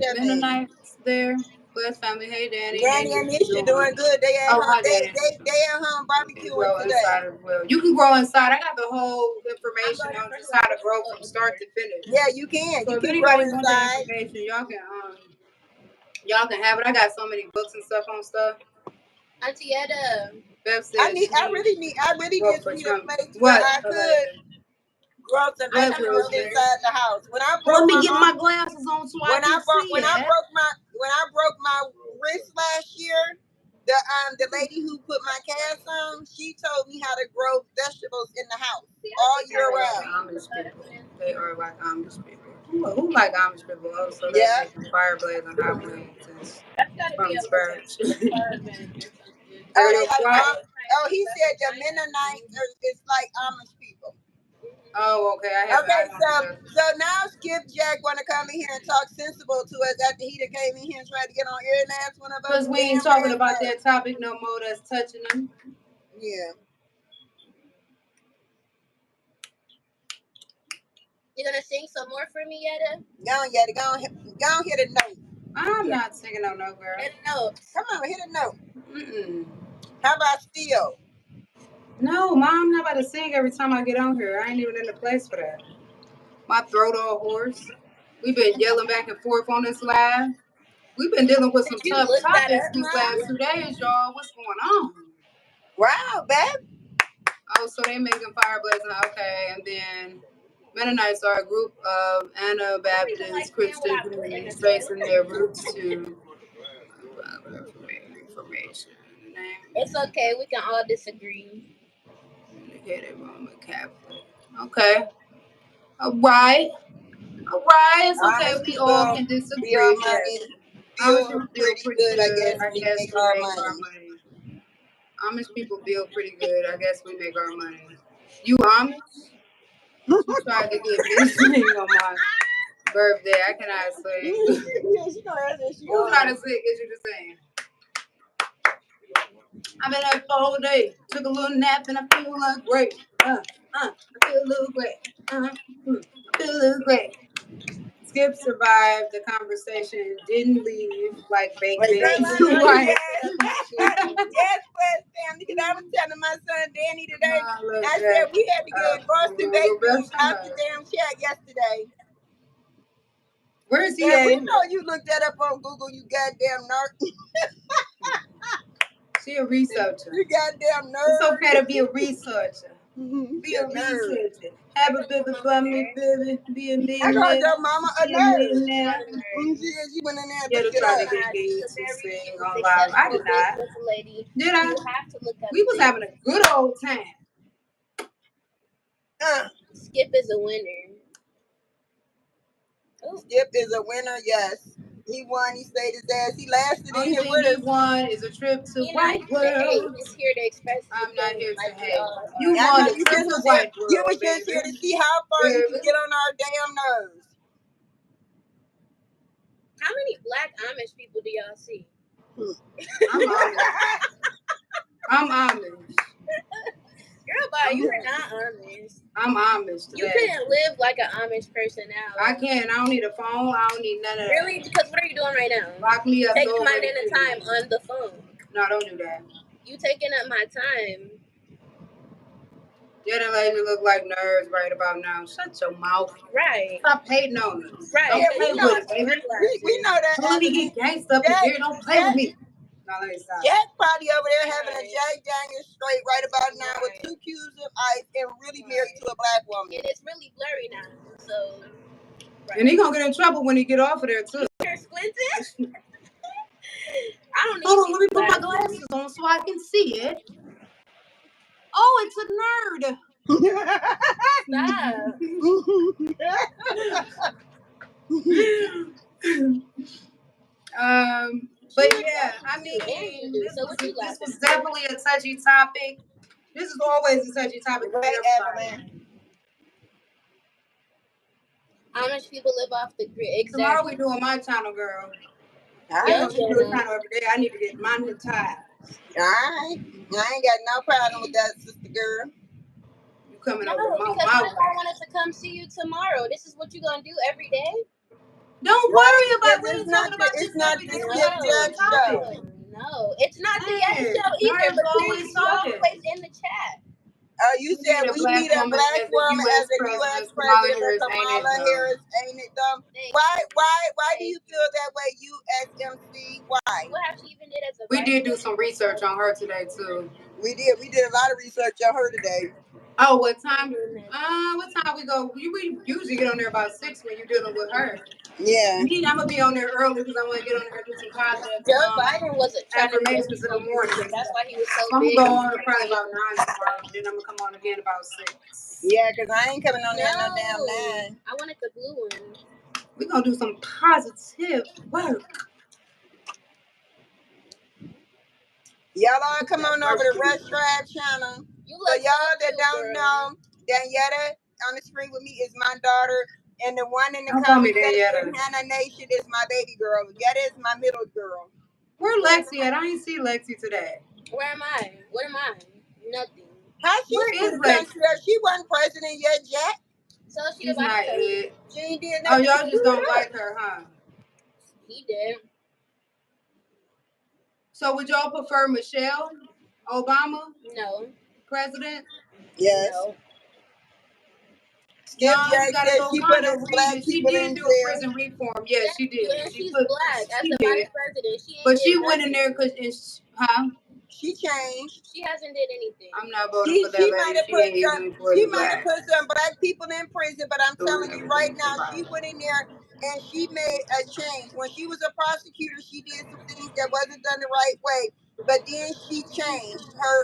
that mean?
Mennonites there. Bless family. Hey, Danny.
Danny and Nisha doing good. They at home. They at home barbecuing today.
Inside as well. You can grow inside. I got the whole information on just how to grow from start to finish.
Yeah, you can.
So
you
if
can
anybody
grow
wants
inside.
that information, y'all can have it. I got so many books and stuff on stuff.
Auntie Etta.
I really just need a place where I could grow some vegetables inside the house. When I broke
my glasses on so
when I broke my wrist last year, the lady who put my cast on, she told me how to grow vegetables in the house all year round.
Amish people. They are like Amish people. Who like Amish people? Oh, so they make fire blades and hot blades from scratch.
He said the Mennonites is like Amish people.
Oh, okay.
So now Skip Jack want to come in here and talk sensible to us after he done came in here and tried to get on every last one of us.
Because we ain't talking about that topic no more that's touching them.
Yeah.
You gonna sing some more for me, Yetta?
Go on, Yetta. Go on, hit a note.
I'm not singing no note, girl.
Hit a note.
Come on, hit a note.
Mm-mm.
How about Steel?
No, Mom, I'm not about to sing every time I get on here. I ain't even in the place for that. My throat all hoarse. We've been yelling back and forth on this live. We've been dealing with some tough topics these last 2 days, y'all. What's going on?
Wow, babe.
Oh, so they making fire blazing. Okay, and then Mennonites are a group of Anabaptist Christian communities tracing their roots to information.
It's okay. We can all disagree.
Communicated Roman Catholic. Okay. All right. It's okay. We all can disagree.
Feel pretty good. I guess we make our money.
Amish people feel pretty good. I guess we make our money. You Amish? You tried to get me to sing on my birthday. I cannot sing. Who's trying to sing? Get you to sing. I've been up all day. Took a little nap and I feel like great. I feel a little great. I feel a little great. Skip survived the conversation, didn't leave like baked beans.
Right. Yes, family. Because I was telling my son Danny today. I said we had to get roasted baked beans out the damn chat yesterday.
Where is he at?
We know you looked that up on Google, you goddamn nerd.
She a researcher.
You goddamn nerd.
It's okay to be a researcher. Be a researcher. Have a baby for me, baby. Be a millionaire.
I called your mama a nerd.
She went in there and tried to get me to sing on live. I did not. Did I? We was having a good old time.
Skip is a winner.
Skip is a winner, yes. He won. He stayed his ass. He lasted in here with us.
He won is a trip to White World.
He's here to express.
I'm not here to hate. You won a trip to White World.
You was just here to see how far you can get on our damn nerves.
How many black Amish people do y'all see?
I'm Amish.
Girl, bye, you are not Amish.
I'm Amish today.
You couldn't live like an Amish person now.
I can't. I don't need a phone. I don't need none of that.
Really? Because what are you doing right now?
Lock me up.
Taking my time on the phone.
No, don't do that.
You taking up my time.
That lady look like nerves right about now. Shut your mouth.
Right.
Stop hating on us.
Right.
Don't play with it, baby.
We know that.
Don't let me get gangsta up in here. Don't play with me. No, let me stop.
Jack probably over there having a Jack Daniels straight right about now with 2 cubes of ice and really married to a black woman.
And it's really blurry now. So.
Right. And he gonna get in trouble when he get off of there too.
You're squinting? I don't need.
Hold on, let me put my glasses on so I can see it. Oh, it's a nerd. But yeah, I mean, this was definitely a touchy topic. This is always a touchy topic for everybody.
Amish people live off the grid. Exactly.
Tomorrow we doing my channel, girl.
I
do a channel every day. I need to get monetized.
I ain't got no problem with that, sister girl.
You coming over
because
my
I wanted to come see you tomorrow. This is what you gonna do every day?
Don't worry about it.
It's not the Skip Jack show.
No, it's not the Yetta show either. But always in the chat.
You said we need a black woman as a U.S. president, Kamala Harris, ain't it though? Why do you feel that way, USMC? Why?
What have she even did as a
We did do some research on her today too.
We did a lot of research on her today.
Oh, what time we go? We usually get on there about 6 when you're dealing with her.
Yeah.
I'm gonna be on there early because I want to get on there and do some positive
Joe Biden wasn't
affirmations in the morning.
That's why he was so
I'm
big.
gonna go on probably about 9 tomorrow, and then I'm gonna come on again about 6.
Yeah, because I ain't coming on there no damn 9.
I wanted the blue one.
We're gonna do some positive work.
Y'all all come on over to Rush Drive channel. So y'all that don't know, Danietta on the screen with me is my daughter, and the one in the
Don't call me
conversation,
Daniela.
Hannah Nation, is my baby girl. Yetta is my middle girl.
Where Lexi at? I ain't see Lexi today.
Where am I? What am I? Nothing.
How she
Where
still
is
the
Lexi?
country? She wasn't president yet, Jack.
So
She's not it.
She ain't did
Oh,
nothing.
y'all just don't like her, huh?
He did.
So would y'all prefer Michelle Obama
No.
president?
Yes.
No.
Skip
No,
Jack
you gotta
said
go
she
kind
put
of
us
read
black
it. She
people
did
in
do a
jail.
prison reform. Yes, she did.
And
She
she's
put.
black as
She
the
did.
vice president. She ain't
But she
did
went in there
nothing.
because, huh?
She changed.
She hasn't did anything.
I'm not voting for that
She
lady.
might have
She
put
ain't
some.
even for
She
the
might have
black.
put some black people in prison, but I'm telling you right now, she
Everything
went in there and she made a change. When she was a prosecutor, she did some things that wasn't done the right way, but then she changed her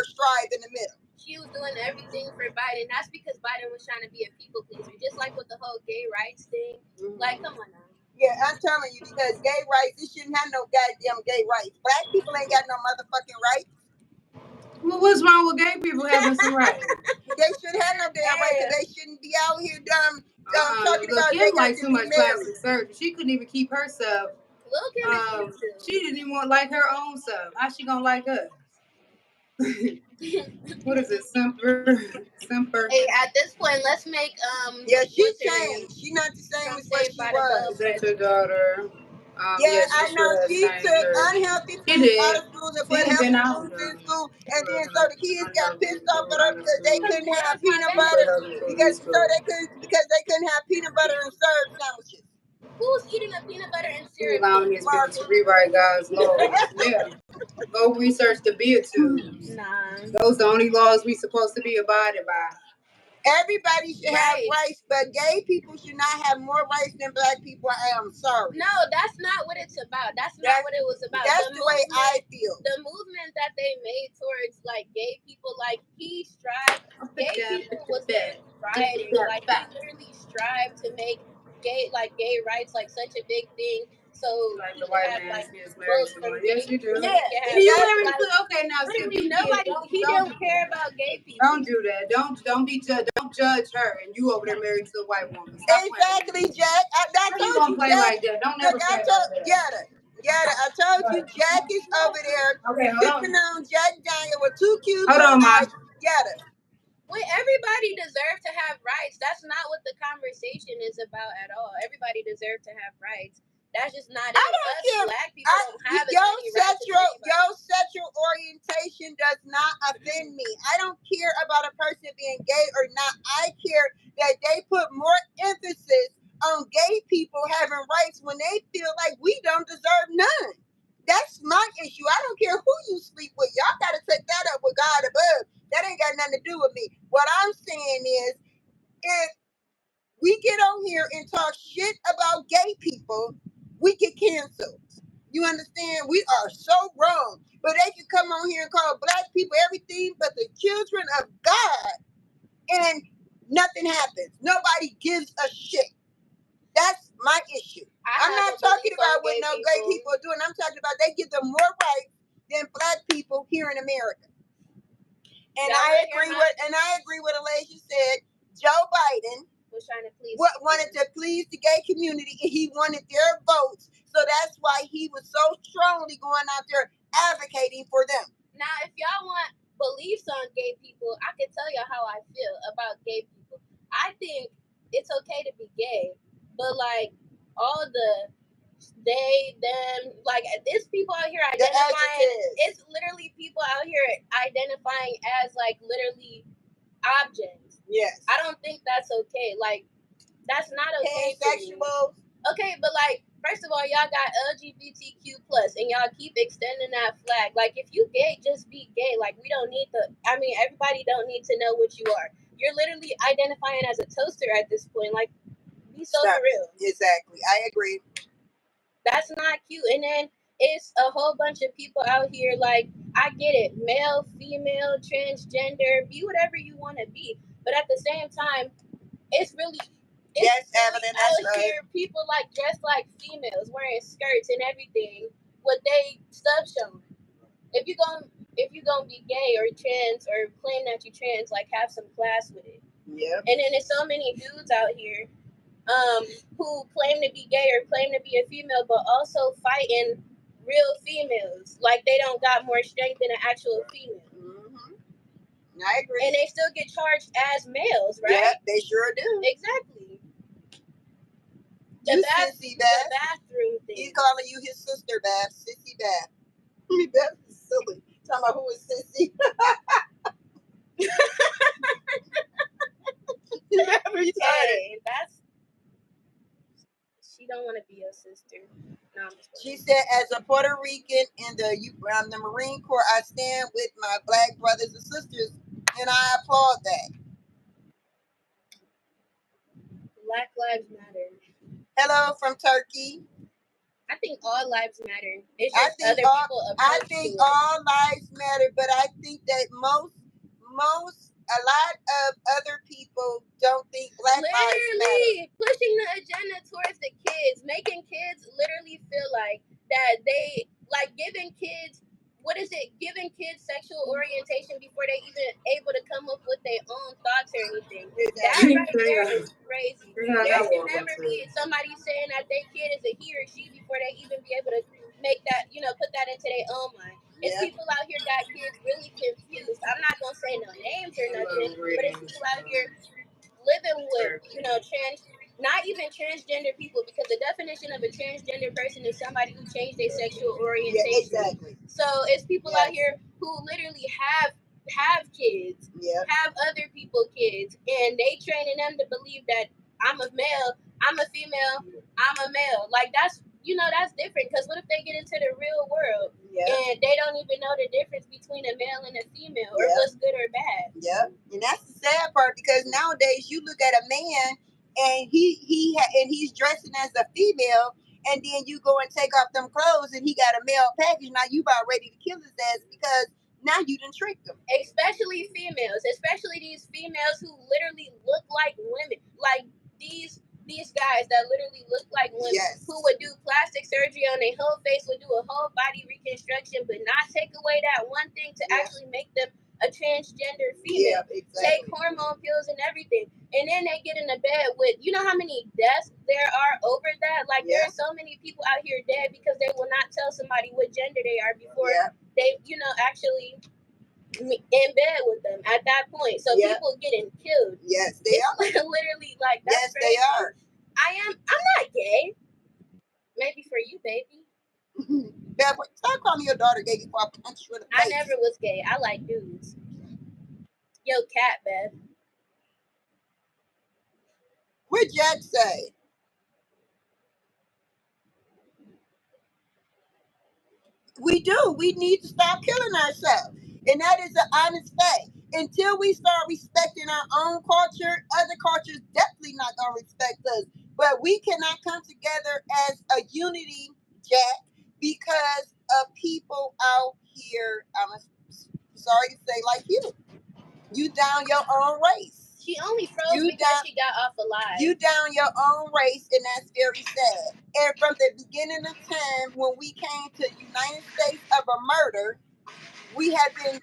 stride in the middle.
She was doing everything for Biden. That's because Biden was trying to be a people pleaser, just like with the whole gay rights thing. Like, come on now.
Yeah, I'm telling you, because gay rights, it shouldn't have no goddamn gay rights. Black people ain't got no motherfucking rights.
Well, what's wrong with gay people having some rights?
They should have no damn rights. They shouldn't be out here talking
Look,
about
Kim
they got
like
to
too
be
much
married.
plastic surgery. She couldn't even keep herself.
Lil' Kim is cute too.
She didn't even want like her own self. How she gonna like us? What is it? Semper.
Hey, at this point, let's make
Yeah, she
what's her name?
changed. She not the same
From
as what
Saved
she
by the Bell
was.
Is that your
president.
daughter?
Yeah,
Yes,
I
she
know.
should have
She
changed
took
her.
unhealthy
She
foods out
did.
of schools and
She
put
ain't been
healthy
out.
foods in school, and then so the kids got pissed off at her because they
Because
couldn't have
Kale's my
peanut
baby.
butter because they couldn't have peanut butter and syrup sandwiches.
Who's eating a peanut butter and
You
syrup?
allowing these people to rewrite God's laws. Yeah. Go research the Beatitudes.
Nah.
Those are the only laws we supposed to be abided by.
Everybody should have rights, but gay people should not have more rights than black people. I am sorry.
No, that's not what it's about. That's not what it was about.
That's the way I feel.
The movement that they made towards like gay people, like he strived. Gay people was there rioting. Like he literally strived to make gay rights like such a big thing. So
like
he
the
could
white
have
man
like
is
votes
married
from
to yes,
gay
you do.
people.
Yeah,
Okay, now
literally nobody. He didn't care about gay people.
Don't do that. Don't judge her and you over there married to a white woman. Stop
exactly, Jack. I
How you gonna play like that? Don't never play like that.
I told you, Jack is over there.
Okay, hold
sipping on Jack Daniel with 2 cubes
Hold on, Ma.
Wait, everybody deserves to have rights. That's not what the conversation is about at all. Everybody deserves to have rights. That's just not it.
I don't care.
Black people don't have as many rights.
Your sexual orientation does not offend me. I don't care about a person being gay or not. I care that they put more emphasis on gay people having rights when they feel like we don't deserve none. That's my issue. I don't care who you sleep with. Y'all got to take that up with God above. That ain't got nothing to do with me. What I'm saying is, if we get on here and talk shit about gay people, we get canceled. You understand? We are so wrong. But they can come on here and call black people everything but the children of God, and nothing happens. Nobody gives a shit. That's my issue. I'm not talking about what no gay people are doing. I'm talking about they give them more rights than black people here in America. And I agree with Alasia said. Joe Biden
was trying to please
wanted to please the gay community, and he wanted their votes. So that's why he was so strongly going out there advocating for them.
Now, if y'all want beliefs on gay people, I can tell you how I feel about gay people. I think it's okay to be gay, but like all the they, them, like it's people out here identifying. It's literally people out here identifying as like literally objects.
Yes.
I don't think that's okay. Like that's not okay.
Pansexuals.
Okay, but like first of all, y'all got LGBTQ plus, and y'all keep extending that flag. Like if you gay, just be gay. Like we don't need everybody don't need to know what you are. You're literally identifying as a toaster at this point. Like be so for real.
Exactly, I agree.
That's not cute. And then it's a whole bunch of people out here. Like I get it, male, female, transgender, be whatever you want to be. But at the same time, it's really
Evelyn, that's
out here. People like dressed like females, wearing skirts and everything with they stuff showing. If you gonna be gay or trans or claim that you trans, like have some class with it.
Yep.
And then there's so many dudes out here who claim to be gay or claim to be a female, but also fighting real females. Like they don't got more strength than an actual female.
Mm-hmm. I agree.
And they still get charged as males, right?
Yep, they sure do.
Exactly.
You sissy Bath.
The bathroom thing.
He's calling you his sister Bath, sissy Bath. Bath is silly. Talking about who is sissy.
Hey, that's. She don't want to be your sister. No, I'm just
she said, as a Puerto Rican in the Marine Corps, I stand with my black brothers and sisters, and I applaud that.
Black lives matter.
Hello from Turkey.
I think all lives matter. It's
I
just
think
other people approach
I think all lives matter, but I think that a lot of other people don't think black lives matter.
Literally pushing the agenda towards the kids, making kids literally feel like that they like giving kids giving kids sexual orientation before they even able to come up with their own thoughts or anything. That right there is crazy. There should never be somebody saying that their kid is a he or she before they even be able to make that, put that into their own mind. It's people out here got kids really confused. I'm not gonna say no names or nothing, but it's people out here living with, not even transgender people, because the definition of a transgender person is somebody who changed their sexual orientation.
Yeah, exactly.
So it's people out here who literally have kids, have other people kids, and they training them to believe that I'm a male, I'm a female, I'm a male. Like that's different, because what if they get into the real world and they don't even know the difference between a male and a female, or what's good or bad?
Yep. And that's the sad part, because nowadays you look at a man and he's dressing as a female, and then you go and take off them clothes and he got a male package. Now you about ready to kill his ass, because now you done tricked him.
Especially females, especially these females who literally look like women, like these guys that literally look like women, who would do plastic surgery on their whole face, would do a whole body reconstruction, but not take away that one thing to actually make them a transgender female. Take hormone pills and everything, and then they get in the bed with, how many deaths there are over that? Like there are so many people out here dead because they will not tell somebody what gender they are before they, actually in bed with them at that point. So people getting killed.
Yes, they are.
Literally, like that's crazy.
They are.
I'm not gay. Maybe for you, baby.
Beth, stop calling your daughter gay before I punch you in the face.
I never was gay. I like dudes. Yo, cat, Beth.
What Jack say? We do. We need to stop killing ourselves. And that is an honest fact. Until we start respecting our own culture, other cultures definitely not going to respect us. But we cannot come together as a unity, Jack, because of people out here, I'm sorry to say, like you. You down your own race.
She only froze because she got off alive.
You down your own race, and that's very sad. And from the beginning of time, when we came to the United States of a murder, we have been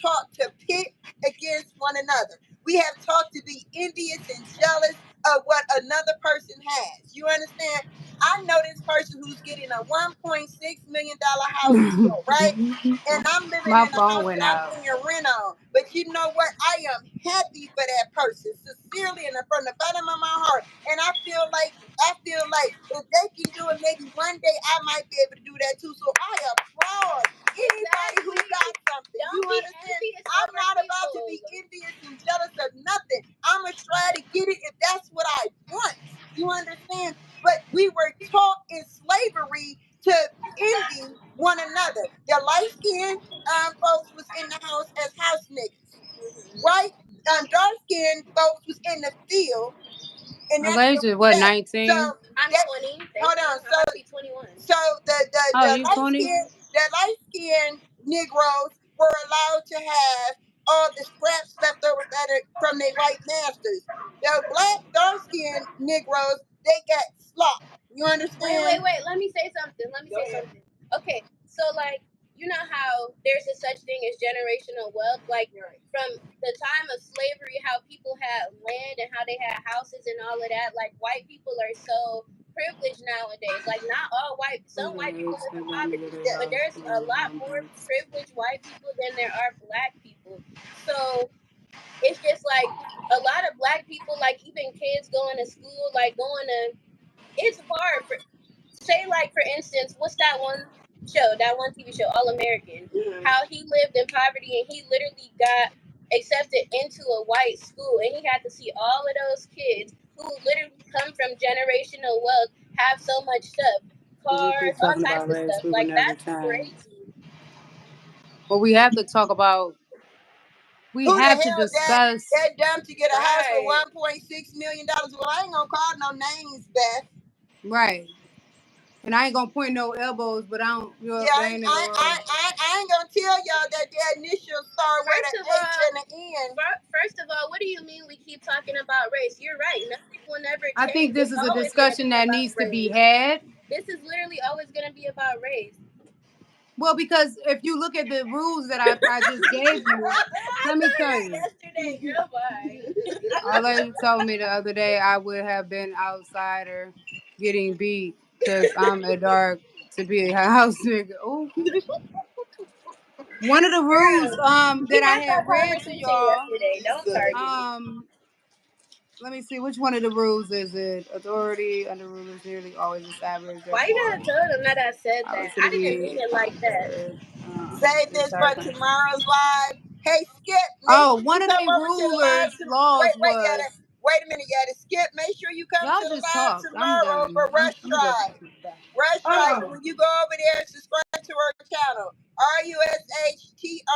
taught to pit against one another. We have taught to be envious and jealous of what another person has. You understand? I know this person who's getting a $1.6 million house, right? And I'm living in a house that I'm paying rent on. But you know what? I am happy for that person, sincerely and from the bottom of my heart. And I feel like if they can do it, maybe one day I might be able to do that too. So I applaud anybody who got something. You understand? I'm not about to be envious and jealous of nothing. I'm going to try to get it if that's what I want. You understand? But we were taught in slavery to envy one another. The light-skinned folks was in the house as house niggas. Right? Dark-skinned folks was in the field. And that's
what, 19?
So I'm 20.
Hold on.
I'll be 21.
So the light-skinned Negroes were allowed to have all the scraps left over from their white masters. The black, dark-skinned Negroes, they got slop. You understand?
Wait. Let me say something. Okay. So, like, you know how there's a such thing as generational wealth, like from the time of slavery, how people had land and how they had houses and all of that. Like white people are so privileged nowadays. Like not all white, some white people live in poverty, but there's a lot more privileged white people than there are black people. So it's just like a lot of black people, like even kids going to school, like it's hard for, say like for instance, what's that one TV show, All American, how he lived in poverty and he literally got accepted into a white school and he had to see all of those kids who literally come from generational wealth have so much stuff, cars, all types of stuff. Like that's crazy.
But we have to talk about. We have to discuss.
That dumb to get a house for $1.6 million. Well, I ain't gonna call no names, Beth.
Right. And I ain't gonna point no elbows, but I don't.
I ain't gonna tell y'all that the initials start with an H and an N.
First of all, what do you mean we keep talking about race? You're right. Nothing will never change.
I think this is a discussion that needs to be had.
This is literally always going to be about race.
Well, because if you look at the rules that I just gave you, let me tell you.
Yesterday, girl, bye.
All they told me the other day, I would have been outsider getting beat because I'm a dark to be a house nigga. Ooh. One of the rules that I had read to y'all. Let me see, which one of the rules is it? Authority under rulers nearly always established.
Why you gotta tell them that I said that? I didn't mean it like that.
Save this for tomorrow's live. Hey, Skip.
One of the rulers' laws was.
Wait a minute, Skip. Make sure you come to the live tomorrow for Rush Tribe. Rush Tribe. When you go over there, subscribe to our channel. RUSHTRIBE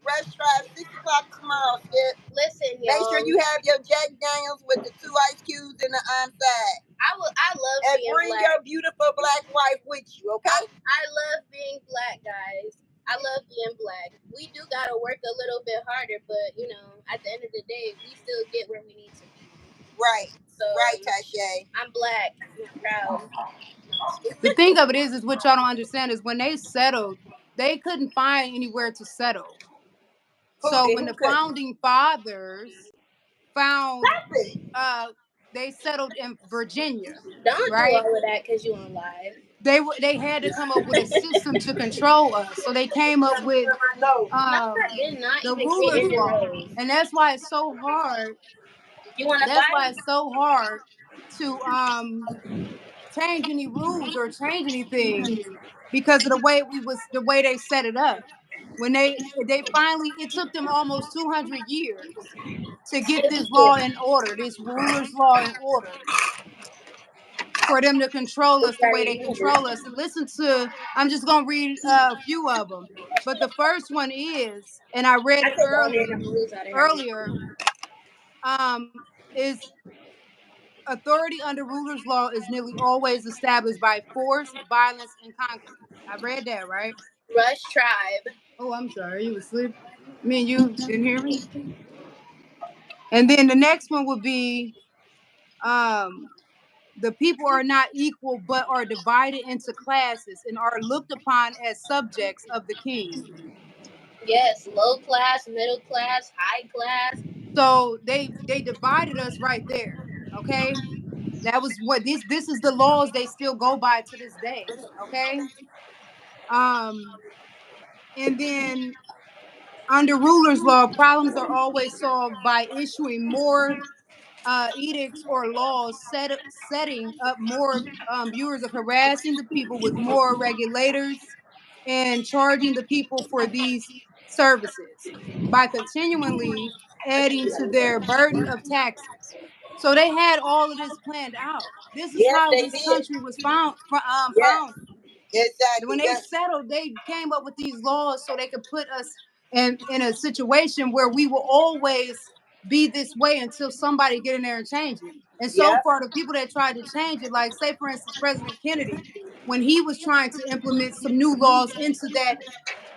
Rush Tribe, 6 o'clock tomorrow, Skip.
Listen, y'all.
Make sure you have your Jack Daniels with the 2 ice cubes in the side.
I love
and
being
bring
black.
your beautiful black wife with you, okay?
I love being black, guys. I love being black. We do gotta work a little bit harder, but you know, at the end of the day, we still get where we need to be.
Right. So right, Tashay.
I'm black. I'm proud.
The thing of it is what y'all don't understand is when they settled, they couldn't find anywhere to settle. When the founding fathers found, they settled in Virginia.
Don't do all of that because you're on live.
They had to come up with a system to control us, so they came up with the rulers' law, and that's why it's so hard. That's why it's so hard to change any rules or change anything because of the way they set it up. When they finally, it took them almost 200 years to get this law in order, this ruler's law in order, for them to control us the way they control us. And listen to, I'm just gonna read a few of them, but the first one is, and I read it earlier, is authority under ruler's law is nearly always established by force, violence, and conquest. I read that, right?
Rush Tribe.
Oh, I'm sorry. You asleep? Me and you didn't hear me? And then the next one would be the people are not equal but are divided into classes and are looked upon as subjects of the king.
Yes, low class, middle class, high class.
So they divided us right there. Okay? That was what this is the laws they still go by to this day. Okay? And then under ruler's law, problems are always solved by issuing more edicts or laws, setting up more bureaus of harassing the people with more regulators and charging the people for these services by continually adding to their burden of taxes. So they had all of this planned out. This is how this country was founded.
Exactly.
When they settled, they came up with these laws so they could put us in a situation where we will always be this way until somebody get in there and change it. And so far, the people that tried to change it, like say for instance, President Kennedy, when he was trying to implement some new laws into that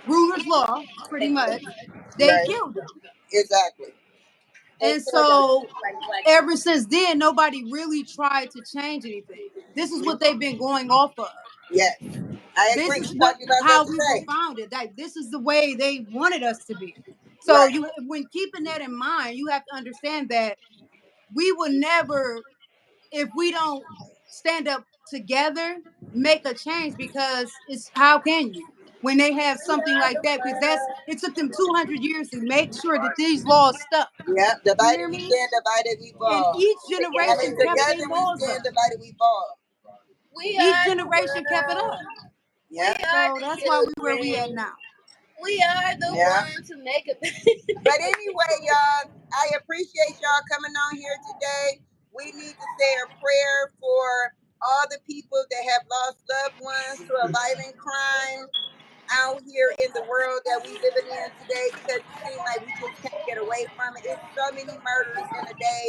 ruler's law, pretty much, they killed him.
Exactly.
And so ever since then, nobody really tried to change anything. This is what they've been going off of.
Yes. I
this
agree.
is
We
what
talked about
how
that
we were
today.
founded. That this is the way they wanted us to be. So
Right.
you, when keeping that in mind, you have to understand that we will never, if we don't stand up together, make a change, because it's, how can you when they have something like that? Because it took them 200 years to make sure that these laws stuck.
Yeah.
You
Divided
hear
we
me?
stand, divided we
And
fall.
each
I mean,
generation kept their
together we
laws
stand,
up.
divided we fall.
We
Each
are the
generation kept it up.
world.
Yeah.
We are
So
the
that's why we where we at
children.
now.
We are the
Yeah.
ones who make a.
But anyway, y'all, I appreciate y'all coming on here today. We need to say a prayer for all the people that have lost loved ones to a violent crime out here in the world that we living in today, because it seems like we just can't get away from it. It's so many murders in a day.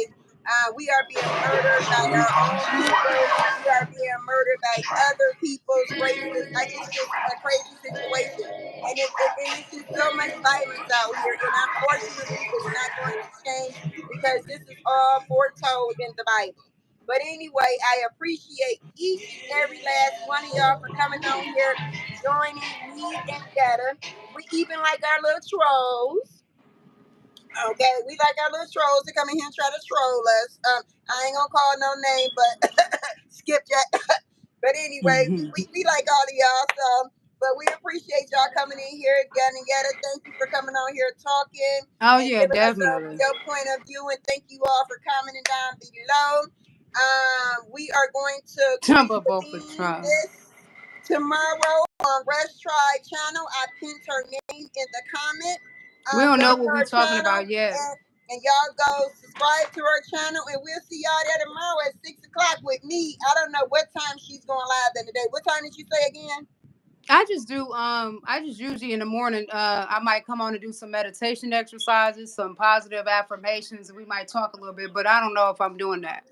We are being murdered by our own people. We are being murdered by other people's races. Like, it's just a crazy situation. And it's just so much violence out here. And unfortunately, it's not going to change, because this is all foretold in the Bible. But anyway, I appreciate each and every last one of y'all for coming on here, joining me and Data. We even like our little trolls. Okay, we like our little trolls to come in here and try to troll us. I ain't gonna call no name, but skip that. But anyway, we like all of y'all. So, but we appreciate y'all coming in here. Ganagetta, thank you for coming on here talking
Oh
and
yeah,
giving us
definitely.
your point of view. And thank you all for commenting down below. We are going to
Jump up off the
reconvene
truck.
this tomorrow on Rest Try channel. I pinned her name in the comment.
We don't
Go
know
to
what we're
her
talking
channel
about yet.
and y'all go subscribe to her channel, and we'll see y'all there tomorrow at 6 o'clock with me. I don't know what time she's going live in the day. What time did you say again?
I just usually in the morning, I might come on and do some meditation exercises, some positive affirmations, and we might talk a little bit, but I don't know if I'm doing that.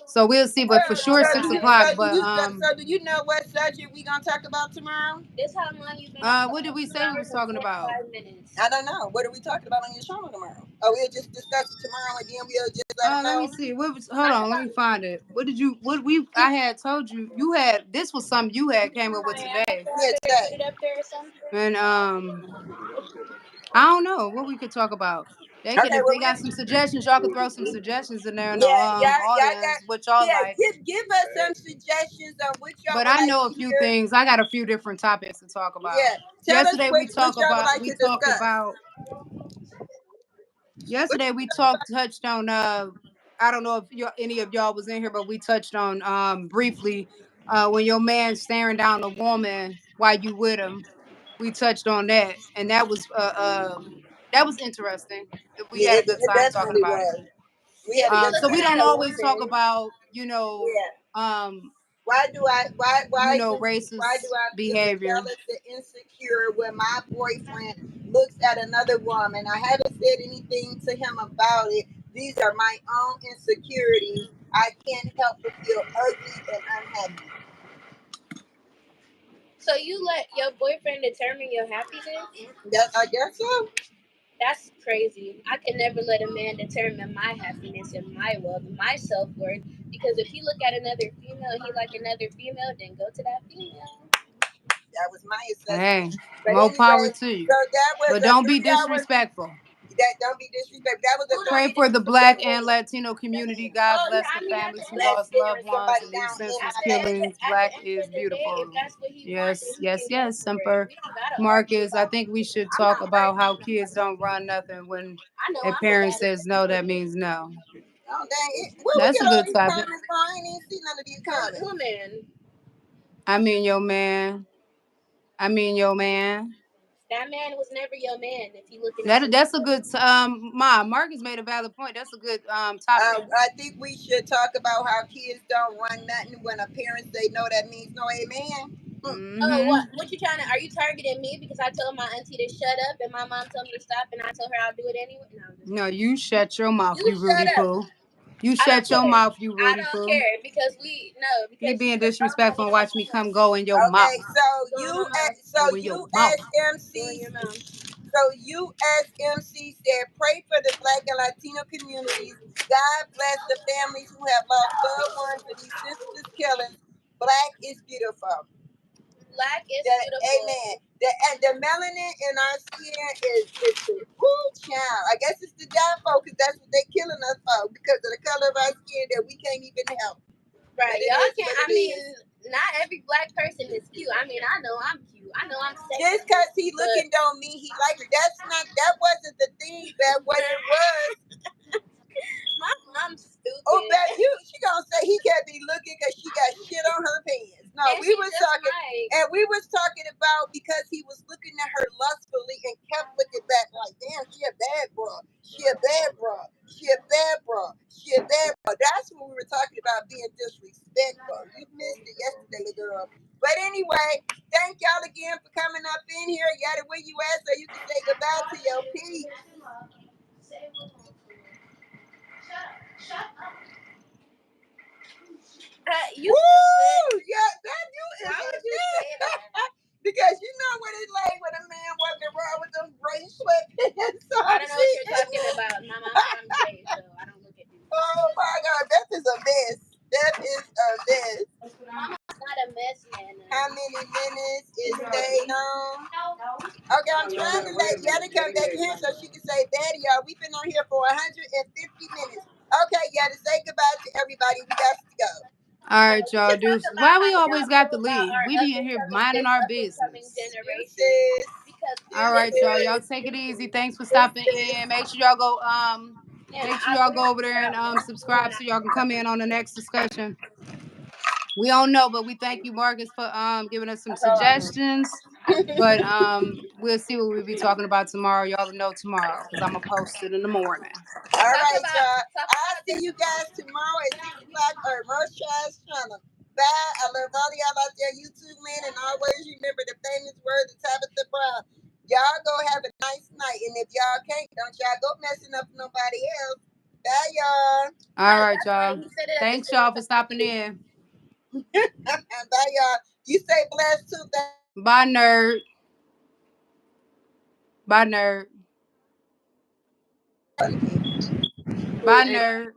So we'll see, but for sure 6 o'clock. But
So do you know what subject we gonna talk about tomorrow?
This how long you've been on.
what did we
2
say we
hours
was
and
talking about?
45 minutes.
I don't know. What are we talking about on your channel tomorrow? Oh, we'll just discuss it tomorrow, and then we'll just let them
Let me
know.
see. Hold on, let me find it. I had told you, you had, this was something you had came up with today.
Yeah, today.
Put it up there or something.
And I don't know what we could talk about. They could,
Okay,
if
well,
they got some suggestions, y'all could throw some suggestions in there in the
yeah, y'all
audience,
got,
what y'all
yeah,
like.
give us some suggestions on which y'all
But
would
I
like
know a
to
few
hear.
things. I got a few different topics to talk about.
Yeah, tell us
Yesterday we
which y'all would like
we
to
talked
discuss.
about
Which,
yesterday we touched on I don't know if any of y'all was in here, but we touched on briefly when your man staring down a woman while you with him. We touched on that, and that was interesting. We
yeah,
had a
it
good time talking
definitely
about it.
was. We had a good
So we
time.
don't always talk about
Yeah.
um
Why do I why do
racist
I feel
behavior.
jealous and insecure when my boyfriend looks at another woman? I haven't said anything to him about it. These are my own insecurities. I can't help but feel ugly and unhappy.
So you let your boyfriend determine your happiness?
I guess so.
That's crazy. I can never let a man determine my happiness and my wealth, my self worth. Because if he look at another female and he like another female, then go to that female.
That was my
Hey,
assessment. But
more power
anyway,
to you.
so that was
But
a
don't be
3 hour.
disrespectful.
That don't be disrespectful. That was a
Pray
3
for the Black and Latino community. God
Oh,
bless
I
the
mean, at the
families who
end,
Black
lost loved
staring
ones
somebody
in these
down in
senseless
my face.
killings.
at the
Black
end
is
of the day, if
beautiful.
that's what he wants,
Yes,
then he
yes,
can go
yes,
for it.
Semper.
We don't gotta argue
Marcus, I
about
think
it.
we should
I'm
talk
not
about how
arguing.
kids don't run nothing when
I know
a
I'm the
parent
baddest
says
in the
no, that
room.
means no.
Oh dang! Where we
That's
get
a
all
good
these
topic.
comments from? I ain't even see none of these comments.
Who man?
I mean, your man. I mean, your man.
That man was never your man if you looking at
That's a good Marcus made a valid point. That's a good topic.
I think we should talk about how kids don't run nothing when a parent say no. That means no. Amen.
Mm-hmm.
What you trying to? Are you targeting me because I told my auntie to shut up and my mom told me to stop and I told her I'll do it anyway?
No, you shut your mouth,
You
you
shut
Rudy
up.
Poo. You
I don't
shut your
care.
mouth, you
I
Rudy
don't
Poo.
care because
You
because
being
you don't know
disrespectful and
what I'm
watch me
doing.
come go in your
Okay,
mouth.
so
Go in my mouth.
Go in your mouth.
Go in your mouth.
USMC said, pray for the Black and Latino communities. God bless the families who have lost loved ones to these senseless killings. Black is beautiful.
black is
The,
beautiful.
amen. The melanin in our skin is the woo child. I guess it's the die for because that's what they killing us for because of the color of our skin that we can't even help.
Right.
But it
Y'all
is
can't.
what
I
it
mean,
is.
not every black person is cute. I mean, I know I'm cute. I know I'm sexy.
Just because he looking don't mean he like it. That wasn't the thing. That what it was.
My mom's stupid.
Oh, babe, she gonna say he can't be looking because she got shit on her pants. No,
And
we
she
was
just
talking,
might.
and we was talking about because he was looking at her lustfully and kept looking back like, damn, she a bad bro. She a bad bro. She a bad bro. She a bad bro. That's what we were talking about being disrespectful. You missed it yesterday, girl. But anyway, thank y'all again for coming up in here. Yada, where you at so you can say goodbye to your peeps.
Shut up. You
Woo! Yeah, that you is.
Why would you say that?
Because you know what it's like when a man walking around with them gray sweatpants on.
I don't know what you're talking about. My mom's from Jay, so I don't look at you.
Oh my God, that is a mess. That is a mess.
Mama's not a mess, man.
How many minutes is staying on? Okay, I'm trying to let Yetta come back here so she can say, Daddy, y'all, we've been on here for 150 minutes. Okay, Yetta, say goodbye to everybody. We got to go.
All right, y'all. Why we always got to leave? We be in here minding our business. All right, y'all. Y'all take it easy. Thanks for stopping in. Make sure y'all go over there and subscribe so y'all can come in on the next discussion. We don't know, but we thank you, Marcus, for giving us some suggestions. But we'll see what we'll be talking about tomorrow. Y'all will know tomorrow because I'm gonna post it in the morning.
All right, y'all. I'll see you guys tomorrow at 6 o'clock or Merchant's channel. Bye. I love all of y'all out there, YouTube man, and always remember the famous words of Tabitha Brown. Y'all go have a nice night, and if y'all can't, don't y'all go messing up nobody else. Bye, y'all.
All right, y'all. Thanks, y'all, for stopping in.
Bye, y'all. You say blessed too.
Bye, nerd. Bye, nerd. Bye, nerd.